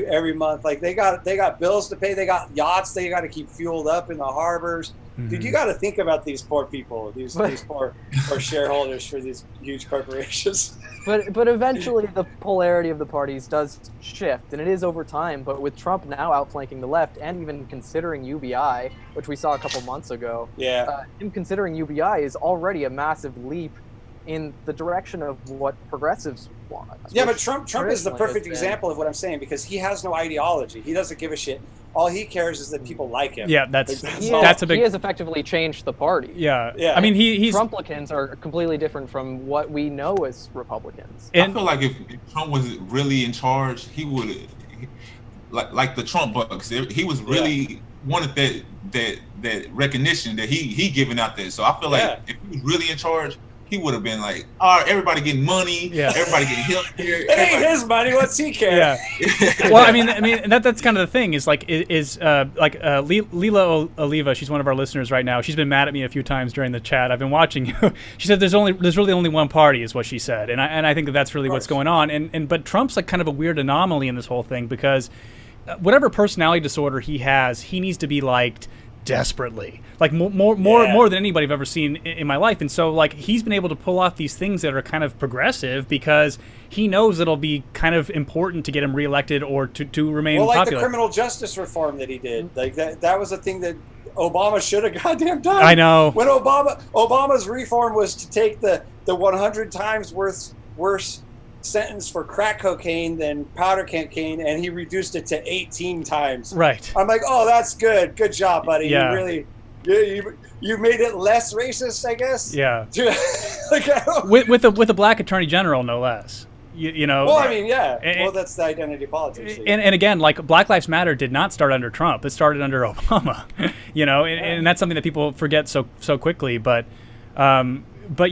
every month. Like they got bills to pay. They got yachts. They got to keep fueled up in the harbors. Mm-hmm. Dude, you got to think about these poor people, these poor shareholders for these huge corporations. But eventually the polarity of the parties does shift, and it is over time. But with Trump now outflanking the left and even considering UBI, which we saw a couple months ago, him considering UBI is already a massive leap in the direction of what progressives want. Yeah, but Trump is the perfect example of what I'm saying, because he has no ideology. He doesn't give a shit. All he cares is that people like him. Yeah, that's a big. He has effectively changed the party. Yeah. I mean, he's Trumplicans are completely different from what we know as Republicans. I feel like if Trump was really in charge, he would like the Trump bucks. He was really wanted that recognition that he giving out there. So I feel like if he was really in charge, he would have been like, all right, everybody getting money, everybody getting help here. It ain't his money. What's he care? Yeah. Well, I mean, that's kind of the thing. Is like, Leela Oliva. She's one of our listeners right now. She's been mad at me a few times during the chat. I've been watching you. She said there's really only one party, is what she said, and I think that's really what's going on. But Trump's like kind of a weird anomaly in this whole thing, because whatever personality disorder he has, he needs to be liked desperately, like more than anybody I've ever seen in my life. And so like he's been able to pull off these things that are kind of progressive because he knows it'll be kind of important to get him reelected or to remain popular. The criminal justice reform that he did, like that was a thing that Obama should have goddamn done. I know. When Obama's reform was to take the 100 times worse sentence for crack cocaine than powder cocaine, and he reduced it to 18 times. Right. I'm like, oh, that's good. Good job, buddy. Yeah. You really, you made it less racist, I guess. Yeah. Like, with a black attorney general, no less. You know. Well, I mean, well, that's the identity politics. And again, like Black Lives Matter did not start under Trump. It started under Obama. And that's something that people forget so quickly. But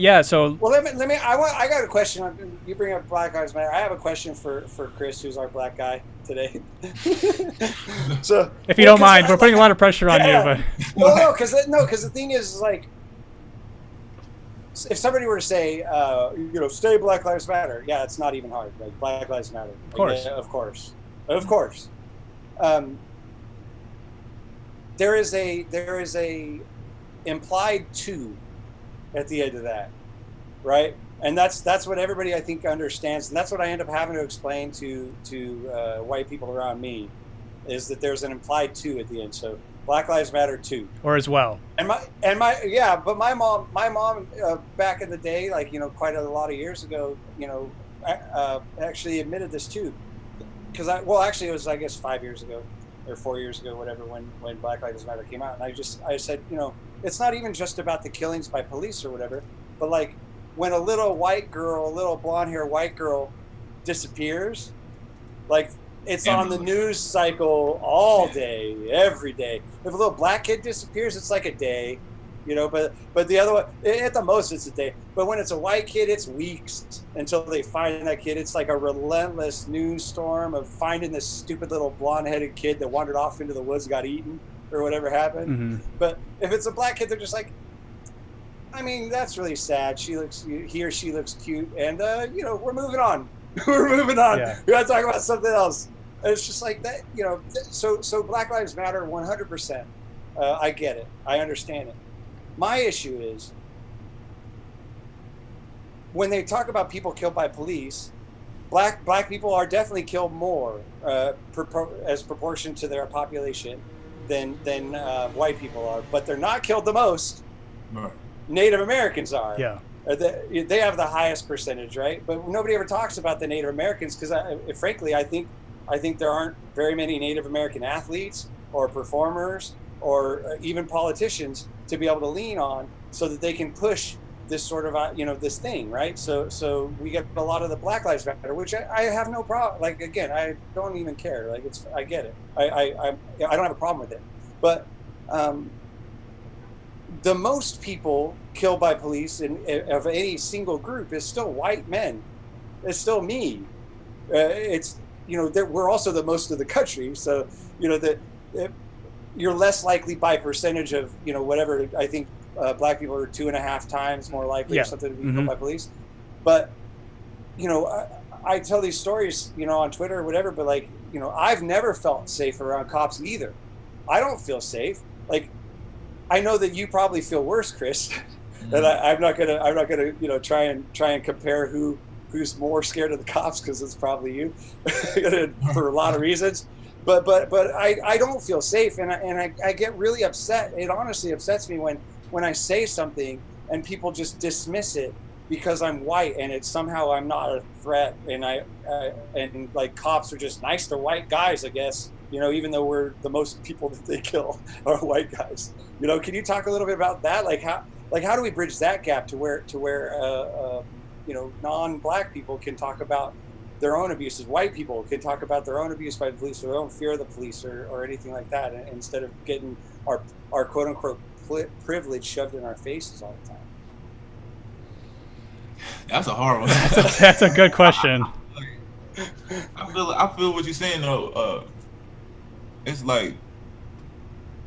yeah, so. Well, let me. I got a question. You bring up Black Lives Matter. I have a question for Chris, who's our black guy today. So, if you don't mind, we're putting a lot of pressure on you. But well, because the thing is like, if somebody were to say, stay Black Lives Matter, it's not even hard. Like Black Lives Matter. Of course. Of course. There is a implied to at the end of that, right? And that's what everybody I think understands, and that's what I end up having to explain to white people around me, is that there's an implied to at the end. So Black Lives Matter too, or as well. But my mom back in the day, like quite a lot of years ago, actually admitted this too, because actually it was, I guess, 5 years ago or 4 years ago, whatever, when Black Lives Matter came out, and I said, it's not even just about the killings by police or whatever, but like when a little blonde hair white girl disappears, like it's on the news cycle all day, every day. If a little black kid disappears, it's like a day, but the other one, at the most it's a day. But when it's a white kid, it's weeks until they find that kid. It's like a relentless news storm of finding this stupid little blonde-headed kid that wandered off into the woods, got eaten, or whatever happened. Mm-hmm. But if it's a black kid, they're just like, I mean, that's really sad. He or she looks cute, and we're moving on. We're moving on. Yeah. We got to talk about something else. And it's just like that, So Black Lives Matter, 100%. I get it. I understand it. My issue is when they talk about people killed by police, black people are definitely killed more as proportion to their population than white people are, but they're not killed the most. Right. Native Americans are. Yeah. They have the highest percentage, right? But nobody ever talks about the Native Americans because, frankly, I think there aren't very many Native American athletes or performers or even politicians to be able to lean on so that they can push this sort of, this thing, right? So we get a lot of the Black Lives Matter, which I have no problem. Like, again, I don't even care. Like, I get it. I don't have a problem with it. But the most people killed by police of any single group is still white men. It's still me. We're also the most of the country. So, you're less likely by percentage of, whatever. I think black people are 2.5 times more likely or something to be killed by police. But, I tell these stories, on Twitter or whatever, but like, I've never felt safe around cops either. I don't feel safe. Like, I know that you probably feel worse, Chris. And I'm not gonna try and compare who's more scared of the cops, because it's probably you for a lot of reasons. But I don't feel safe, and I get really upset. It honestly upsets me when I say something and people just dismiss it because I'm white and it's somehow I'm not a threat, and and like cops are just nice to white guys, I guess. Even though we're the most people that they kill are white guys. Can you talk a little bit about that? Like how do we bridge that gap to where non-black people can talk about their own abuses, white people can talk about their own abuse by the police or their own fear of the police or anything like that, instead of getting our quote unquote privilege shoved in our faces all the time? That's a hard one. That's a good question. I feel what you're saying though. It's like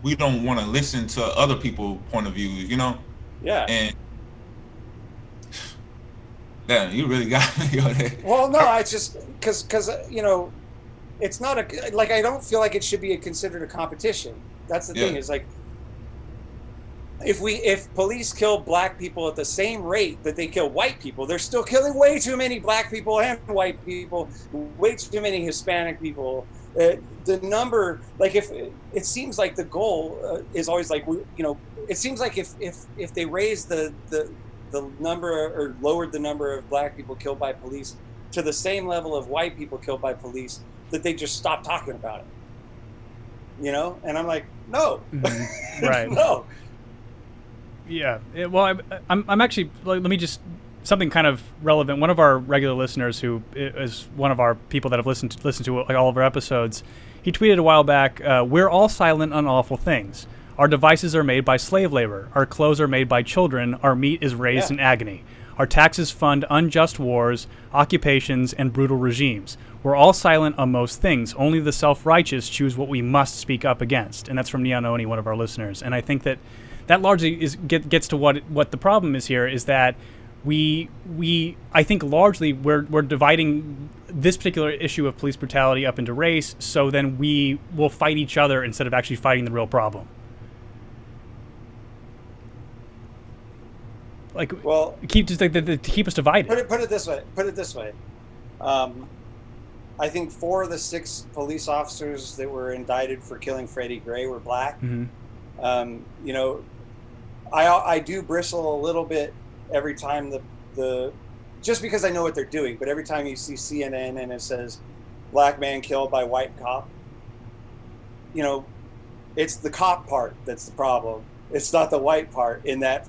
we don't want to listen to other people's point of views, Yeah. And damn, you really got me on that. Well, no, I just because it's not I don't feel like it should be considered a competition. That's the thing. Is like if police kill black people at the same rate that they kill white people, they're still killing way too many black people and white people, way too many Hispanic people. The number, like, if it seems like the goal is always like, it seems like if they raise the number or lowered the number of black people killed by police to the same level of white people killed by police, that they just stop talking about it. And I'm like, no. Mm-hmm. Right. No. Yeah. Well, I'm actually, let me just, something kind of relevant. One of our regular listeners, who is one of our people that have listened to like all of our episodes, he tweeted a while back, "We're all silent on awful things. Our devices are made by slave labor. Our clothes are made by children. Our meat is raised in agony. Our taxes fund unjust wars, occupations, and brutal regimes. We're all silent on most things. Only the self-righteous choose what we must speak up against." And that's from Neon Oni, one of our listeners. And I think that largely gets to what the problem is here, is that I think largely we're dividing this particular issue of police brutality up into race, so then we will fight each other instead of actually fighting the real problem. Like, well, to keep us divided. Put it this way. I think 4 of the 6 police officers that were indicted for killing Freddie Gray were black. Mm-hmm. I do bristle a little bit every time the just because I know what they're doing, but every time you see CNN and it says black man killed by white cop, it's the cop part that's the problem. It's not the white part in that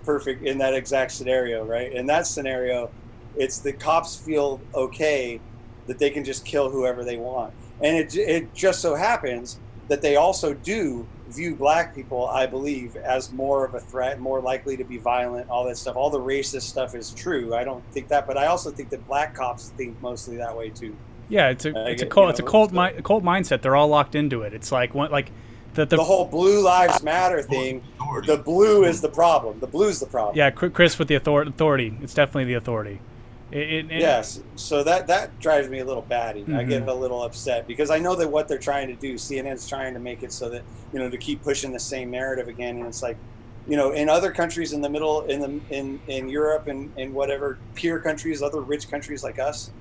exact scenario, right? In that scenario, it's the cops feel okay that they can just kill whoever they want. And it just so happens that they also do view black people, I believe, as more of a threat, more likely to be violent, all that stuff. All the racist stuff is true. I don't think that, but I also think that black cops think mostly that way too. Yeah, it's a cult mindset. They're all locked into it. It's like the whole Blue Lives Matter thing. The blue is the problem. The blue's the problem. Yeah, Chris with the authority. It's definitely the authority. Yes, so that drives me a little batty. I get a little upset because I know that what they're trying to do, CNN's trying to make it so that, to keep pushing the same narrative again, and it's like, in other countries in the middle, in Europe and whatever peer countries, other rich countries like us,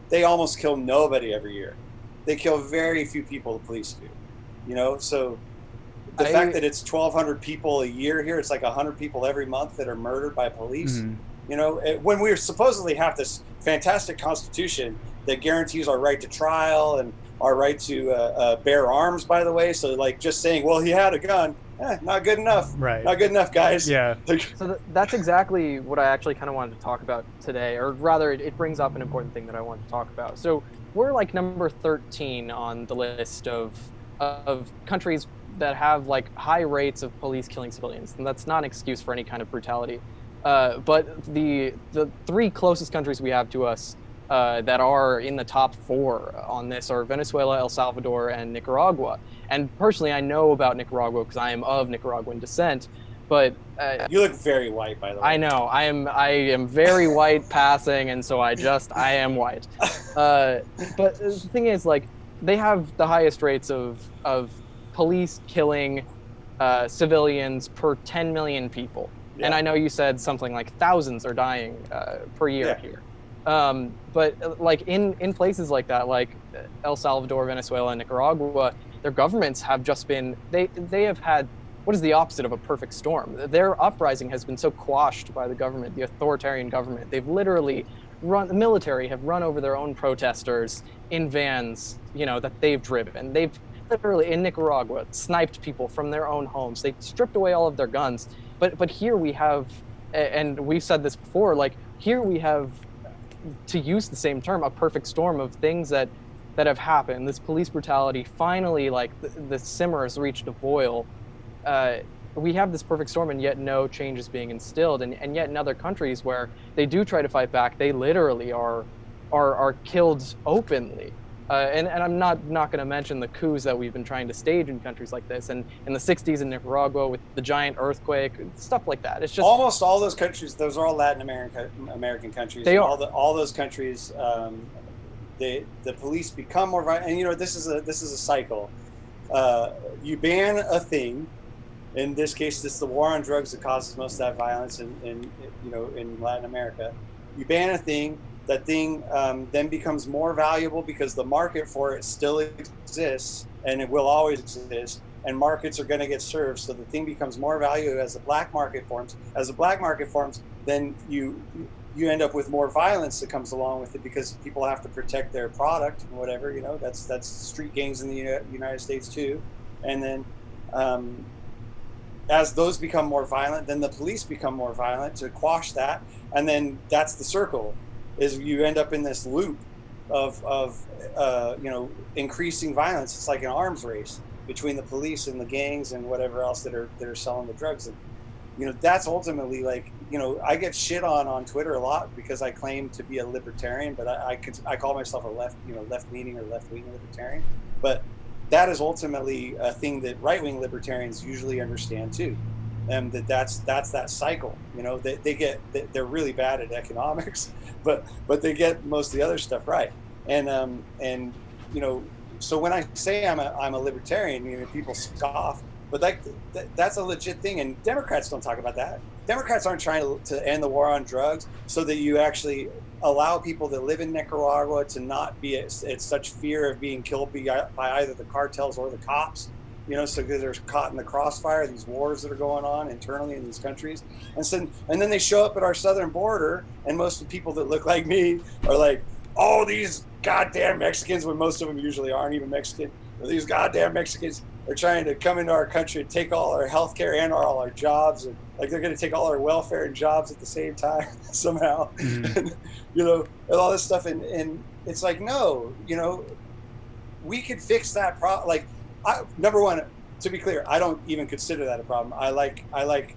they almost kill nobody every year. They kill very few people. The police do, so the fact that it's 1,200 people a year here, it's like 100 people every month that are murdered by police. When we supposedly have this fantastic constitution that guarantees our right to trial and our right to bear arms, by the way. So like just saying, well, he had a gun, not good enough. Right. Not good enough, guys. Yeah. So that's exactly what I actually kind of wanted to talk about today, or rather it brings up an important thing that I wanted to talk about. So we're like number 13 on the list of countries that have like high rates of police killing civilians. And that's not an excuse for any kind of brutality. But the three closest countries we have to us that are in the top 4 on this are Venezuela, El Salvador, and Nicaragua. And personally, I know about Nicaragua because I am of Nicaraguan descent. But you look very white, by the way. I know I am very white passing, and so I am white. But the thing is, like, they have the highest rates of police killing civilians per 10 million people. Yeah. And I know you said something like thousands are dying per year here. But like in places like that, like El Salvador, Venezuela, and Nicaragua, their governments have just been, they have had, what is the opposite of a perfect storm? Their uprising has been so quashed by the government, the authoritarian government. They've literally the military have run over their own protesters in vans, that they've driven. They've literally, in Nicaragua, sniped people from their own homes. They stripped away all of their guns. But here we have, and we've said this before, like here we have, to use the same term, a perfect storm of things that have happened. This police brutality, finally, like the simmer has reached a boil. We have this perfect storm, and yet no change is being instilled. And yet in other countries where they do try to fight back, they literally are killed openly. And I'm not going to mention the coups that we've been trying to stage in countries like this, and in the 60s in Nicaragua with the giant earthquake, stuff like that. It's just almost all those countries. Those are all Latin American countries. They are. All those countries. The police become more violent, and this is a cycle. You ban a thing. In this case, it's the war on drugs that causes most of that violence in Latin America. You ban a thing. That thing then becomes more valuable because the market for it still exists, and it will always exist, and markets are going to get served, so the thing becomes more valuable as the black market forms. As the black market forms, then you end up with more violence that comes along with it because people have to protect their product and whatever. That's street gangs in the United States too. And then as those become more violent, then the police become more violent to quash that, and then that's the circle. Is you end up in this loop of increasing violence. It's like an arms race between the police and the gangs and whatever else that are selling the drugs. And that's ultimately like, I get shit on Twitter a lot because I claim to be a libertarian, but I call myself a left-leaning or left-wing libertarian. But that is ultimately a thing that right-wing libertarians usually understand too. And that's that cycle. They're really bad at economics, but they get most of the other stuff right. And so when I say I'm a libertarian, people scoff, but that's a legit thing. And Democrats don't talk about that. Democrats aren't trying to end the war on drugs so that you actually allow people that live in Nicaragua to not be at such fear of being killed by either the cartels or the cops. So they're caught in the crossfire, these wars that are going on internally in these countries. And then they show up at our southern border, and most of the people that look like me are like, oh, these goddamn Mexicans, when most of them usually aren't even Mexican. These goddamn Mexicans are trying to come into our country and take all our health care and all our jobs. And like they're going to take all our welfare and jobs at the same time somehow. And, and all this stuff. And it's like, no, we could fix that problem. Like, number one, to be clear, I don't even consider that a problem. I like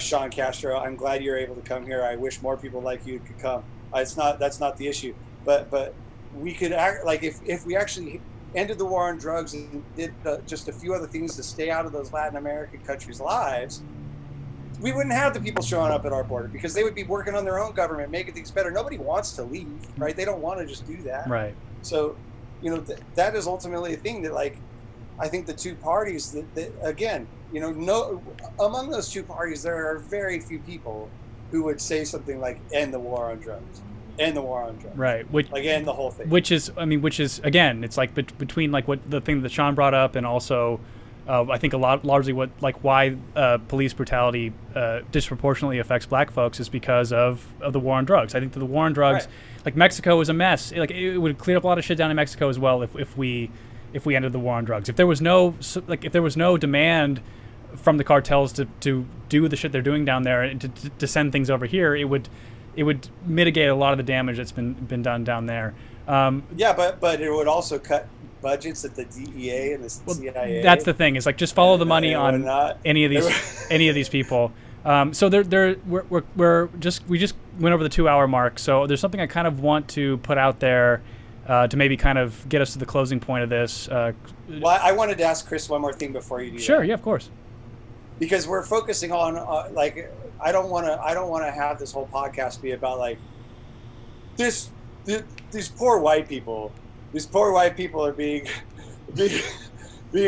Sean Castro. I'm glad you're able to come here. I wish more people like you could come. That's not the issue. But we could act like if we actually ended the war on drugs and did just a few other things to stay out of those Latin American countries' lives, we wouldn't have the people showing up at our border because they would be working on their own government, making things better. Nobody wants to leave, right? They don't want to just do that. Right. So, that is ultimately a thing that, like, I think the two parties that again, among those two parties, there are very few people who would say something like end the war on drugs. End the war on drugs. Right. End the whole thing. Which is again, it's like between like what the thing that Sean brought up and also I think largely why police brutality disproportionately affects black folks is because of the war on drugs. I think that the war on drugs, like Mexico is a mess. Like it would clear up a lot of shit down in Mexico as well if we ended the war on drugs. If there was no demand from the cartels to do the shit they're doing down there and to send things over here, it would mitigate a lot of the damage that's been done down there. But it would also cut budgets at the DEA and the CIA. That's the thing. Is like just follow the money on any of these people. So we just went over the 2-hour mark. So there's something I kind of want to put out there to maybe kind of get us to the closing point of this. Well, I wanted to ask Chris one more thing before you do. Sure. That. Yeah, of course. Because we're focusing on I don't want to have this whole podcast be about like these poor white people. These poor white people are being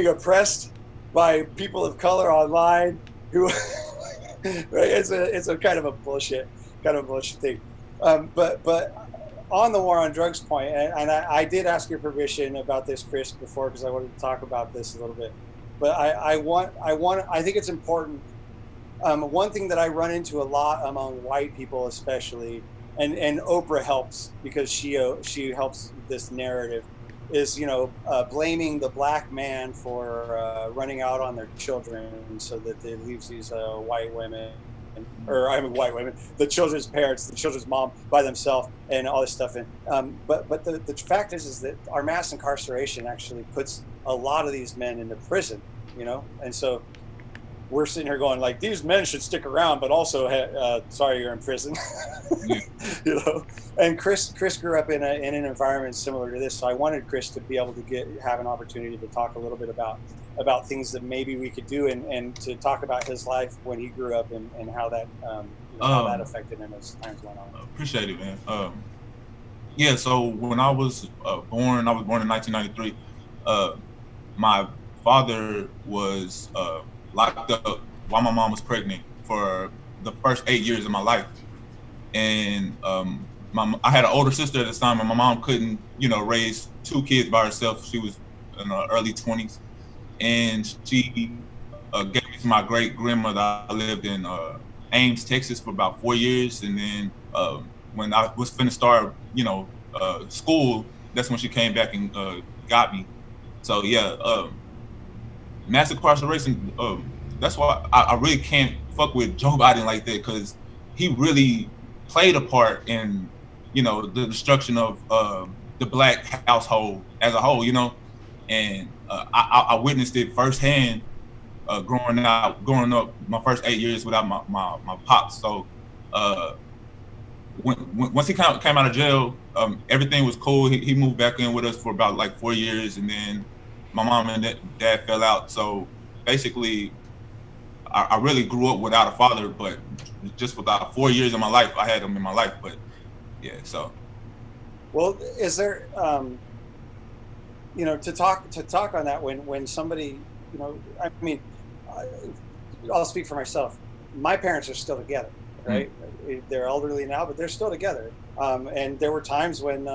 oppressed by people of color online who right? It's a kind of a bullshit thing. But on the war on drugs point, and I did ask your permission about this, Chris, before because I wanted to talk about this a little bit. But I think it's important. One thing that I run into a lot among white people, especially, and Oprah helps because she helps this narrative, is blaming the black man for running out on their children so that they leaves these white women, the children's parents, the children's mom by themselves, and all this stuff. And but the fact is that our mass incarceration actually puts a lot of these men into prison, and so we're sitting here going like, these men should stick around, but also sorry, you're in prison. And Chris grew up in an environment similar to this, so I wanted Chris to be able to have an opportunity to talk a little bit about things that maybe we could do, and to talk about his life when he grew up and how that how that affected him as times went on. Appreciate it, man. So when I was born in 1993. My father was locked up while my mom was pregnant for the first 8 years of my life. And I had an older sister at the time, and my mom couldn't, raise 2 kids by herself. She was in her early 20s. And she gave me to my great grandmother. I lived in Ames, Texas for about 4 years. And then when I was finna start, school, that's when she came back and got me. So mass incarceration, that's why I really can't fuck with Joe Biden like that, because he really played a part in, the destruction of the black household as a whole, and I witnessed it firsthand growing up my first 8 years without my pops. So once he came out of jail, everything was cool. He moved back in with us for about like 4 years, and then my mom and dad fell out. So basically, I really grew up without a father, but just without 4 years of my life, I had him in my life. But so. Well, is there, to talk on that when somebody, I'll speak for myself. My parents are still together, right? Mm-hmm. They're elderly now, but they're still together. And there were times when,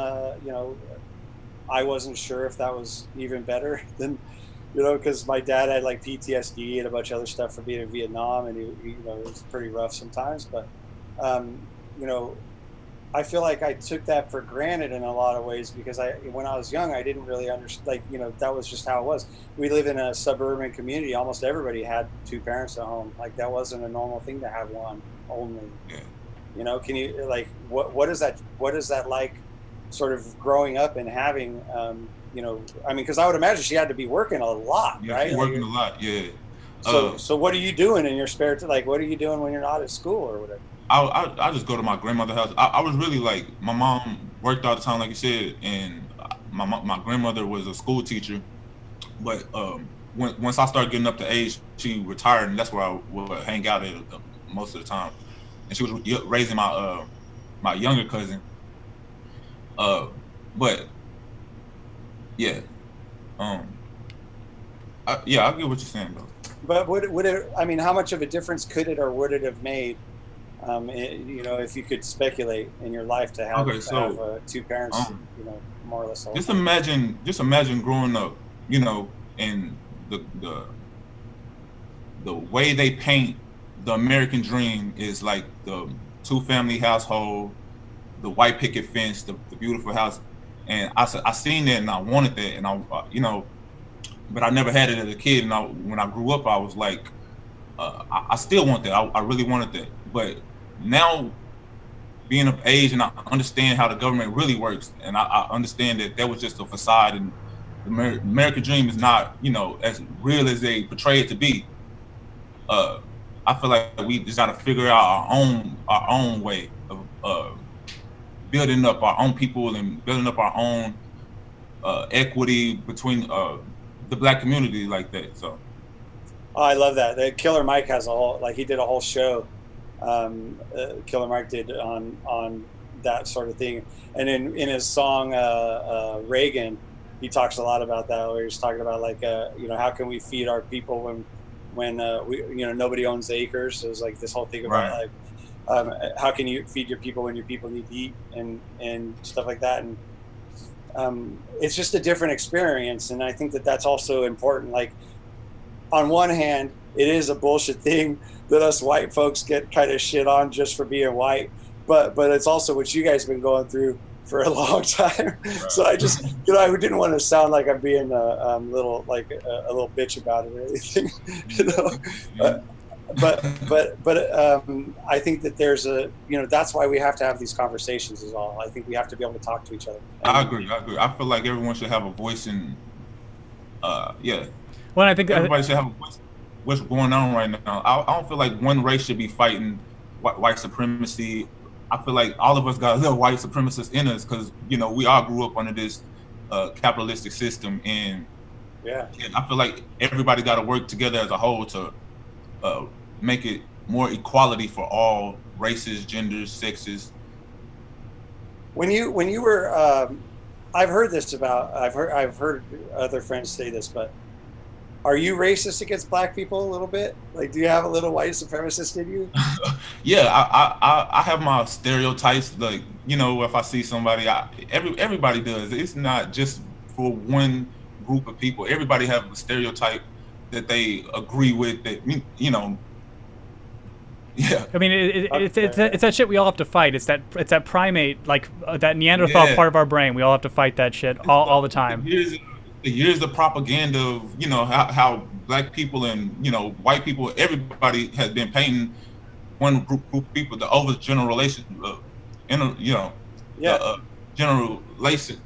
I wasn't sure if that was even better than, because my dad had like PTSD and a bunch of other stuff from being in Vietnam, and he it was pretty rough sometimes. But, I feel like I took that for granted in a lot of ways, because when I was young, I didn't really understand, that was just how it was. We live in a suburban community. Almost everybody had 2 parents at home. Like, that wasn't a normal thing to have one only. Yeah. Can you, like, what is that like, sort of growing up and having, because I would imagine she had to be working a lot, right? Working a lot, yeah. So what are you doing in your spare time? Like, what are you doing when you're not at school or whatever? I just go to my grandmother's house. I was really like, my mom worked all the time, like you said, and my grandmother was a school teacher. But once I started getting up to age, she retired, and that's where I would hang out at most of the time, and she was raising my my younger cousin. But yeah, I get what you're saying though. But would it? I mean, how much of a difference could it or would it have made? You know, if you could speculate in your life to have, two parents, you know, more or less. Just imagine growing up, you know, and the way they paint the American dream is like the 2-family household, the white picket fence, the beautiful house, and I seen that and I wanted that, and I you know, but I never had it as a kid, and when I grew up I was like, I still want that. I really wanted that, but now being of age and I understand how the government really works, and I understand that was just a facade, and the American dream is not, you know, as real as they portray it to be. I feel like we just got to figure out our own way of building up our own people and building up our own equity between the Black community like that. So, oh, I love that. The Killer Mike has he did a whole show. Killer Mike did on that sort of thing, and in his song Reagan, he talks a lot about that. Where he's talking about like you know, how can we feed our people when we, you know, nobody owns the acres. So it was like this whole thing about like how can you feed your people when your people need to eat and stuff like that. And it's just a different experience, and I think that's also important. Like, on one hand, it is a bullshit thing that us white folks get kind of shit on just for being white, but it's also what you guys have been going through for a long time. Right. So I just, you know, I didn't want to sound like I'm being a little bitch about it or anything, you know. But I think that there's you know, that's why we have to have these conversations is all. I think we have to be able to talk to each other. I agree. I feel like everyone should have a voice in, yeah. Well, I think everybody should have a voice. What's going on right now? I don't feel like one race should be fighting white supremacy. I feel like all of us got a little white supremacist in us because, you know, we all grew up under this capitalistic system, and I feel like everybody got to work together as a whole to make it more equality for all races, genders, sexes. When you were, I've heard other friends say this, but are you racist against Black people a little bit? Like, do you have a little white supremacist in you? Yeah, I have my stereotypes. Like, you know, if I see somebody, everybody does. It's not just for one group of people. Everybody have a stereotype that they agree with. That, you know. Yeah. I mean, it's that shit we all have to fight. It's that primate, like that Neanderthal part of our brain. We all have to fight that shit all the time. Years of propaganda of, you know, how Black people and, you know, white people, everybody has been painting one group of people, the overgeneralization, you know, generalization.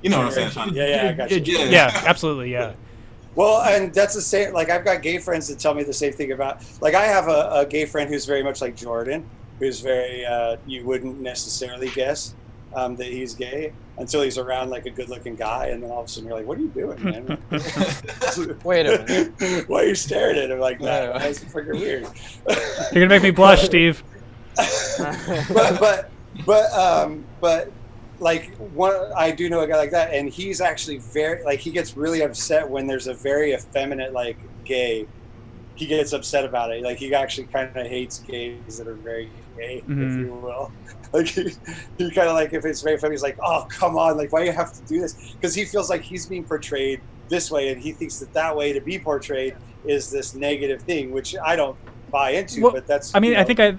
You know what I'm saying? Yeah, I got you. Yeah, absolutely, yeah. Well, and that's the same. Like, I've got gay friends that tell me the same thing about. Like, I have a gay friend who's very much like Jordan, who's very you wouldn't necessarily guess that he's gay until he's around like a good-looking guy, and then all of a sudden you're like, "What are you doing, man?" Wait a minute. Why are you staring at him like that? That's freaking weird. You're gonna make me blush, Steve. but like, I do know a guy like that, and he's actually very, like, he gets really upset when there's a very effeminate, like, gay. He gets upset about it. Like, he actually kind of hates gays that are very gay, if you will. Like, he kind of, like, if it's very effeminate, he's like, oh, come on, like, why do you have to do this? Because he feels like he's being portrayed this way, and he thinks that way to be portrayed is this negative thing, which I don't buy into, but that's, I mean, I think I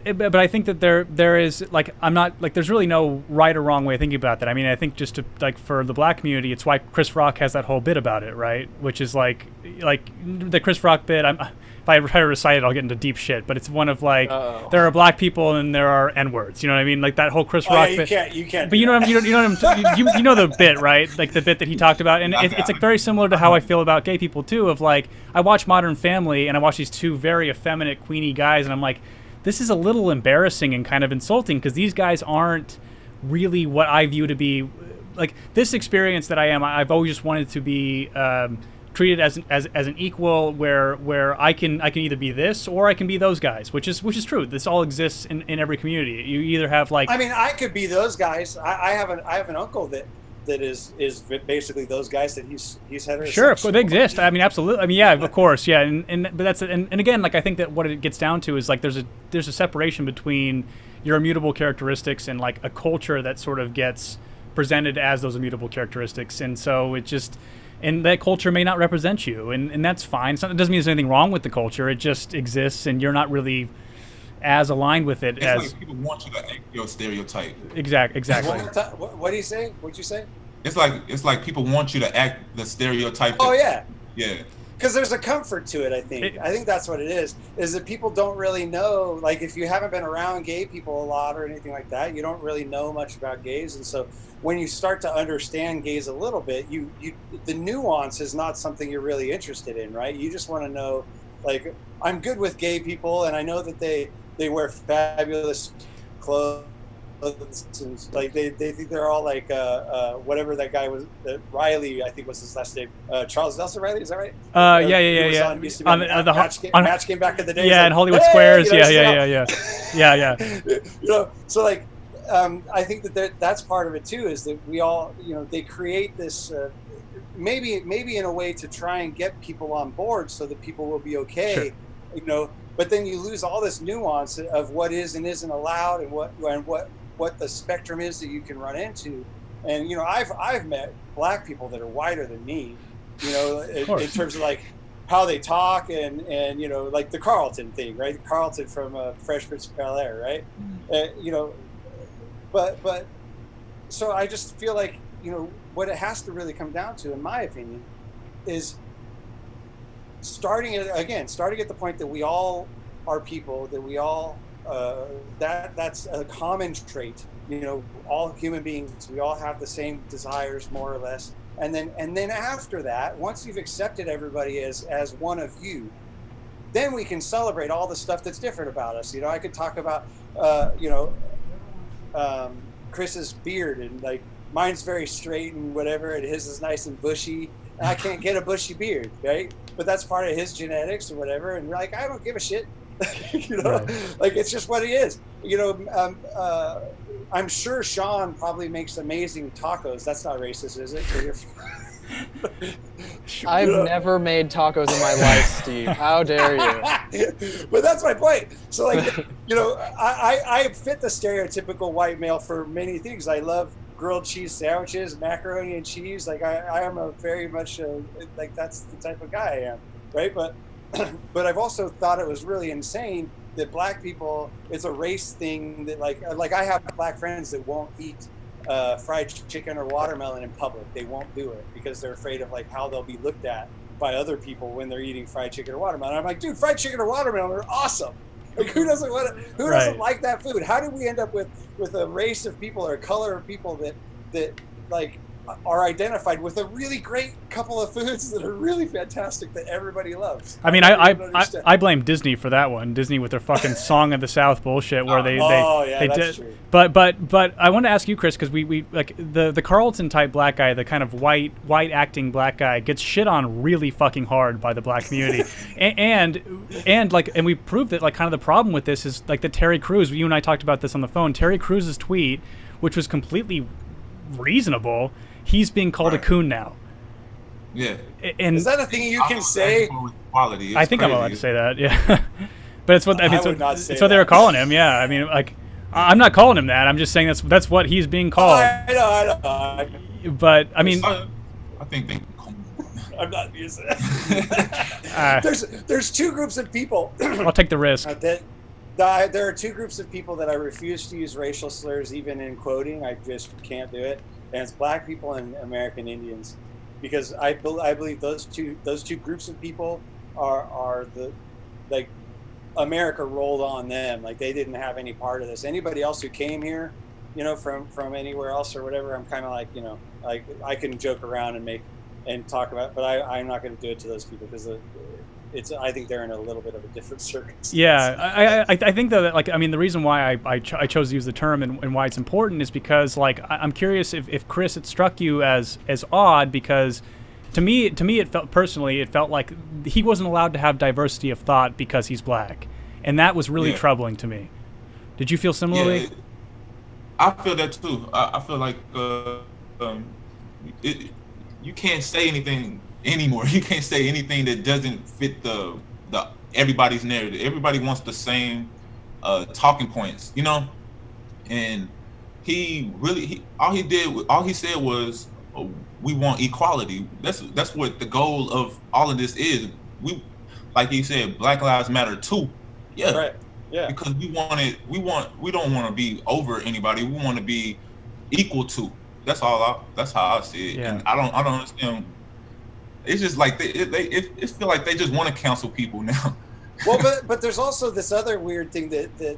think that there is, like, I'm not, like, there's really no right or wrong way of thinking about that. I mean, I think just to, like, for the Black community, it's why Chris Rock has that whole bit about it, right? Which is like the Chris Rock bit, if I try to recite it, I'll get into deep shit, but it's one of, like, there are Black people and there are N-words, you know what I mean? Like, that whole Chris Rock bit. You can't. But you know what you know the bit, right? Like, the bit that he talked about, and it's like very similar to how I feel about gay people too. Of, like, I watch Modern Family and I watch these two very effeminate, queenie guys, and I'm like, this is a little embarrassing and kind of insulting because these guys aren't really what I view to be, like, this experience that I've always just wanted to be treated as an equal, where I can either be this or I can be those guys, which is true. This all exists in every community. You either have like, I mean, I could be those guys. I have an uncle that is basically those guys that he's heterosexual. Sure, of course they exist. I mean, absolutely. I mean, yeah, of course, yeah. But that's and again, like, I think that what it gets down to is like there's a separation between your immutable characteristics and like a culture that sort of gets presented as those immutable characteristics, and so it just, and that culture may not represent you, and that's fine. It doesn't mean there's anything wrong with the culture. It just exists, and you're not really as aligned with it. It's as like people want you to act your stereotype. Exactly. What did he say? What'd you say? It's like people want you to act the stereotype. Oh yeah. Yeah. Because there's a comfort to it, I think. I think that's what it is that people don't really know, like if you haven't been around gay people a lot or anything like that, you don't really know much about gays. And so when you start to understand gays a little bit, the nuance is not something you're really interested in, right? You just want to know, like, I'm good with gay people and I know that they wear fabulous clothes. And like they think they're all like whatever that guy was, Riley, I think was his last name, Charles Nelson Riley, is that right? Yeah. On Match Game back in the day. Yeah, in Hollywood Squares. Yeah. So like I think that's part of it too, is that we all, they create this maybe in a way to try and get people on board so that people will be okay, sure. But then you lose all this nuance of what is and isn't allowed and what the spectrum is that you can run into. And I've met black people that are whiter than me, in terms of like how they talk and like the Carlton thing, right? Carlton from Fresh Prince of Bel-Air, right? But so I just feel like what it has to really come down to, in my opinion, is starting at the point that we all are people, that we all that's a common trait. All human beings, we all have the same desires, more or less. And then after that, once you've accepted everybody as one of you, then we can celebrate all the stuff that's different about us. I could talk about Chris's beard, and like mine's very straight and whatever, and his is nice and bushy. And I can't get a bushy beard, right? But that's part of his genetics or whatever. And we're like, I don't give a shit. Right. Like it's just what he is. I'm sure Sean probably makes amazing tacos. That's not racist, is it? I've never made tacos in my life, Steve. How dare you? But that's my point. So like, I fit the stereotypical white male for many things. I love grilled cheese sandwiches, macaroni and cheese. Like I am a very much like that's the type of guy I am, right? But I've also thought it was really insane that black people, it's a race thing, that like I have black friends that won't eat fried chicken or watermelon in public. They won't do it because they're afraid of like how they'll be looked at by other people when they're eating fried chicken or watermelon. I'm like, dude, fried chicken or watermelon are awesome. Like who doesn't like that food? How did we end up with a race of people or a color of people that like are identified with a really great couple of foods that are really fantastic that everybody loves? I mean, I blame Disney for that one. Disney with their fucking Song of the South bullshit, where they that's did. True. But I want to ask you, Chris, because we like the Carlton type black guy, the kind of white acting black guy, gets shit on really fucking hard by the black community, and we proved that like kind of the problem with this is like the Terry Crews. You and I talked about this on the phone. Terry Crews' tweet, which was completely reasonable. He's being called a coon now. Yeah. And is that a thing you can say? I think I'm allowed to say that. Yeah. But it's what it's what they were calling him. Yeah. I mean, like, I'm not calling him that. I'm just saying that's what he's being called. I know. But I mean, I think they. I'm not using it. There's two groups of people. I'll take the risk. There are two groups of people that I refuse to use racial slurs, even in quoting. I just can't do it. And it's black people and American Indians, because I believe those two groups of people are the, like, America rolled on them. Like they didn't have any part of this. Anybody else who came here, from anywhere else or whatever, I'm kind of like, like I can joke around and talk about, but I'm not going to do it to those people because I think they're in a little bit of a different circumstance. Yeah, I think that, like, I mean, the reason why I chose to use the term and why it's important is because, like, I'm curious if Chris, it struck you as odd because to me, it felt like he wasn't allowed to have diversity of thought because he's black, and that was really troubling to me. Did you feel similarly? Yeah, I feel that too. I feel like you can't say anything anymore. You can't say anything that doesn't fit the everybody's narrative. Everybody wants the same talking points, you know. And all he said was, we want equality. That's what the goal of all of this is. We, like he said, Black Lives Matter too. Yeah. Right. Yeah. Because we don't want to be over anybody. We want to be equal to. That's how I see it. Yeah. And I don't understand. It's just like it feel like they just want to cancel people now. Well, but there's also this other weird thing that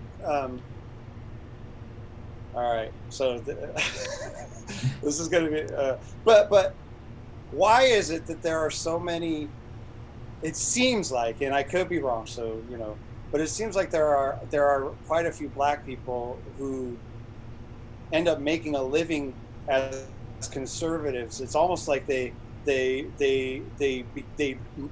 all right, so this is going to be but why is it that there are so many, it seems like, and I could be wrong, so you know, but it seems like there are quite a few black people who end up making a living as conservatives. It's almost like they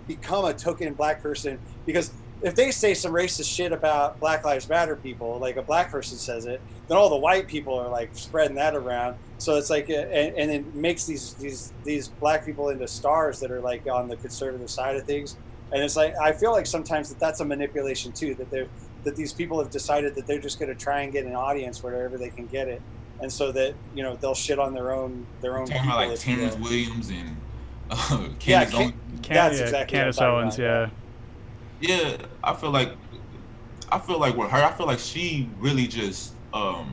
become a token black person, because if they say some racist shit about Black Lives Matter people, like a black person says it, then all the white people are like spreading that around. So it's like, and it makes these black people into stars that are like on the conservative side of things. And it's like, I feel like sometimes that's a manipulation too, that these people have decided that they're just going to try and get an audience wherever they can get it, and so that, you know, they'll shit on their own people. Like Terrence Williams and Candace Owens. That's exactly Candace Owens. Yeah. Yeah, I feel like with her, I feel like she really just I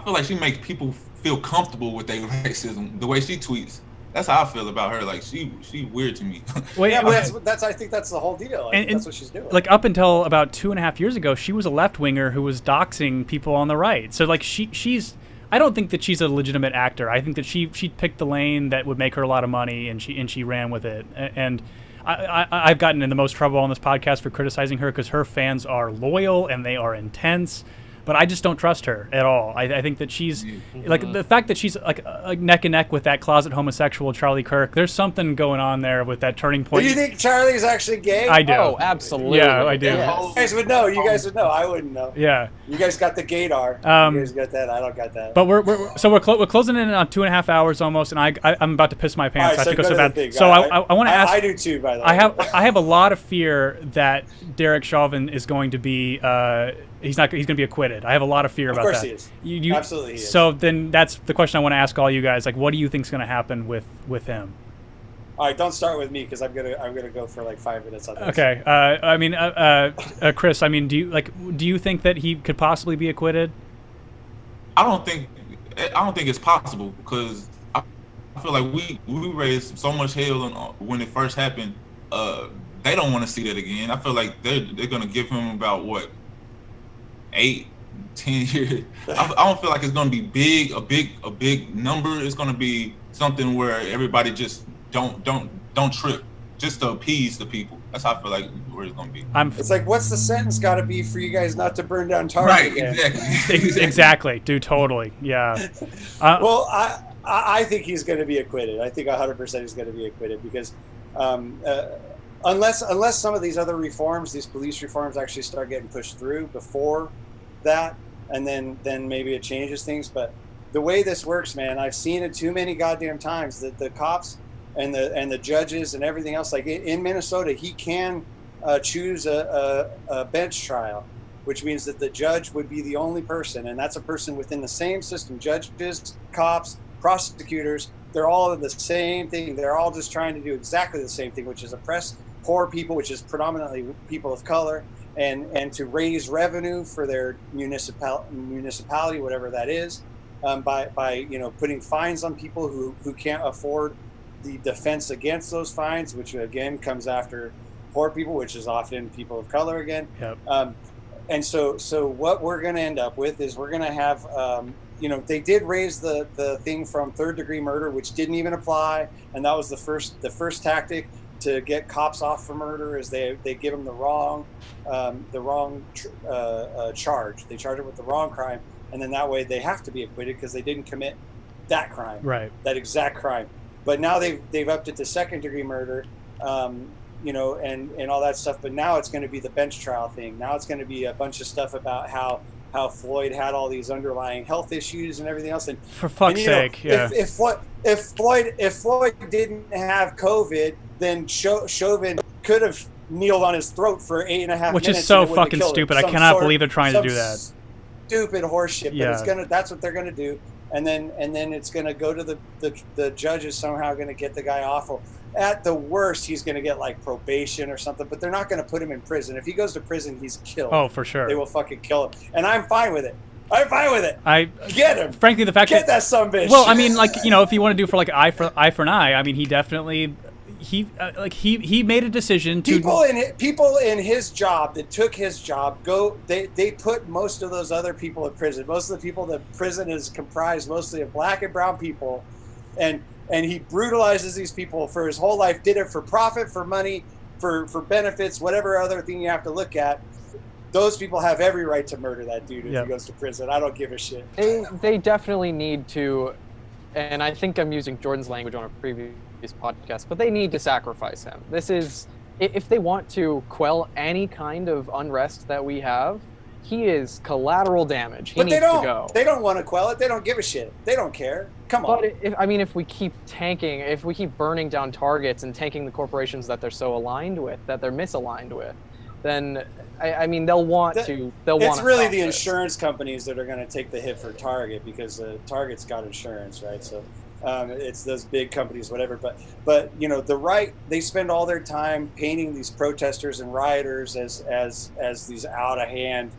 feel like she makes people feel comfortable with their racism, the way she tweets. That's how I feel about her. Like she weird to me. Well, yeah, but that's I think that's the whole deal. That's what she's doing. Like up until about 2.5 years ago, she was a left winger who was doxing people on the right. So like she's I don't think that she's a legitimate actor. I think that she picked the lane that would make her a lot of money, and she ran with it. And I've gotten in the most trouble on this podcast for criticizing her because her fans are loyal and they are intense, but I just don't trust her at all. I think that she's like, the fact that she's like neck and neck with that closet homosexual Charlie Kirk. There's something going on there with that turning point. Do you think Charlie's actually gay? I do. Oh, absolutely. Yeah, I do. Yes. You guys would know. You guys would know. I wouldn't know. Yeah. You guys got the gaydar. You guys got that. I don't got that. But we're closing in on 2.5 hours almost, and I'm about to piss my pants. Right, I have to go to so bad. So I want to ask. I do too, by the way. I have a lot of fear that Derek Chauvin is going to be he's going to be acquitted. I have a lot of fear about that. Of course he is. Absolutely he is. So then that's the question I want to ask all you guys. Like, what do you think is going to happen with him? All right, don't start with me because I'm gonna go for like 5 minutes on this. Okay. I mean, Chris. I mean, do you think that he could possibly be acquitted? I don't think it's possible, because I feel like we raised so much hell when it first happened. They don't want to see that again. I feel like they're gonna give him about 8-10 years. I don't feel like it's gonna be a big number. It's gonna be something where everybody just don't trip, just to appease the people. That's how I feel like where it's gonna be. It's like, what's the sentence got to be for you guys not to burn down Target again? Exactly. Exactly, dude. Totally. Yeah. Well, I think he's going to be acquitted. I think 100% he's going to be acquitted, because unless some of these other reforms, these police reforms, actually start getting pushed through before that, and then maybe it changes things. But the way this works, man, I've seen it too many goddamn times that the cops and the judges and everything else, like in Minnesota, he can choose a bench trial, which means that the judge would be the only person, and that's a person within the same system. Judges, cops, prosecutors, they're all in the same thing. They're all just trying to do exactly the same thing, which is oppress poor people, which is predominantly people of color, and to raise revenue for their municipality, whatever that is, by putting fines on people who can't afford the defense against those fines, which again comes after poor people, which is often people of color again. Yep. And so what we're going to end up with is we're going to have, they did raise the thing from 3rd-degree murder, which didn't even apply, and that was the first tactic to get cops off for murder, is they give them the wrong charge. They charge it with the wrong crime, and then that way they have to be acquitted because they didn't commit that crime, right? That exact crime. but now they've upped it to second-degree murder, you know, and all that stuff. But now it's going to be the bench trial thing. Now it's going to be a bunch of stuff about how Floyd had all these underlying health issues and everything else. And for fuck's sake, yeah. If Floyd didn't have COVID, then Chauvin could have kneeled on his throat for 8.5 minutes. Which is so fucking stupid. I cannot believe they're trying to do that. Stupid horseshit. Yeah. But that's what they're gonna do. And then it's gonna go to the judge is somehow gonna get the guy off. At the worst, he's gonna get like probation or something, but they're not gonna put him in prison. If he goes to prison, he's killed. Oh, for sure. They will fucking kill him. And I'm fine with it. I'm fine with it. Get him. Frankly, the fact get that sumbitch. Well, I mean, like, you know, if you want to do for like eye for an eye, I mean, he definitely he made a decision to people in his job that took his job they put most of those other people in prison. Most of the people that prison is comprised mostly of black and brown people, and he brutalizes these people for his whole life. Did it for profit, for money, for benefits, whatever other thing you have to look at. Those people have every right to murder that dude if he goes to prison. I don't give a shit. They definitely need to, and I think I'm using Jordan's language on a previous podcast, but they need to sacrifice him. This is, if they want to quell any kind of unrest that we have, he is collateral damage. He needs to go. They don't want to quell it. They don't give a shit. They don't care. Come on. But if we keep tanking, if we keep burning down targets and tanking the corporations that they're so aligned with, that they're misaligned with, then I mean they'll want to. It's really the insurance companies that are going to take the hit for Target, because Target's got insurance, right? So it's those big companies, whatever. But you know, the right, they spend all their time painting these protesters and rioters as these out of hand,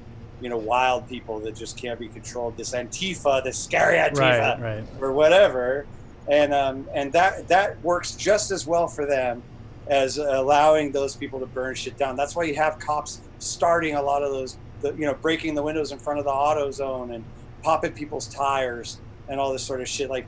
you know, wild people that just can't be controlled. This Antifa, this scary Antifa, right. or whatever, and that works just as well for them as allowing those people to burn shit down. That's why you have cops starting a lot of those, you know, breaking the windows in front of the AutoZone and popping people's tires and all this sort of shit. Like,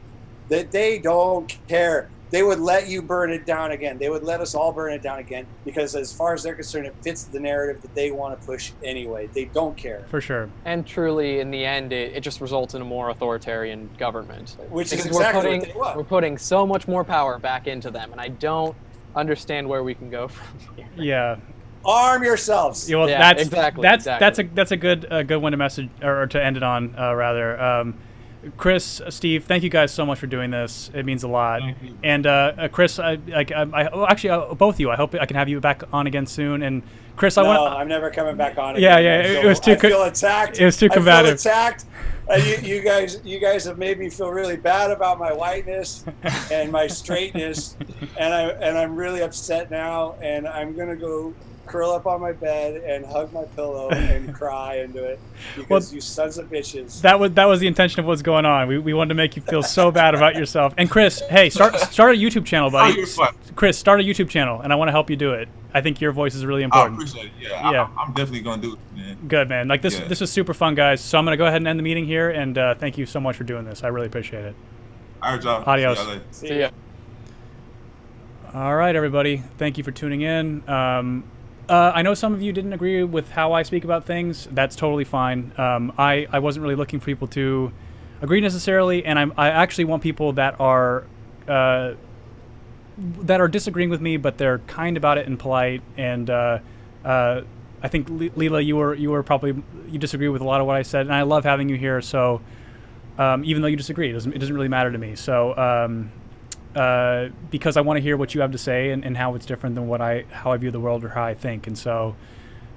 they don't care. They would let you burn it down again. They would let us all burn it down again, because as far as they're concerned, it fits the narrative that they want to push anyway. They don't care. For sure. And truly, in the end, it just results in a more authoritarian government. Which is exactly what they want. We're putting so much more power back into them, and I don't understand where we can go from here. Yeah. Arm yourselves. Yeah, well, yeah, exactly. That's a good one to message, or to end it on, rather. Chris, Steve, thank you guys so much for doing this. It means a lot. Thank you. And Chris, actually, both of you, I hope I can have you back on again soon. And Chris, I'm never coming back on Yeah, again. it was too. I feel attacked. It was too combative. I feel attacked. You guys have made me feel really bad about my whiteness and my straightness, and I'm really upset now. And I'm gonna go curl up on my bed and hug my pillow and cry into it, because you sons of bitches. That was the intention of what's going on. We wanted to make you feel so bad about yourself. And Chris, hey, start a YouTube channel, buddy. Chris, start a YouTube channel, and I want to help you do it. I think your voice is really important. I appreciate it. Yeah. I'm definitely gonna do it, man. Good, man. Like this was super fun, guys. So I'm gonna go ahead and end the meeting here, and thank you so much for doing this. I really appreciate it. All right, y'all. Adios. See ya. All right, everybody. Thank you for tuning in. I know some of you didn't agree with how I speak about things. That's totally fine. I wasn't really looking for people to agree necessarily, and I actually want people that are disagreeing with me, but they're kind about it and polite. And I think Leela, you disagree with a lot of what I said, and I love having you here. So even though you disagree, it doesn't really matter to me. So. Because I want to hear what you have to say and how it's different than how I view the world or how I think. And so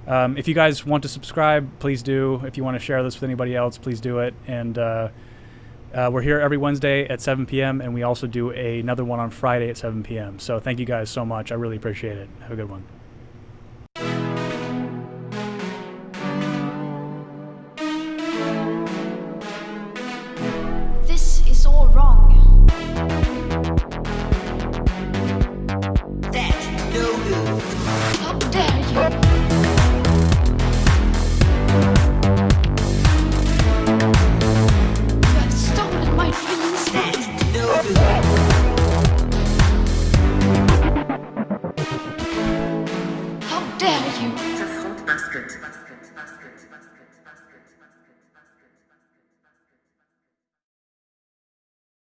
if you guys want to subscribe, please do. If you want to share this with anybody else, please do it. And we're here every Wednesday at 7 p.m. and we also do another one on Friday at 7 p.m. So thank you guys so much. I really appreciate it. Have a good one.